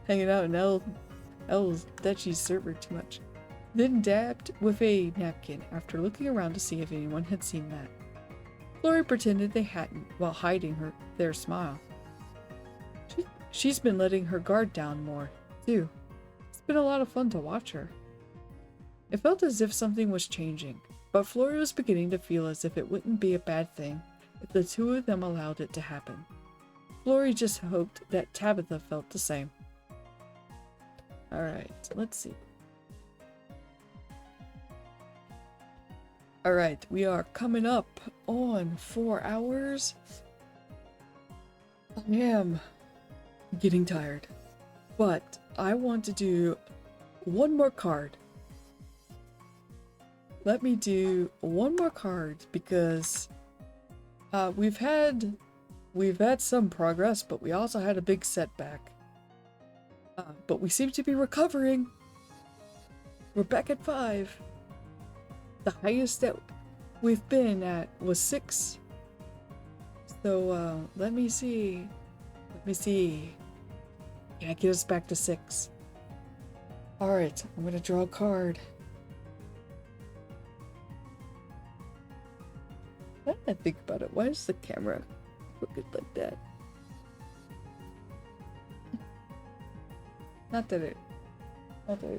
Hanging out in Elle's Dutchie server too much. Then dabbed with a napkin after looking around to see if anyone had seen that. Florrie pretended they hadn't while hiding their smile. She's been letting her guard down more, too. It's been a lot of fun to watch her. It felt as if something was changing, but Florrie was beginning to feel as if it wouldn't be a bad thing if the two of them allowed it to happen. Florrie just hoped that Tabitha felt the same. Alright, let's see. Alright, we are coming up on 4 hours. I am getting tired, but I want to do one more card. Let me do one more card because we've had some progress, but we also had a big setback. But we seem to be recovering. We're back at 5. The highest that we've been at was 6. So let me see. Can I get us back to 6? Alright, I'm gonna draw a card. Now that I think about it, why is the camera crooked like that? Not that it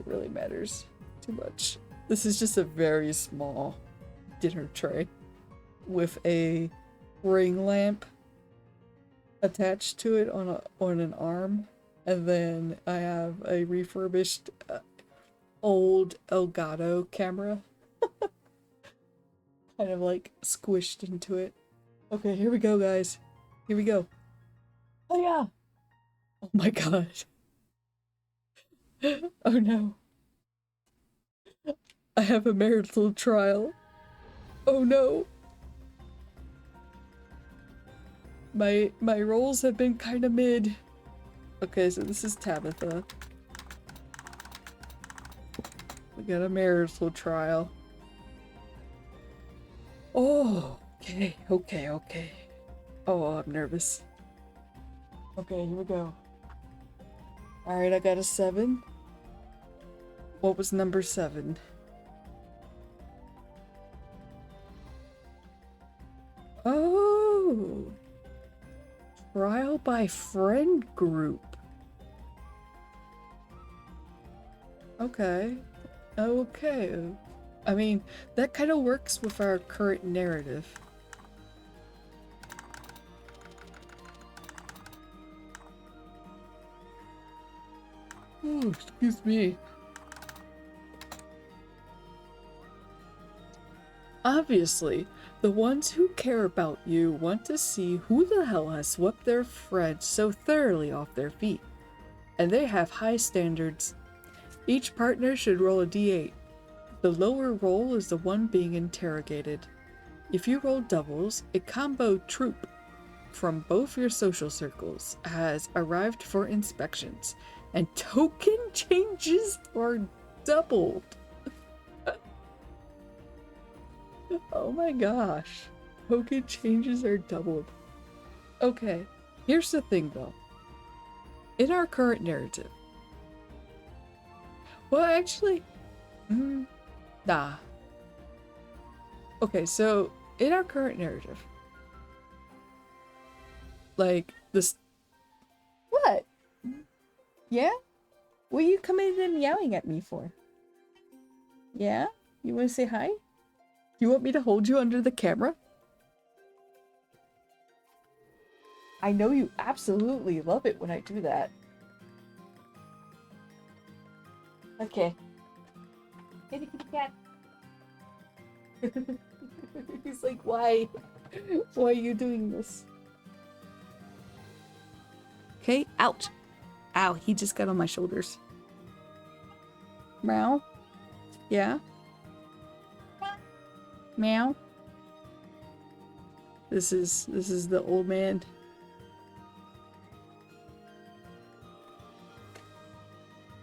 really matters too much. This is just a very small dinner tray with a ring lamp attached to it on an arm, and then I have a refurbished old Elgato camera kind of like squished into it. Okay, here we go, guys. Here we go. Oh yeah. Oh my god. Oh no. I have a marital trial. Oh no. My rolls have been kind of mid. Okay, so this is Tabitha. We got a marital trial. Oh, okay. Oh, I'm nervous. Okay, here we go. Alright, I got a 7. What was number 7? Oh! Trial by friend group. Okay. I mean, that kind of works with our current narrative. Oh, excuse me. Obviously, the ones who care about you want to see who the hell has swept their friend so thoroughly off their feet. And they have high standards. Each partner should roll a d8. The lower roll is the one being interrogated. If you roll doubles, a combo troop from both your social circles has arrived for inspections, and token changes are doubled. Oh my gosh. Token changes are doubled. Okay, here's the thing though. In our current narrative. Well, actually, nah. Okay, so in our current narrative, like this. What? Yeah? What are you coming in and meowing at me for? Yeah? You want to say hi? You want me to hold you under the camera? I know you absolutely love it when I do that. Okay. Hey, the kitty cat. He's like, why? Why are you doing this? Okay, ouch. Ow, he just got on my shoulders. Meow? Yeah? Meow? This is the old man.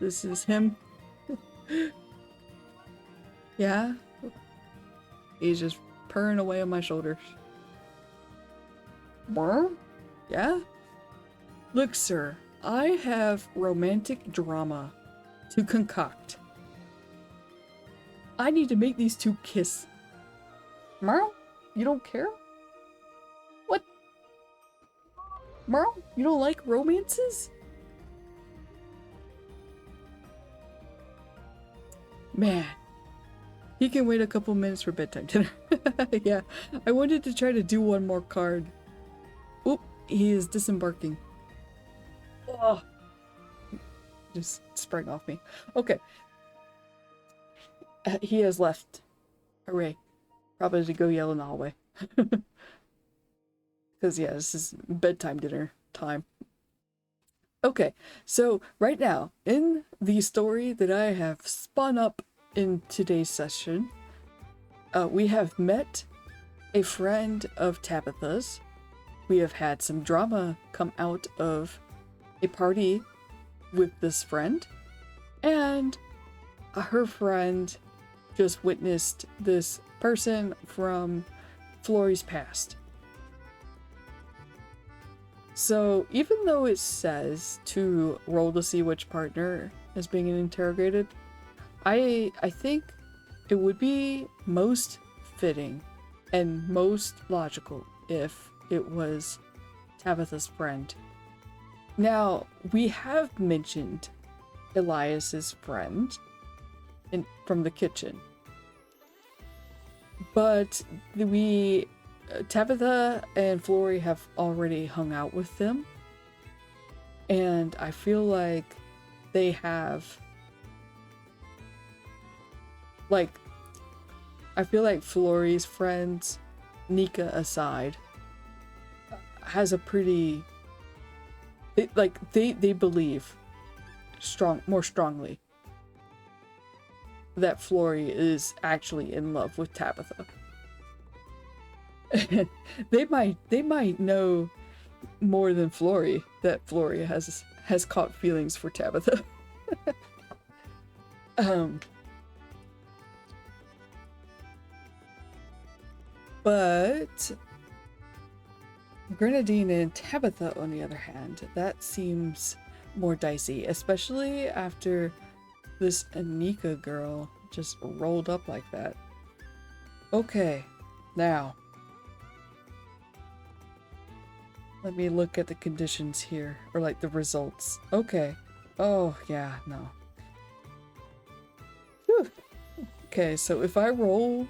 This is him. Yeah? He's just purring away on my shoulders. Brr? Yeah? Look, sir, I have romantic drama to concoct. I need to make these two kiss. Merle? You don't care? What? Merle? You don't like romances? Man. He can wait a couple minutes for bedtime dinner. Yeah, I wanted to try to do one more card. Oop, he is disembarking. Oh, just sprang off me. Okay. He has left. Hooray. Probably to go yell in the hallway. Because, yeah, this is bedtime dinner time. Okay, so right now, in the story that I have spun up in today's session, we have met a friend of Tabitha's. We have had some drama come out of a party with this friend, and her friend just witnessed this person from Flory's past. So even though it says to roll to see which partner is being interrogated, I think it would be most fitting and most logical if it was Tabitha's friend. Now, we have mentioned Elias's friend from the kitchen, but Tabitha and Flory have already hung out with them, and I feel like they have, I feel like Flory's friends, Nika aside, has a pretty, they believe more strongly that Flory is actually in love with Tabitha. they might know more than Flory that Flory has caught feelings for Tabitha. But Grenadine and Tabitha, on the other hand, that seems more dicey, especially after this Anika girl just rolled up like that. Okay, now let me look at the conditions here, or like the results. Okay. Oh, yeah, no. Whew. Okay, so if I roll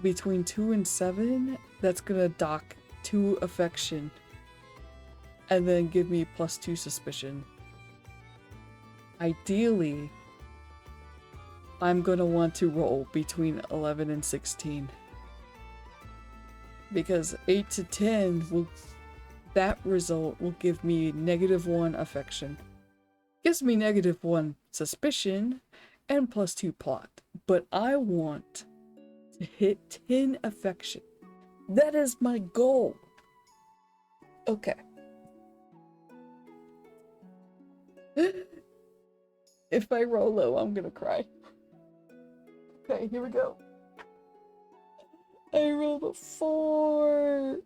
between 2 and 7, that's gonna dock 2 affection and then give me +2 suspicion. Ideally, I'm gonna want to roll between 11 and 16 because 8 to 10 will, that result will give me -1 affection. Gives me -1 suspicion and +2 plot. But I want to hit 10 affection. That is my goal. Okay. If I roll low, I'm gonna cry. Okay, here we go. I rolled a 4.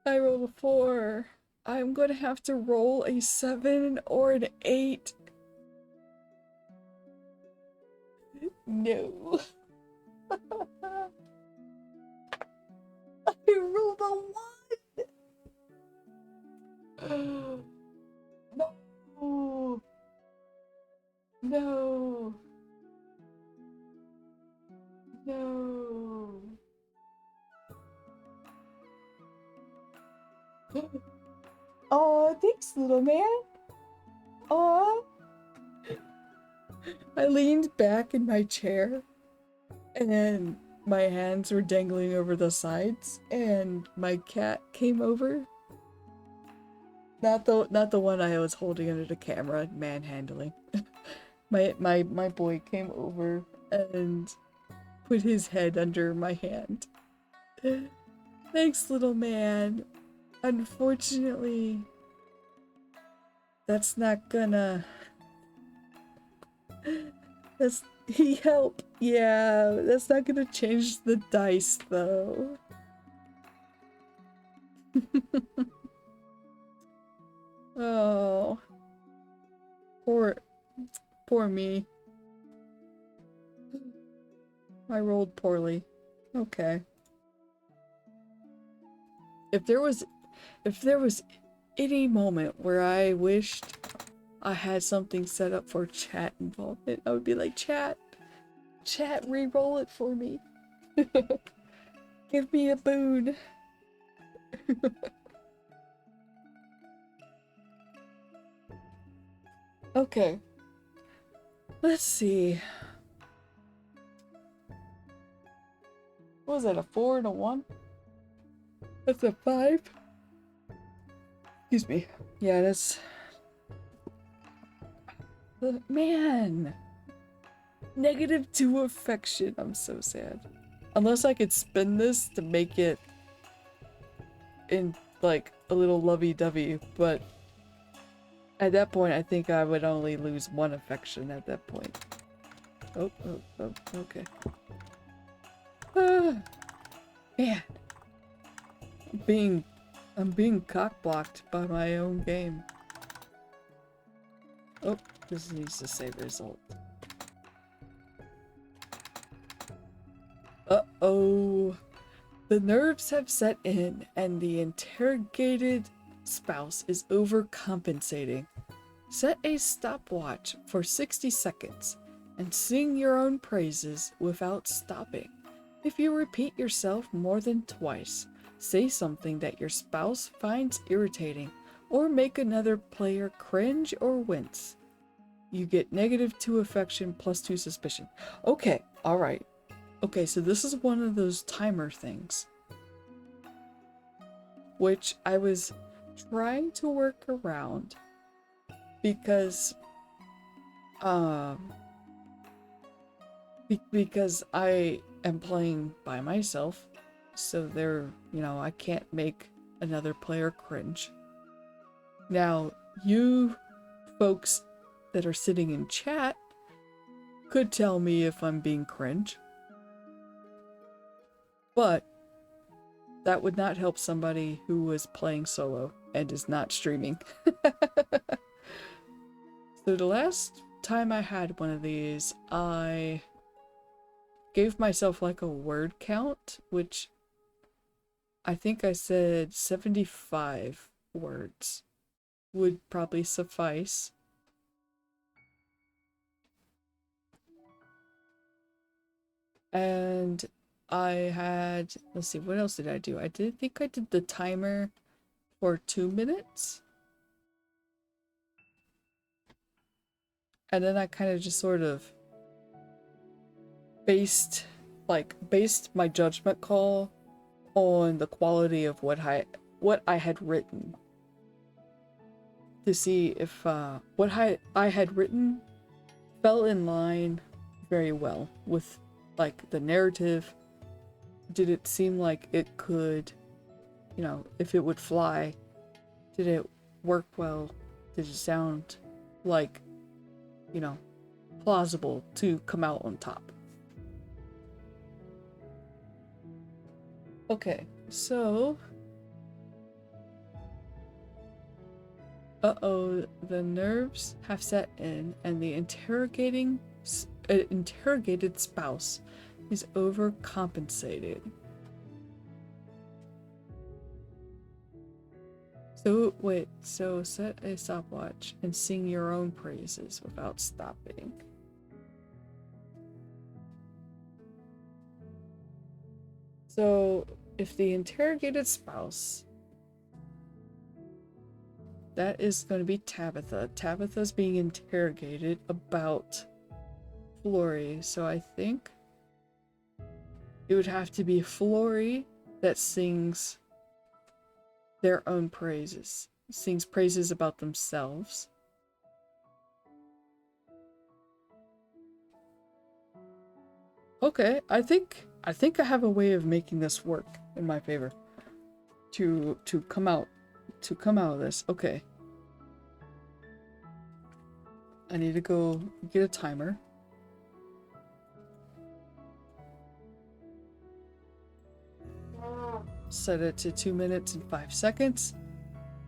I rolled a 4. I'm gonna have to roll a 7 or an 8. No. I rolled a 1. No. No. No. Oh, thanks, little man. Oh. I leaned back in my chair and my hands were dangling over the sides and my cat came over. Not the one I was holding under the camera manhandling. my boy came over and put his head under my hand. Thanks, little man. Unfortunately, that's not gonna... He helped. Yeah, that's not gonna change the dice, though. Oh. Poor me. I rolled poorly. Okay. If there was any moment where I wished I had something set up for chat involvement, I would be like, chat, re-roll it for me. Give me a boon. Okay. Let's see. What was that, a 4 and a 1? That's a 5? Excuse me. Yeah, that's... Man! -2 affection. I'm so sad. Unless I could spin this to make it in, like, a little lovey-dovey, but at that point, I think I would only lose 1 affection at that point. Oh, okay. Man. I'm being cock-blocked by my own game. Oh, this needs to say result. Uh-oh. The nerves have set in, and the interrogated spouse is overcompensating. Set a stopwatch for 60 seconds and sing your own praises without stopping. If you repeat yourself more than twice, say something that your spouse finds irritating, or make another player cringe or wince. You get -2 affection +2 suspicion. Okay, alright. Okay, so this is one of those timer things, which I was trying to work around because because I am playing by myself, so there, you know, I can't make another player cringe. Now, you folks that are sitting in chat could tell me if I'm being cringe, but that would not help somebody who was playing solo and is not streaming. So the last time I had one of these, I gave myself like a word count, which I think I said 75 words would probably suffice. And I had, let's see, what else did I do? I think I did the timer for 2 minutes. And then I kind of just sort of based my judgment call on the quality of what I had written, to see if what I had written fell in line very well with like the narrative. Did it seem like it could, you know, if it would fly? Did it work well? Did it sound like, you know, plausible to come out on top? Okay, so uh-oh, the nerves have set in, and the interrogated spouse is overcompensated. So wait, so set a stopwatch and sing your own praises without stopping. So if the interrogated spouse, that is going to be Tabitha. Tabitha's being interrogated about Flory, so I think it would have to be Flory that sings their own praises, sings praises about themselves. Okay, I think I have a way of making this work in my favor. To come out of this. Okay. I need to go get a timer. Set it to 2 minutes and 5 seconds.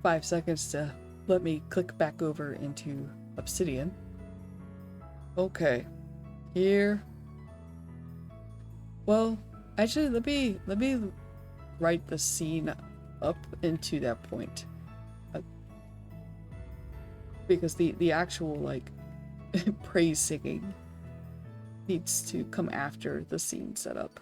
5 seconds to let me click back over into Obsidian. Okay. Here. Well, actually, let me write the scene up into that point. Because the actual, like, praise singing needs to come after the scene setup.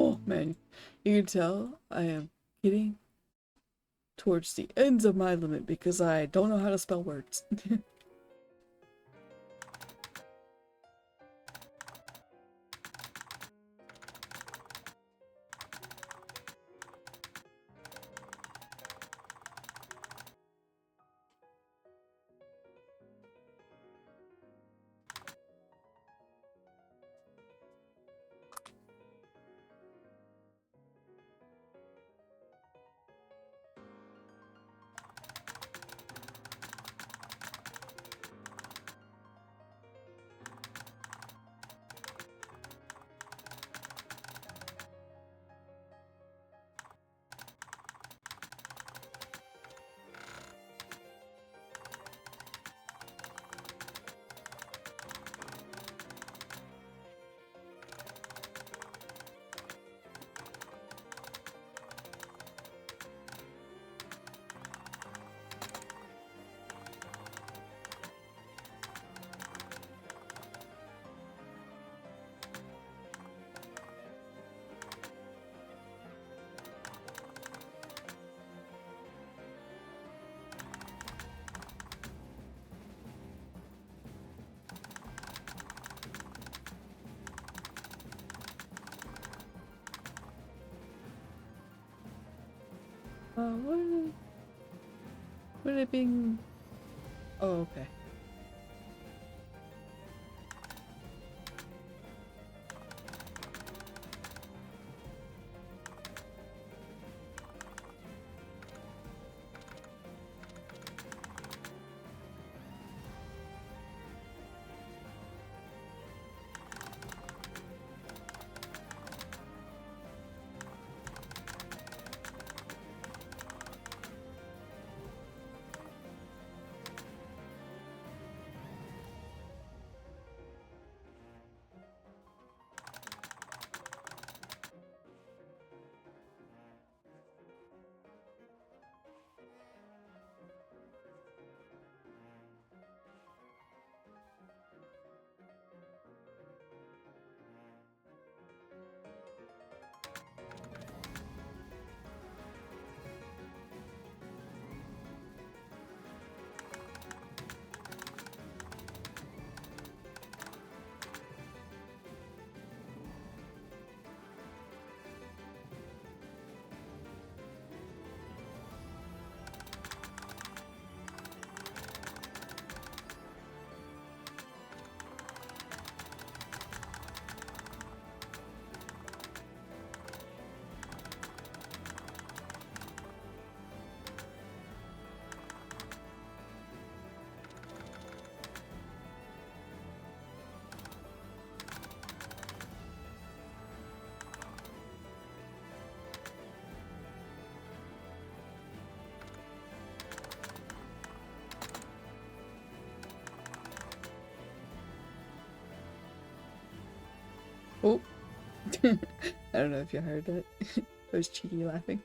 Oh man, you can tell I am getting towards the ends of my limit because I don't know how to spell words. What are they being... Oh, okay. Oh. I don't know if you heard that. I was cheeky laughing.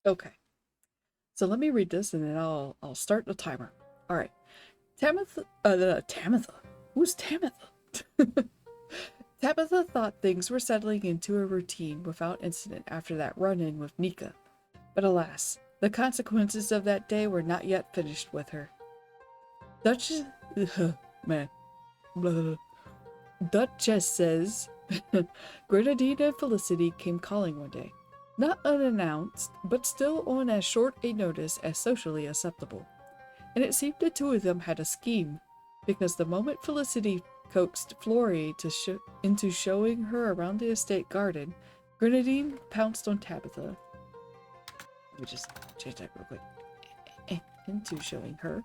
Okay. So let me read this and then I'll start the timer. All right. Tamitha. Who's Tamitha? Tabitha thought things were settling into a routine without incident after that run-in with Nika. But alas, the consequences of that day were not yet finished with her. Duchess... man. Blah. Duchess says Grenadine and Felicity came calling one day. Not unannounced, but still on as short a notice as socially acceptable. And it seemed the two of them had a scheme, because the moment Felicity coaxed Flory into showing her around the estate garden, Grenadine pounced on Tabitha. Let me just change that real quick. Into showing her.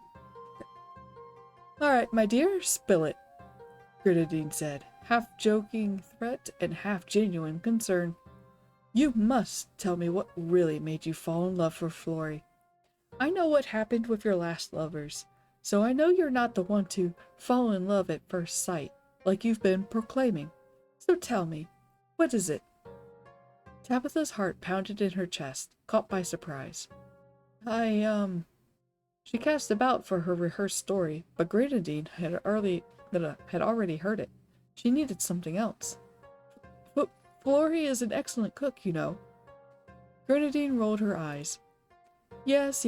Alright, my dear, spill it, Grenadine said, half joking threat and half genuine concern. You must tell me what really made you fall in love with Flory. I know what happened with your last lovers, so I know you're not the one to fall in love at first sight, like you've been proclaiming. So tell me, what is it? Tabitha's heart pounded in her chest, caught by surprise. She cast about for her rehearsed story, but Grenadine had already heard it. She needed something else. Flory is an excellent cook, you know. Grenadine rolled her eyes. Yes,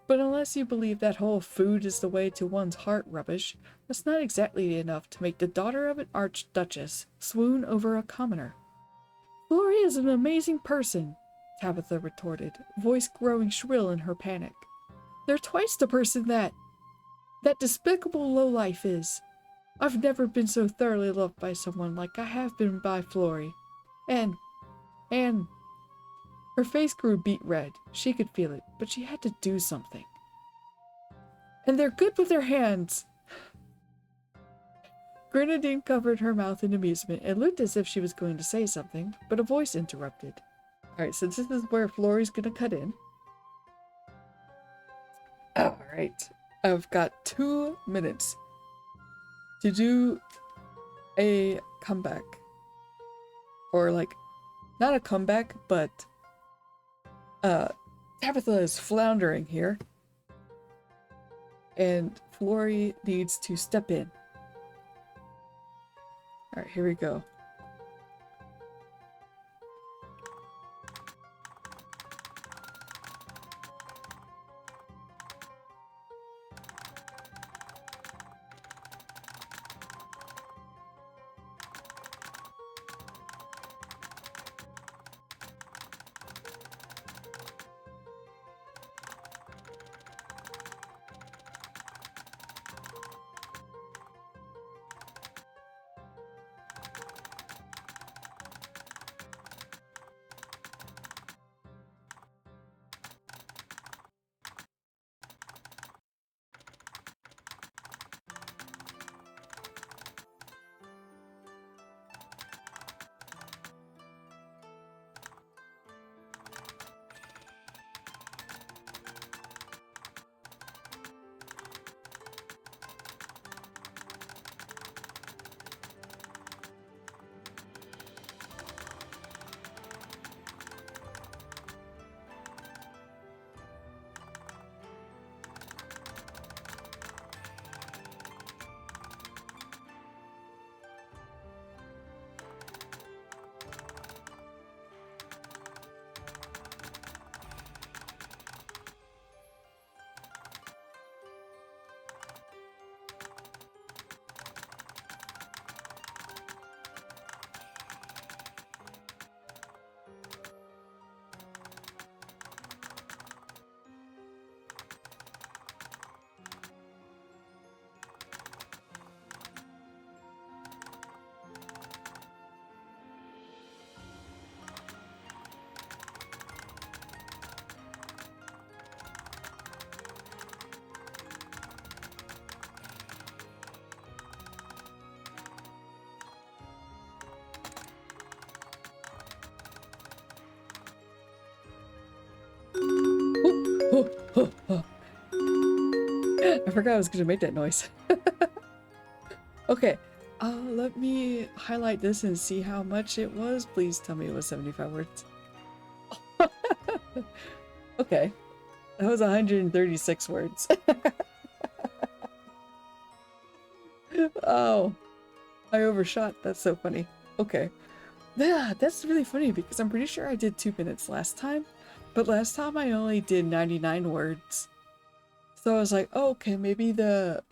but unless you believe that whole food is the way to one's heart rubbish, that's not exactly enough to make the daughter of an archduchess swoon over a commoner. Flory is an amazing person, Tabitha retorted, voice growing shrill in her panic. They're twice the person that despicable lowlife is. I've never been so thoroughly loved by someone like I have been by Flory. And her face grew beet red. She could feel it, but she had to do something. And they're good with their hands. Grenadine covered her mouth in amusement and looked as if she was going to say something, but a voice interrupted. Alright, so this is where Flory's gonna cut in. Alright, I've got 2 minutes to do a comeback. Or like, not a comeback, but Tabitha is floundering here. And Flory needs to step in. Alright, here we go. I forgot I was gonna make that noise. Okay, let me highlight this and see how much it was. Please tell me it was 75 words. Okay. That was 136 words. Oh, I overshot. That's so funny. Okay. Yeah, that's really funny because I'm pretty sure I did 2 minutes last time, but last time I only did 99 words. So I was like, oh, okay, maybe the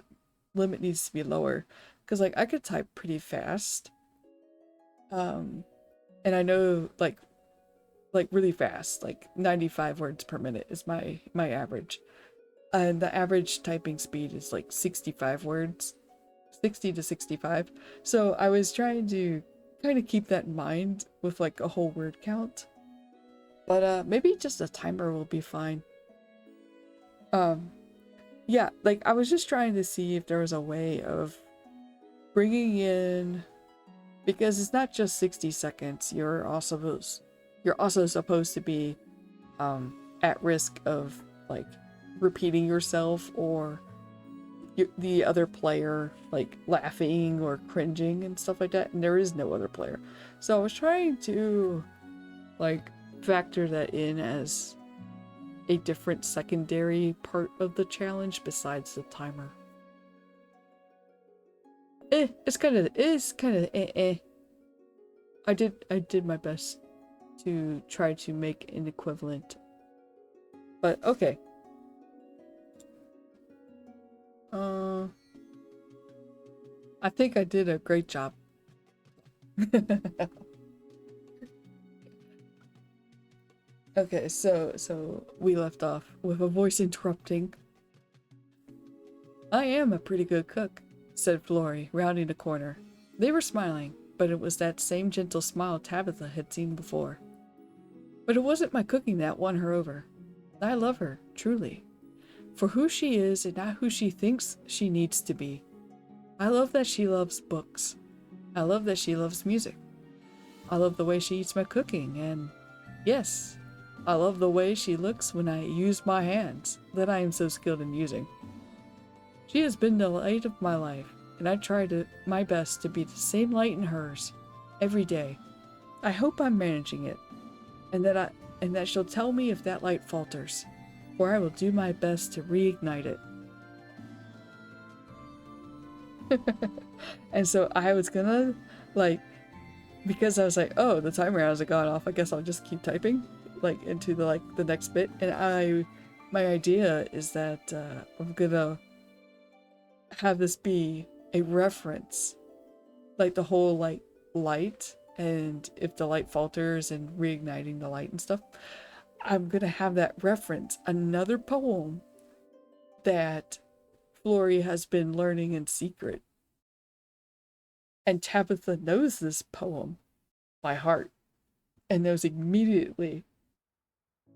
limit needs to be lower because like I could type pretty fast. And I know like really fast, like 95 words per minute is my average. And the average typing speed is like 65 words, 60 to 65. So I was trying to kind of keep that in mind with like a whole word count. But maybe just a timer will be fine. Um yeah, like I was just trying to see if there was a way of bringing in, because it's not just 60 seconds. You're also supposed to be at risk of like repeating yourself or the other player like laughing or cringing and stuff like that, and there is no other player. So I was trying to like factor that in as a different secondary part of the challenge besides the timer. It's kind of eh. I did my best to try to make an equivalent. But okay. I think I did a great job. Okay, so we left off with a voice interrupting. I am a pretty good cook, said Flory, rounding the corner. They were smiling, but it was that same gentle smile Tabitha had seen before. But it wasn't my cooking that won her over. I love her, truly, for who she is and not who she thinks she needs to be. I love that she loves books. I love that she loves music. I love the way she eats my cooking, and yes, I love the way she looks when I use my hands that I am so skilled in using. She has been the light of my life, and I try my best to be the same light in hers every day. I hope I'm managing it, and that she'll tell me if that light falters, for I will do my best to reignite it. And so I was gonna like, because I was like, oh, the timer hasn't gone off, I guess I'll just keep typing like into the next bit. And my idea is that I'm gonna have this be a reference, like the whole like light, and if the light falters and reigniting the light and stuff, I'm gonna have that reference another poem that Flory has been learning in secret. And Tabitha knows this poem by heart and knows immediately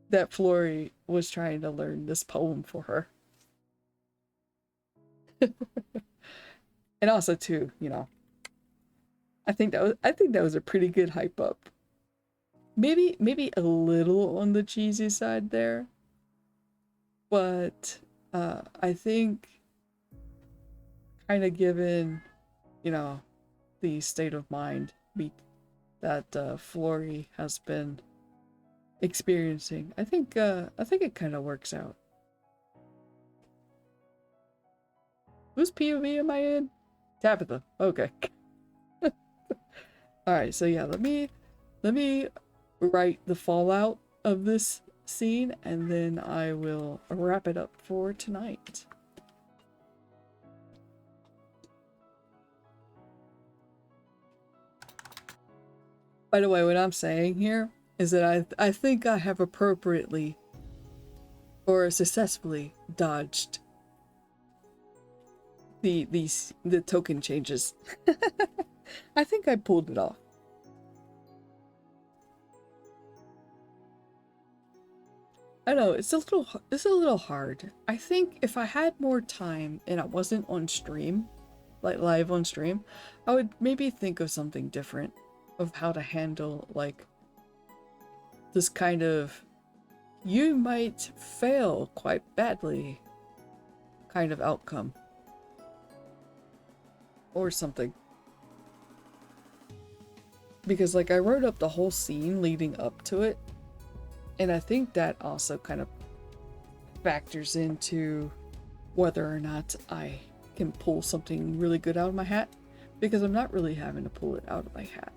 that Flory was trying to learn this poem for her. And also too, I think that was a pretty good hype up. Maybe a little on the cheesy side there, but I think kind of given, the state of mind that Flory has been experiencing, I think it kind of works out. Whose POV am I in? Tabitha. Okay. Alright, so yeah, let me write the fallout of this scene and then I will wrap it up for tonight. By the way, what I'm saying here is that I think I have appropriately or successfully dodged the token changes. I think I pulled it off. I know it's a little hard. I think if I had more time and I wasn't on stream, like live on stream, I would maybe think of something different of how to handle like this kind of you might fail quite badly kind of outcome or something. Because like I wrote up the whole scene leading up to it, and I think that also kind of factors into whether or not I can pull something really good out of my hat, because I'm not really having to pull it out of my hat.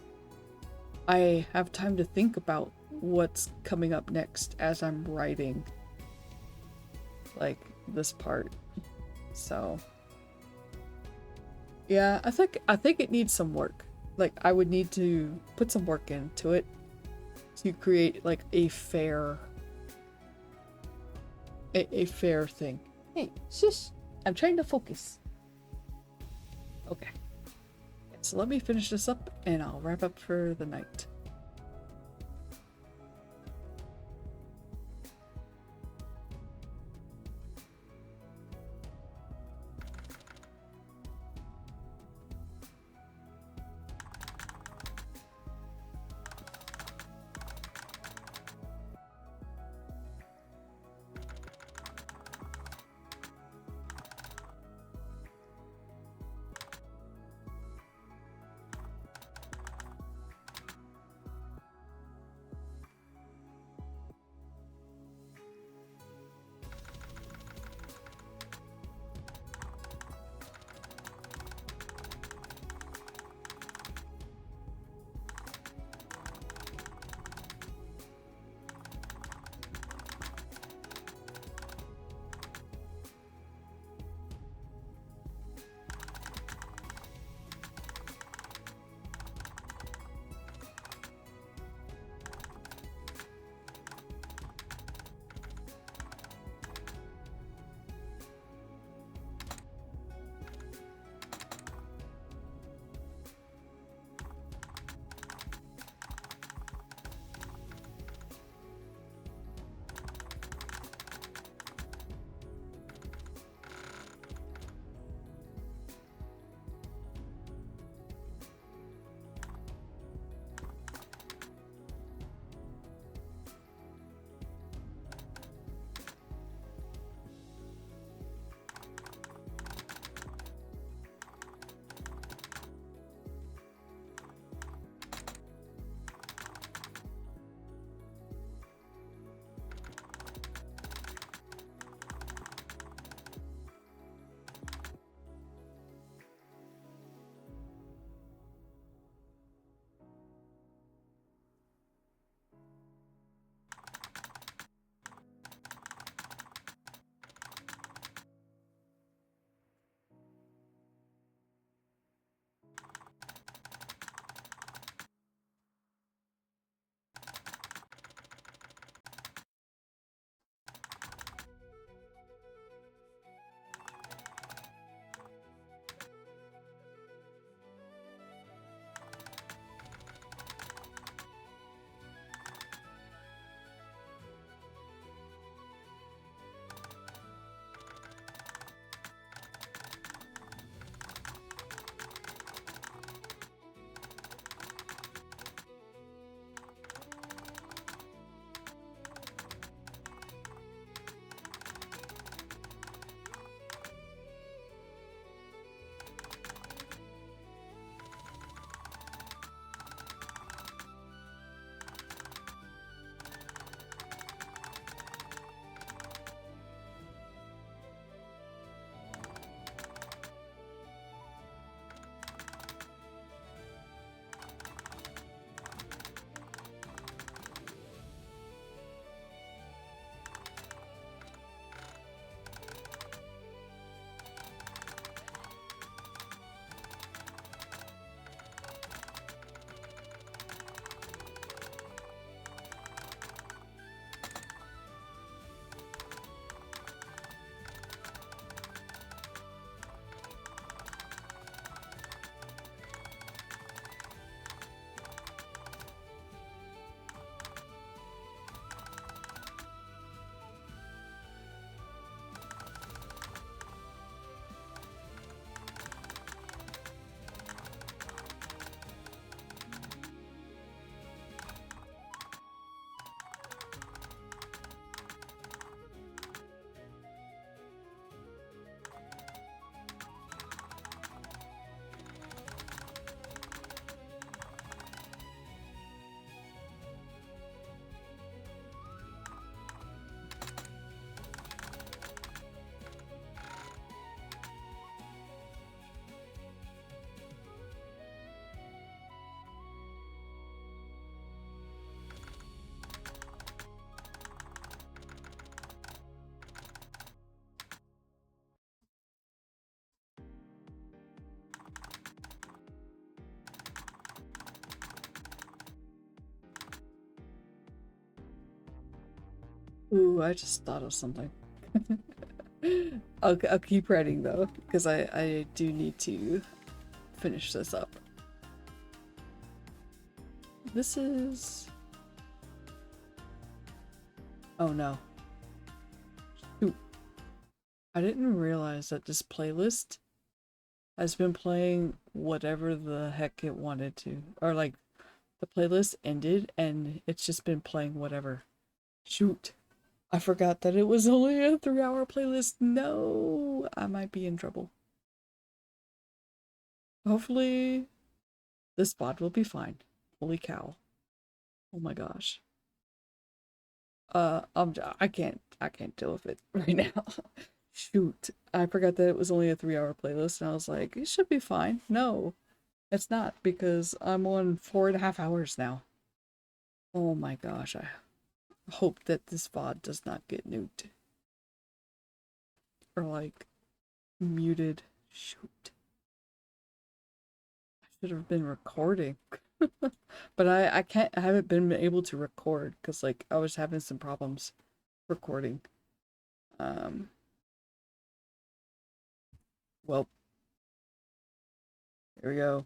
I have time to think about what's coming up next as I'm writing, like, this part. So yeah, I think it needs some work. Like, I would need to put some work into it to create like a fair thing. Hey, shush! I'm trying to focus. Okay. So let me finish this up and I'll wrap up for the night. Ooh, I just thought of something. I'll keep writing though, because I do need to finish this up. This is... Oh no. Shoot. I didn't realize that this playlist has been playing whatever the heck it wanted to. Or like, the playlist ended and it's just been playing whatever. Shoot. I forgot that it was only a 3-hour playlist. No, I might be in trouble. Hopefully, this spot will be fine. Holy cow. Oh my gosh. I can't deal with it right now. Shoot. I forgot that it was only a 3-hour playlist and I was like, it should be fine. No, it's not because I'm on 4.5 hours now. Oh my gosh. I hope that this VOD does not get nuked. Or like muted. Shoot. I should have been recording. But I haven't been able to record because like I was having some problems recording. Um well, here we go.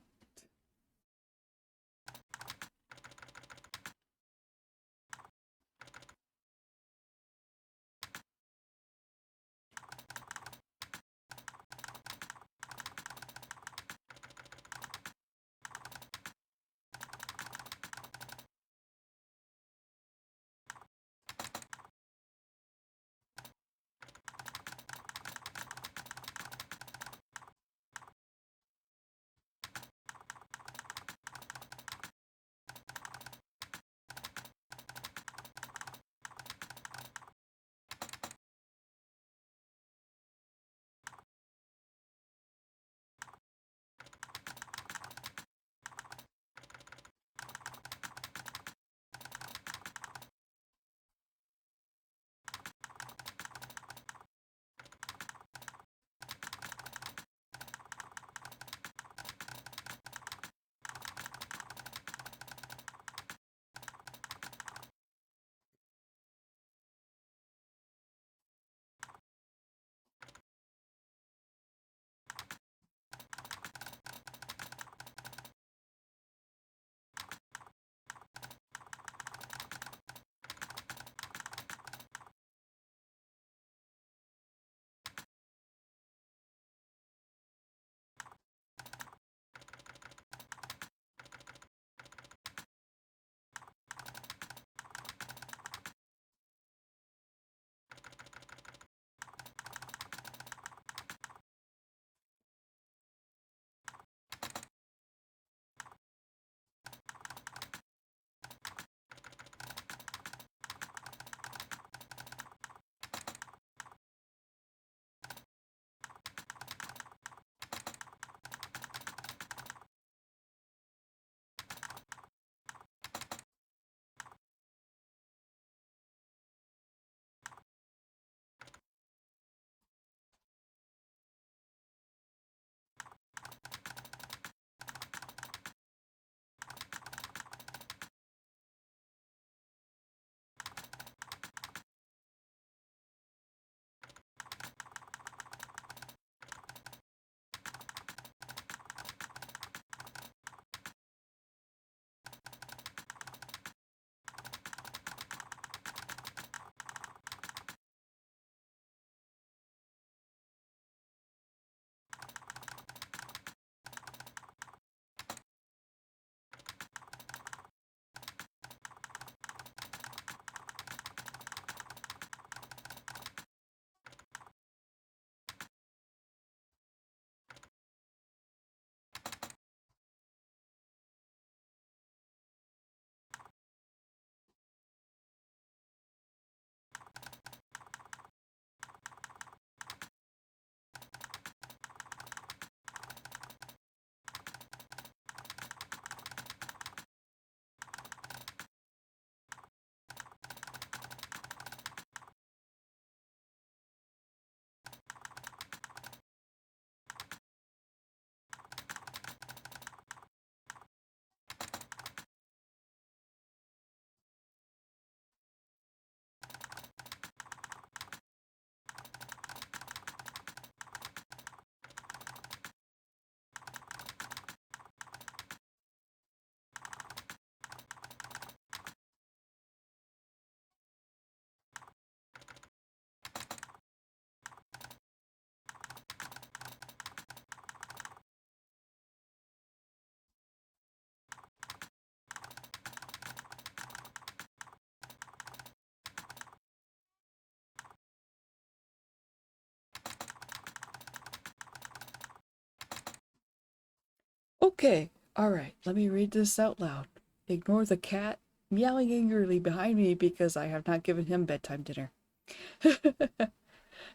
Okay, alright, let me read this out loud. Ignore the cat meowing angrily behind me because I have not given him bedtime dinner.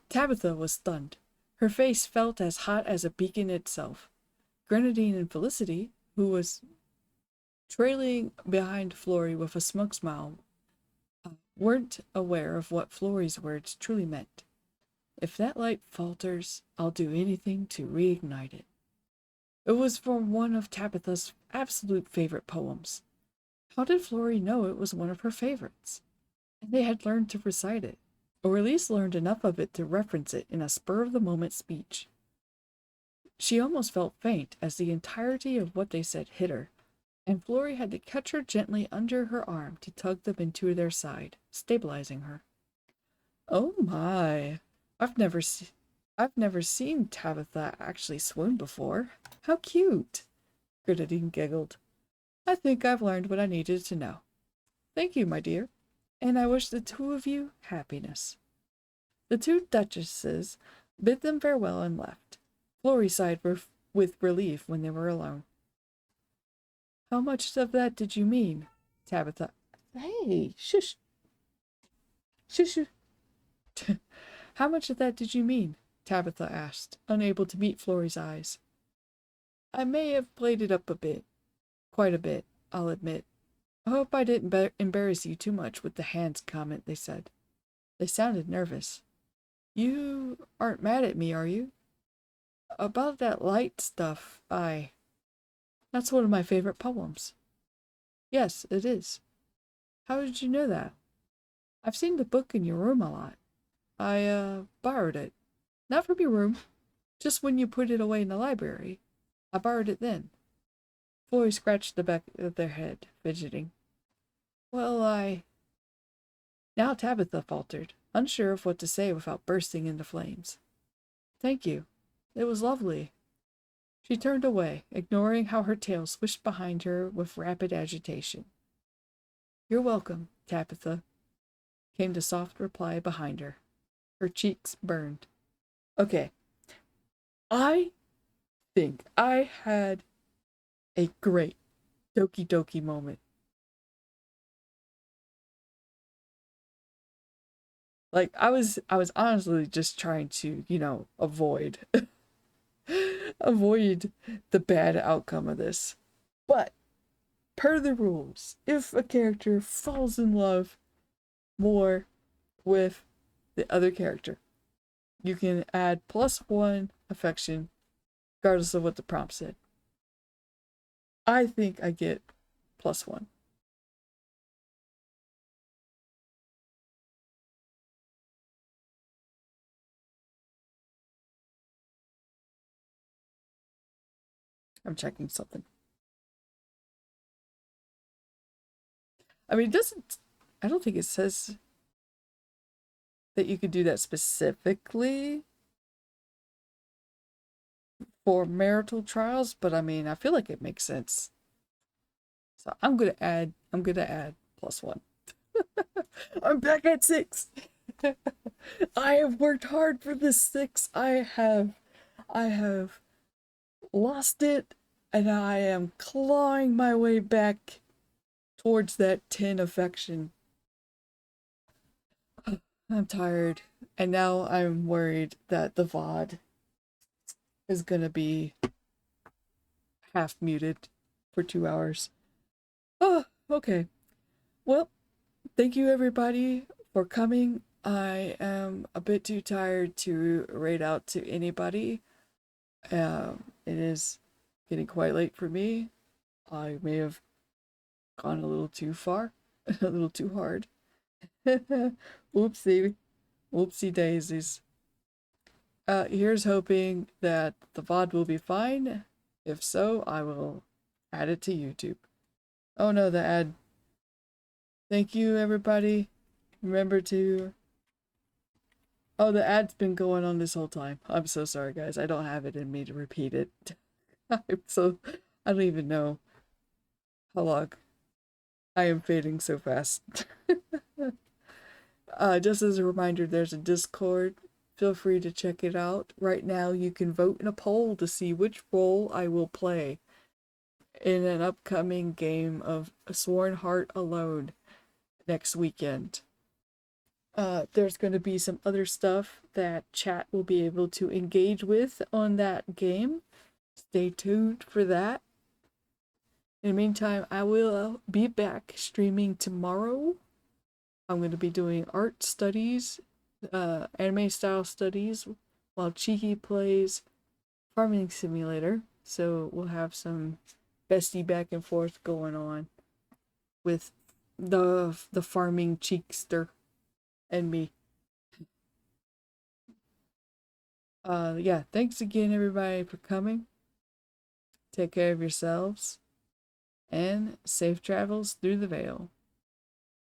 Tabitha was stunned. Her face felt as hot as a beacon itself. Grenadine and Felicity, who was trailing behind Flory with a smug smile, weren't aware of what Flory's words truly meant. If that light falters, I'll do anything to reignite it. It was from one of Tabitha's absolute favorite poems. How did Flory know it was one of her favorites? And they had learned to recite it, or at least learned enough of it to reference it in a spur-of-the-moment speech. She almost felt faint as the entirety of what they said hit her, and Flory had to catch her gently under her arm to tug them into their side, stabilizing her. Oh my, I've never seen Tabitha actually swoon before. How cute! Grenadine giggled. I think I've learned what I needed to know. Thank you, my dear, and I wish the two of you happiness. The two duchesses bid them farewell and left. Flory sighed with relief when they were alone. How much of that did you mean, Tabitha? Hey, shush. Shush. How much of that did you mean? Tabitha asked, unable to meet Flory's eyes. I may have played it up a bit. Quite a bit, I'll admit. I hope I didn't embarrass you too much with the hands comment, they said. They sounded nervous. You aren't mad at me, are you? About that light stuff, That's one of my favorite poems. Yes, it is. How did you know that? I've seen the book in your room a lot. I, borrowed it. Not from your room, just when you put it away in the library. I borrowed it then. Flory scratched the back of their head, fidgeting. Well, Now Tabitha faltered, unsure of what to say without bursting into flames. Thank you. It was lovely. She turned away, ignoring how her tail swished behind her with rapid agitation. You're welcome, Tabitha, came the soft reply behind her. Her cheeks burned. Okay. I think I had a great Doki Doki moment. Like, I was honestly just trying to, avoid avoid the bad outcome of this. But per the rules, if a character falls in love more with the other character, you can add +1 affection regardless of what the prompt said. I think I get +1. I'm checking something. I mean, I don't think it says that you could do that specifically for marital trials, but I mean, I feel like it makes sense. So I'm gonna add +1. I'm back at 6. I have worked hard for this 6. I have lost it, and I am clawing my way back towards that 10 affection. I'm tired, and now I'm worried that the VOD is gonna be half muted for 2 hours. Oh, okay. Well, thank you everybody for coming. I am a bit too tired to raid out to anybody. It is getting quite late for me. I may have gone a little too far, a little too hard. Whoopsie daisies. Here's hoping that the VOD will be fine. If so, I will add it to YouTube. Oh no, the ad. Thank you, everybody. Remember to... Oh, the ad's been going on this whole time. I'm so sorry, guys. I don't have it in me to repeat it. I don't even know how long. I am fading so fast. Just as a reminder, there's a Discord. Feel free to check it out. Right now, you can vote in a poll to see which role I will play in an upcoming game of Sworn Heart Alone next weekend. There's going to be some other stuff that chat will be able to engage with on that game. Stay tuned for that. In the meantime, I will be back streaming tomorrow. I'm going to be doing art studies, anime style studies, while Cheeky plays Farming Simulator. So we'll have some bestie back and forth going on with the farming cheekster and me. Yeah, thanks again everybody for coming. Take care of yourselves and safe travels through the veil.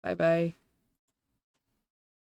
Bye bye.